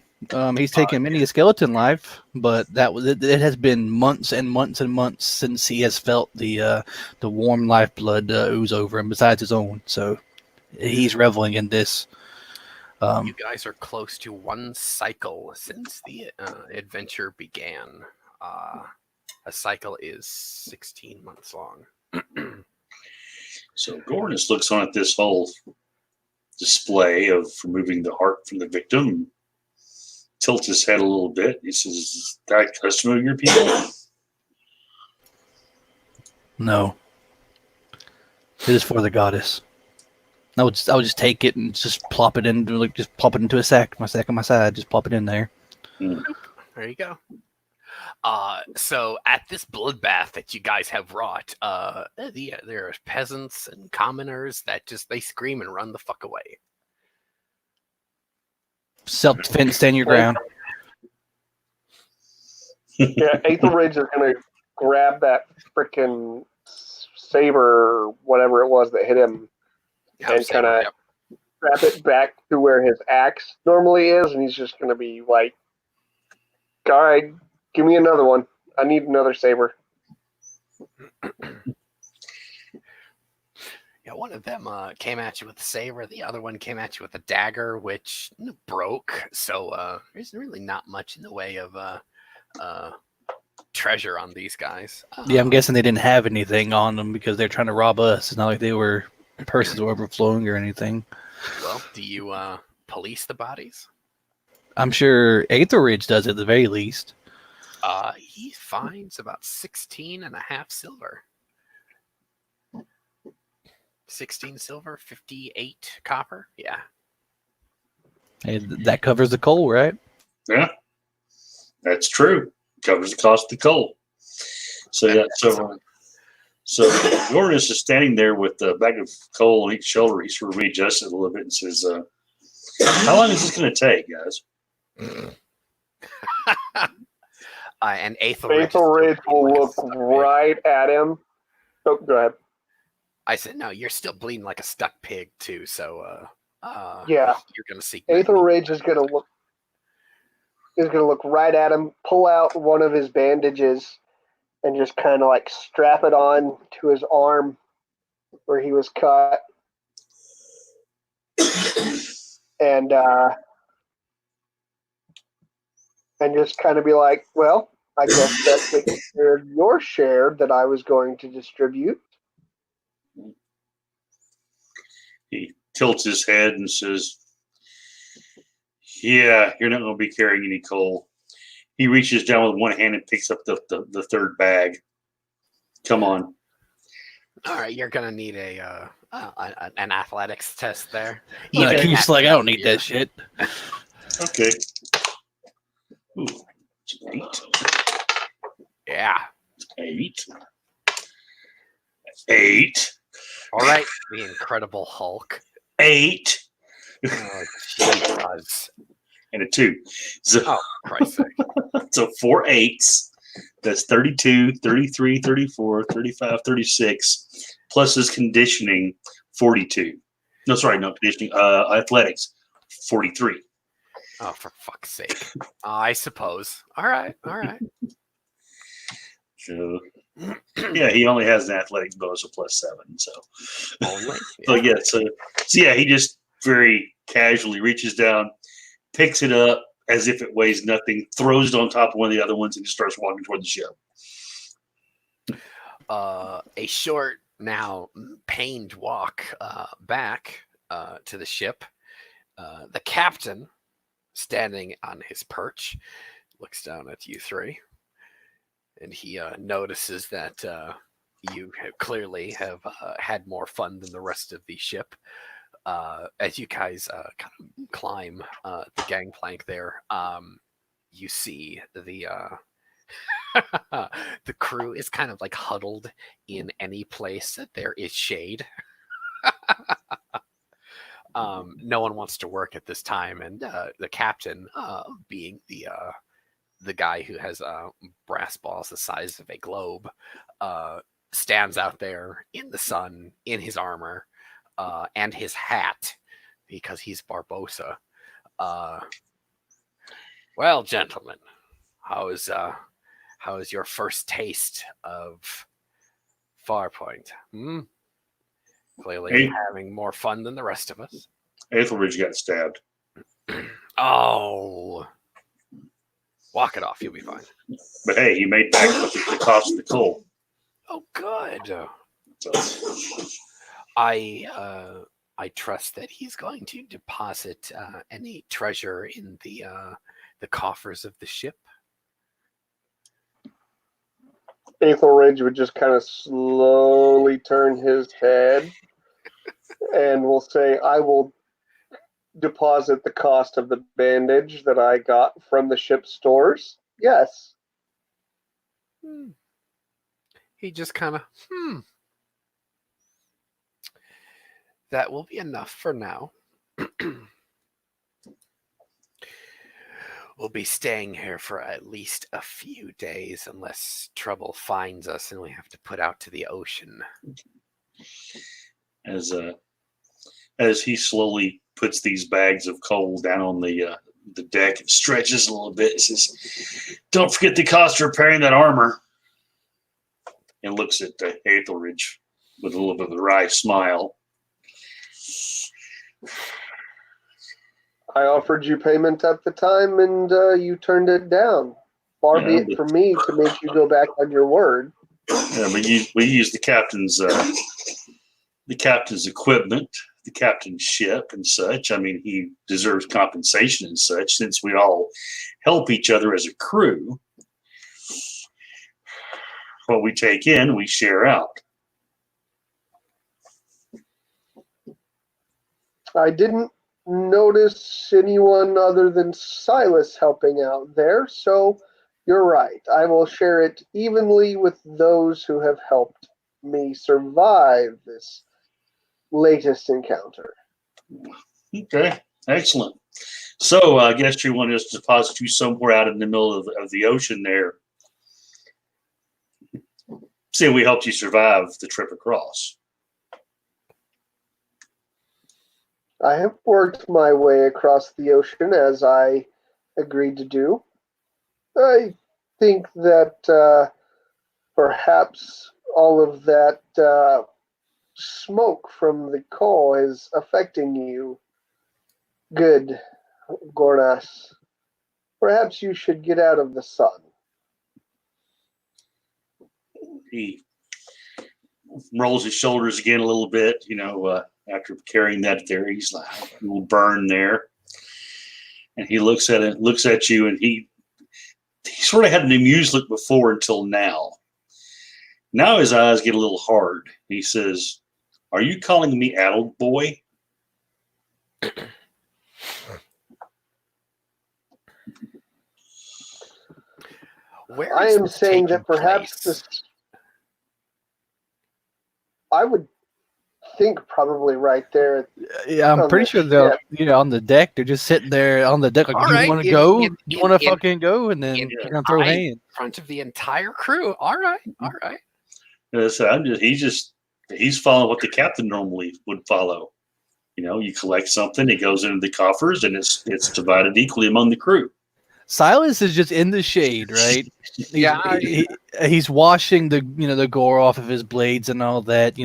He's taken many a skeleton life, but it has been months and months and months since he has felt the warm lifeblood ooze over him, besides his own. So he's reveling in this.
You guys are close to one cycle since the adventure began. A cycle is 16 months long.
So Gornis looks on at this whole display of removing the heart from the victim, tilts his head a little bit. He says, "Is that custom of your people?"
No. It is for the goddess. I would just take it and just plop it into a sack on my side, just plop it in there.
There you go. So at this bloodbath that you guys have wrought, there are peasants and commoners that they scream and run the fuck away.
Self-defense, stand your ground.
Yeah, Aethelridge is going to grab that freaking saber, or whatever it was that hit him, and kind of wrap it back to where his axe normally is, and he's just going to be like, all right, give me another one. I need another saber.
Yeah, one of them came at you with a saber. The other one came at you with a dagger, which broke. So there's really not much in the way of treasure on these guys.
Yeah, I'm guessing they didn't have anything on them because they're trying to rob us. It's not like they were purses were overflowing or anything.
Well, do you police the bodies?
I'm sure Aethelridge does at the very least.
He finds about 16 and a half silver. 16 silver, 58 copper. Yeah.
Hey, that covers the coal, right?
Yeah, that's true. Covers the cost of the coal. So yeah, so Gornis is standing there with a bag of coal on each shoulder. He sort of readjusts it a little bit and says, "How long is this going to take, guys?"
And Aethelridge
will look right at him. Oh, go ahead.
I said, no, you're still bleeding like a stuck pig, too. So,
yeah,
you're going to see.
Aethelridge is going to look right at him, pull out one of his bandages, and just kind of like strap it on to his arm where he was cut, and just kind of be like, well, I guess that takes care of your share that I was going to distribute.
He tilts his head and says, "Yeah, you're not going to be carrying any coal." He reaches down with one hand and picks up the third bag. Come on.
All right, you're going to need an athletics test there.
Yeah, he's like, I don't need that shit.
Okay. Ooh, it's an 8.
Yeah.
8. 8.
All right, the Incredible Hulk.
8.
Oh, Jesus.
And a 2. So,
oh, Christ's sake.
So 4 8s. That's 32, 33, 34, 35, 36. Plus his conditioning, 42. No, sorry, no conditioning. Athletics, 43.
Oh, for fuck's sake. I suppose. All right.
So Yeah, he only has an athletics bonus of +7. So,
Only?
but yeah, so yeah, he just very casually reaches down, picks it up as if it weighs nothing, throws it on top of one of the other ones, and just starts walking toward the ship.
A short, now pained walk back to the ship. The captain, standing on his perch, looks down at you three, and he notices that you clearly have had more fun than the rest of the ship. As you guys kind of climb the gangplank there, you see the the crew is kind of like huddled in any place that there is shade. No one wants to work at this time, and the captain, being the guy who has brass balls the size of a globe, stands out there in the sun in his armor and his hat because he's Barbosa. Well, gentlemen, how is your first taste of Farpoint? Clearly having more fun than the rest of us.
Ethelridge got stabbed.
Oh. Walk it off, you'll be fine.
But hey, he made back the cost of the coal.
Oh, good.
So,
I trust that he's going to deposit any treasure in the coffers of the ship.
Ethelridge would just kind of slowly turn his head and will say, I will deposit the cost of the bandage that I got from the ship's stores. Yes.
He just kind of, That will be enough for now. We'll be staying here for at least a few days unless trouble finds us and we have to put out to the ocean.
As he slowly puts these bags of coal down on the deck and stretches a little bit, says, "Don't forget the cost of repairing that armor." And looks at Ethelridge with a little bit of a wry smile.
I offered you payment at the time, and you turned it down. Far be it from me to make you go back on your word.
Yeah, but we use the captain's equipment, the captain's ship, and such. I mean, he deserves compensation and such, since we all help each other as a crew. What we take in, we share out.
I didn't notice anyone other than Silas helping out there, so you're right. I will share it evenly with those who have helped me survive this latest encounter.
Okay, excellent. So I guess you want us to deposit you somewhere out in the middle of the ocean there. See, we helped you survive the trip across.
I have worked my way across the ocean as I agreed to do. I think that perhaps all of that smoke from the coal is affecting you. Good, Gornas. Perhaps you should get out of the sun.
He rolls his shoulders again a little bit, after carrying that there. He's like, a little burn there. And he looks at you, and he sort of had an amused look before until now. Now his eyes get a little hard. He says, "Are you calling me addled boy?"
Where
I
is
am
this
saying
taking
that perhaps
place?
I would think probably right there.
Yeah, I'm
On
pretty
the
sure they're
ship.
on the deck. They're just sitting there on the deck like,
All
you
right,
want to
in-
go?
in-
You
in-
want to
in-
fucking go? And then
in-
you're going to throw
I-
hands.
In front of the entire crew. All right, all right.
So he's following what the captain normally would follow. You collect something, it goes into the coffers, and it's divided equally among the crew.
Silas is just in the shade, right?
Yeah,
He's washing the gore off of his blades and all that,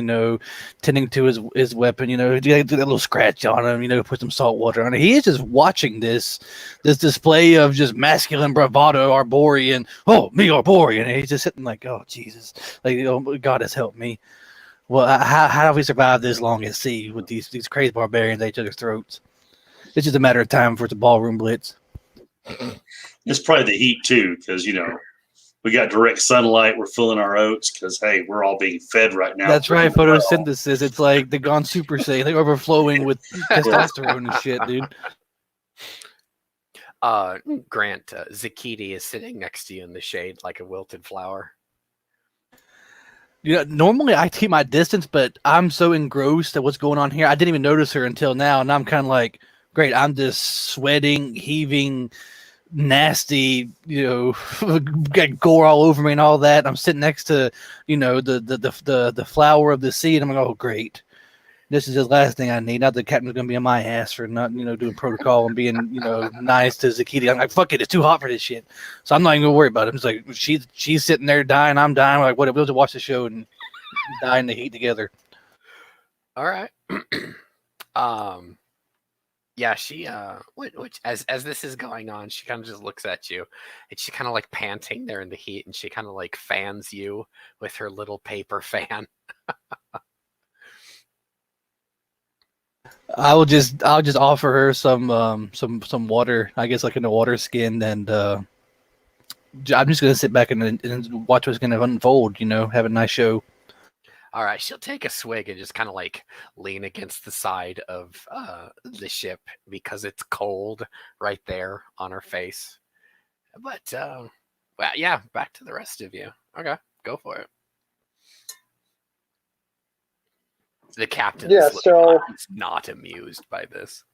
tending to his weapon, get a little scratch on him, put some salt water on it. He is just watching this display of just masculine bravado, Arborian. Oh, me Arborian, and he's just sitting like, oh Jesus, like, oh God has helped me. Well, how have we survived this long at sea with these crazy barbarians at each other's throats? It's just a matter of time for it's a ballroom blitz.
It's probably the heat too, because we got direct sunlight. We're filling our oats because hey, we're all being fed right now.
That's right, photosynthesis. It's like the Gone Super Saiyan, like overflowing with testosterone and shit, dude.
Grant, Zakiti is sitting next to you in the shade like a wilted flower.
Normally I keep my distance, but I'm so engrossed at what's going on here. I didn't even notice her until now, and I'm kind of like, great. I'm just sweating, heaving, nasty, got gore all over me and all that. I'm sitting next to, the flower of the sea, and I'm like, oh great, this is the last thing I need. Not the captain's gonna be on my ass for not, doing protocol and being, nice to Zakiti. I'm like, fuck it, it's too hot for this shit. So I'm not even gonna worry about it. It's like she's sitting there dying, I'm dying. We're like, whatever, we'll just watch the show and die in the heat together.
All right. Yeah, she which as this is going on, she kind of just looks at you, and she kind of like panting there in the heat, and she kind of like fans you with her little paper fan.
I'll just offer her some water, I guess, like in a water skin, and I'm just gonna sit back and watch what's gonna unfold. Have a nice show.
All right, she'll take a swig and just kind of like lean against the side of the ship because it's cold right there on her face. But well, yeah, back to the rest of you. Okay, go for it. The captain is not amused by this.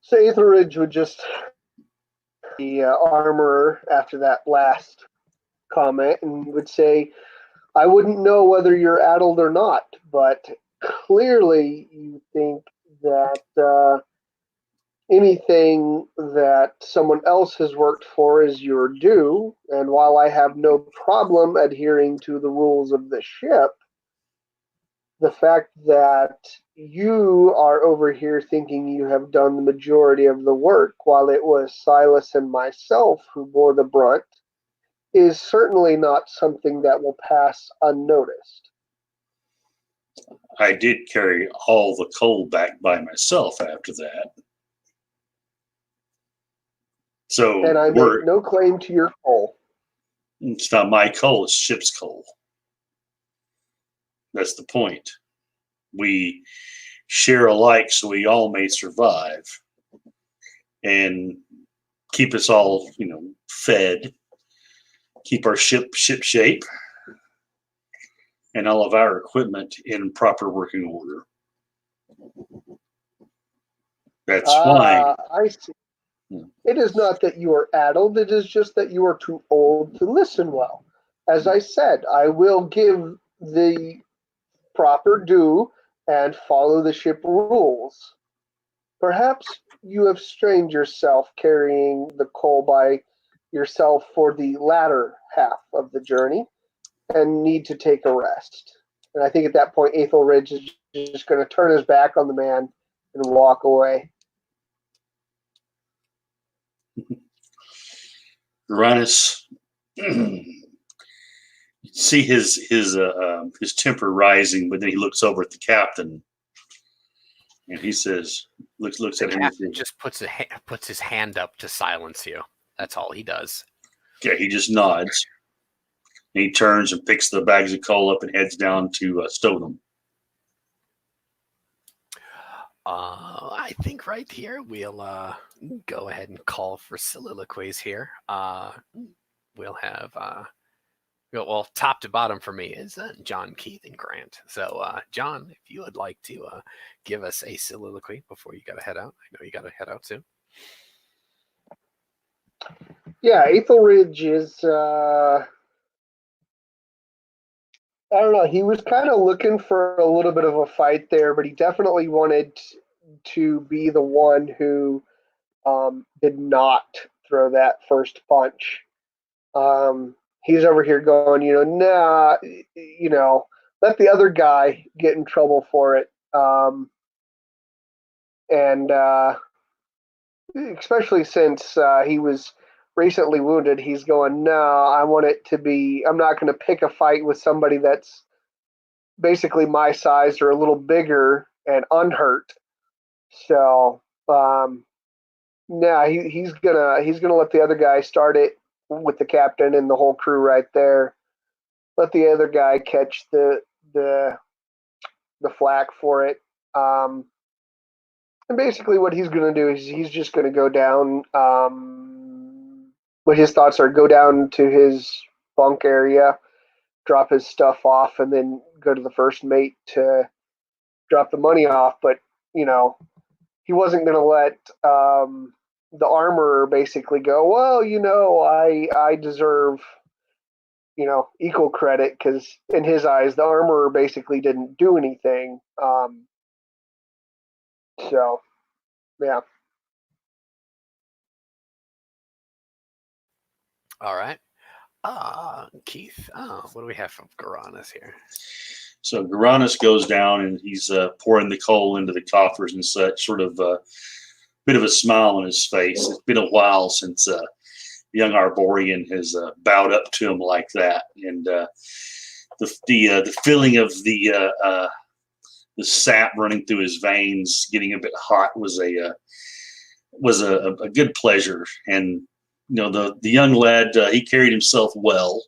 So Etheridge would just the armorer after that last comment and would say, I wouldn't know whether you're addled or not, but clearly you think that anything that someone else has worked for is your due, and while I have no problem adhering to the rules of the ship, the fact that you are over here thinking you have done the majority of the work while it was Silas and myself who bore the brunt is certainly not something that will pass unnoticed.
I did carry all the coal back by myself after that. So,
and I make no claim to your coal.
It's not my coal, it's ship's coal. That's the point. We share alike so we all may survive and keep us all, fed, keep our ship shape, and all of our equipment in proper working order. That's why.
I see. It is not that you are addled, it is just that you are too old to listen well. As I said, I will give the proper due and follow the ship rules. Perhaps you have strained yourself carrying the coal by yourself for the latter half of the journey and need to take a rest. And I think at that point, Ethelridge is just going to turn his back on the man and walk away.
Uranus, see his temper rising, but then he looks over at the captain, and he says, looks at him.
Captain just puts his hand up to silence you. That's all he does.
Yeah, he just nods. And he turns and picks the bags of coal up and heads down to stow them.
I think right here we'll go ahead and call for soliloquies here. We'll have well, top to bottom for me is John, Keith, and Grant. So, John, if you would like to give us a soliloquy before you got to head out. I know you got to head out soon.
Yeah, Ethelridge is, I don't know, he was kind of looking for a little bit of a fight there, but he definitely wanted to be the one who did not throw that first punch. He's over here going, nah, let the other guy get in trouble for it. And especially since he was recently wounded, he's going, no, I want it to be, I'm not going to pick a fight with somebody that's basically my size or a little bigger and unhurt. So, he's gonna let the other guy start it with the captain and the whole crew right there. Let the other guy catch the flack for it. And basically, what he's gonna do is he's just gonna go down. What his thoughts are: go down to his bunk area, drop his stuff off, and then go to the first mate to drop the money off. But he wasn't gonna let the armorer basically go, well, I deserve, equal credit, because in his eyes, the armorer basically didn't do anything. So, yeah.
All right. Keith, what do we have from Garanus here?
So Garanus goes down and he's pouring the coal into the coffers and such, sort of bit of a smile on his face. It's been a while since the young Arborian has bowed up to him like that, and the feeling of the sap running through his veins, getting a bit hot, was a good pleasure. And the young lad, he carried himself well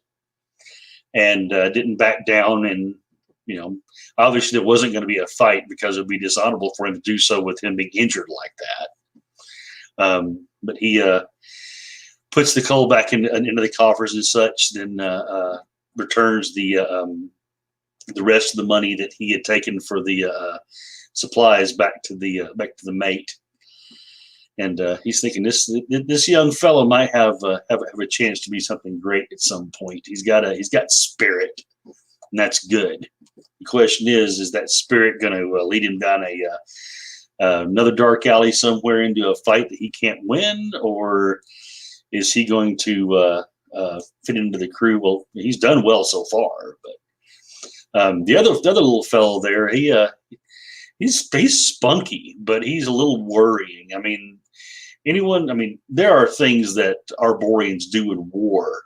and didn't back down. And obviously there wasn't going to be a fight, because it would be dishonorable for him to do so with him being injured like that. But he puts the coal back into the coffers and such, then returns the rest of the money that he had taken for the supplies back to the mate. And he's thinking this young fellow might have a chance to be something great at some point. He's got spirit, and that's good. The question is that spirit going to lead him down another dark alley somewhere into a fight that he can't win, or is he going to fit into the crew? Well, he's done well so far, but the other little fellow there, he's spunky, but he's a little worrying. I mean, there are things that Arborians do in war.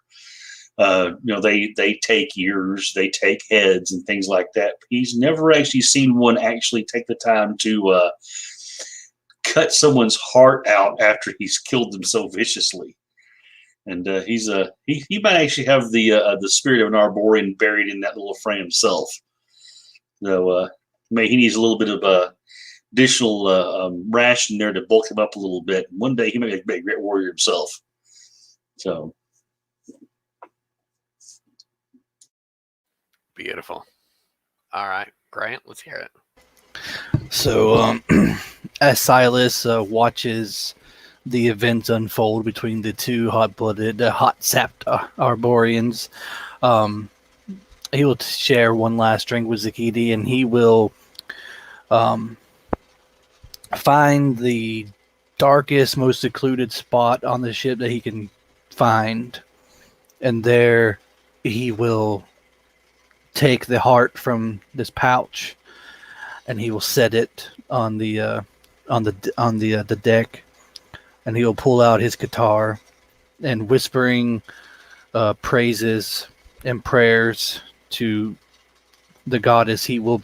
They take ears, they take heads, and things like that. He's never actually seen one actually take the time to cut someone's heart out after he's killed them so viciously. And he might actually have the spirit of an Arborian buried in that little frame himself. So he needs a little bit of additional ration there to bulk him up a little bit. One day he may be a great warrior himself. So.
Beautiful. All right, Grant, let's hear it.
So, as Silas watches the events unfold between the two hot-blooded, hot-sapped Arborians, he will share one last drink with Zakidi, and he will find the darkest, most secluded spot on the ship that he can find, and there he will take the heart from this pouch, and he will set it on the deck, and he will pull out his guitar, and whispering praises and prayers to the goddess, he will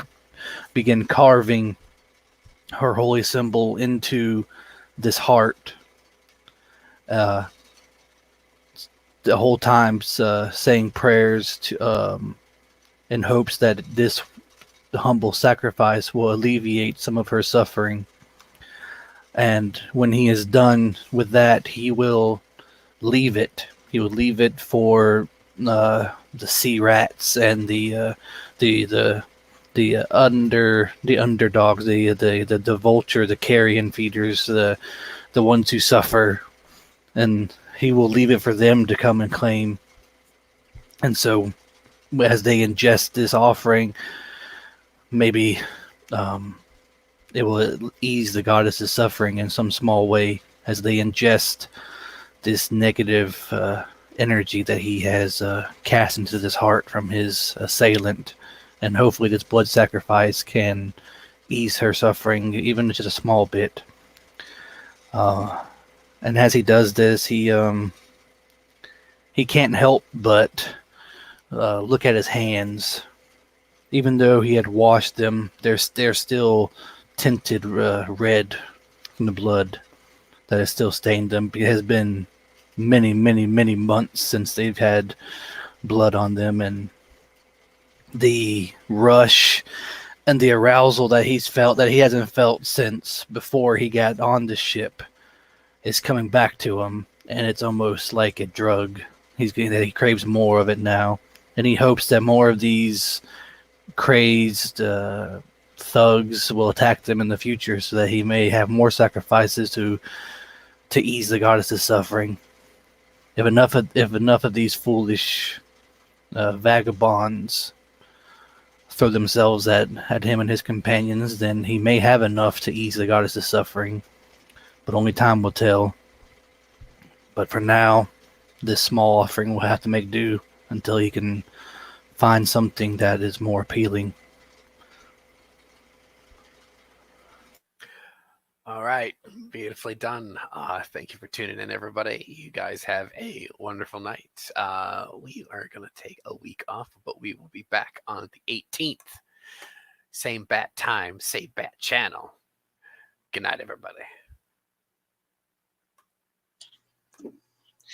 begin carving her holy symbol into this heart. The whole time saying prayers to in hopes that this humble sacrifice will alleviate some of her suffering. And when he is done with that, he will leave it. He will leave it for the sea rats and the underdogs, the vulture, the carrion feeders, the ones who suffer, and he will leave it for them to come and claim. And so, as they ingest this offering, maybe it will ease the goddess's suffering in some small way. as they ingest this negative energy that he has cast into this heart from his assailant. And hopefully this blood sacrifice can ease her suffering, even just a small bit. And as he does this, he can't help but look at his hands. Even though he had washed them, they're still tinted red from the blood that has still stained them. It has been many, many, many months since they've had blood on them, and the rush and the arousal that he's felt that he hasn't felt since before he got on the ship is coming back to him, and it's almost like a drug. He craves more of it now, and he hopes that more of these crazed thugs will attack them in the future, so that he may have more sacrifices to ease the goddess's suffering. If enough of these foolish vagabonds throw themselves at him and his companions, then he may have enough to ease the goddess's suffering. But only time will tell. But for now, this small offering will have to make do until he can find something that is more appealing.
All right, beautifully done. Thank you for tuning in, everybody. You guys have a wonderful night. We are going to take a week off, but we will be back on the 18th. Same bat time, same bat channel. Good night, everybody.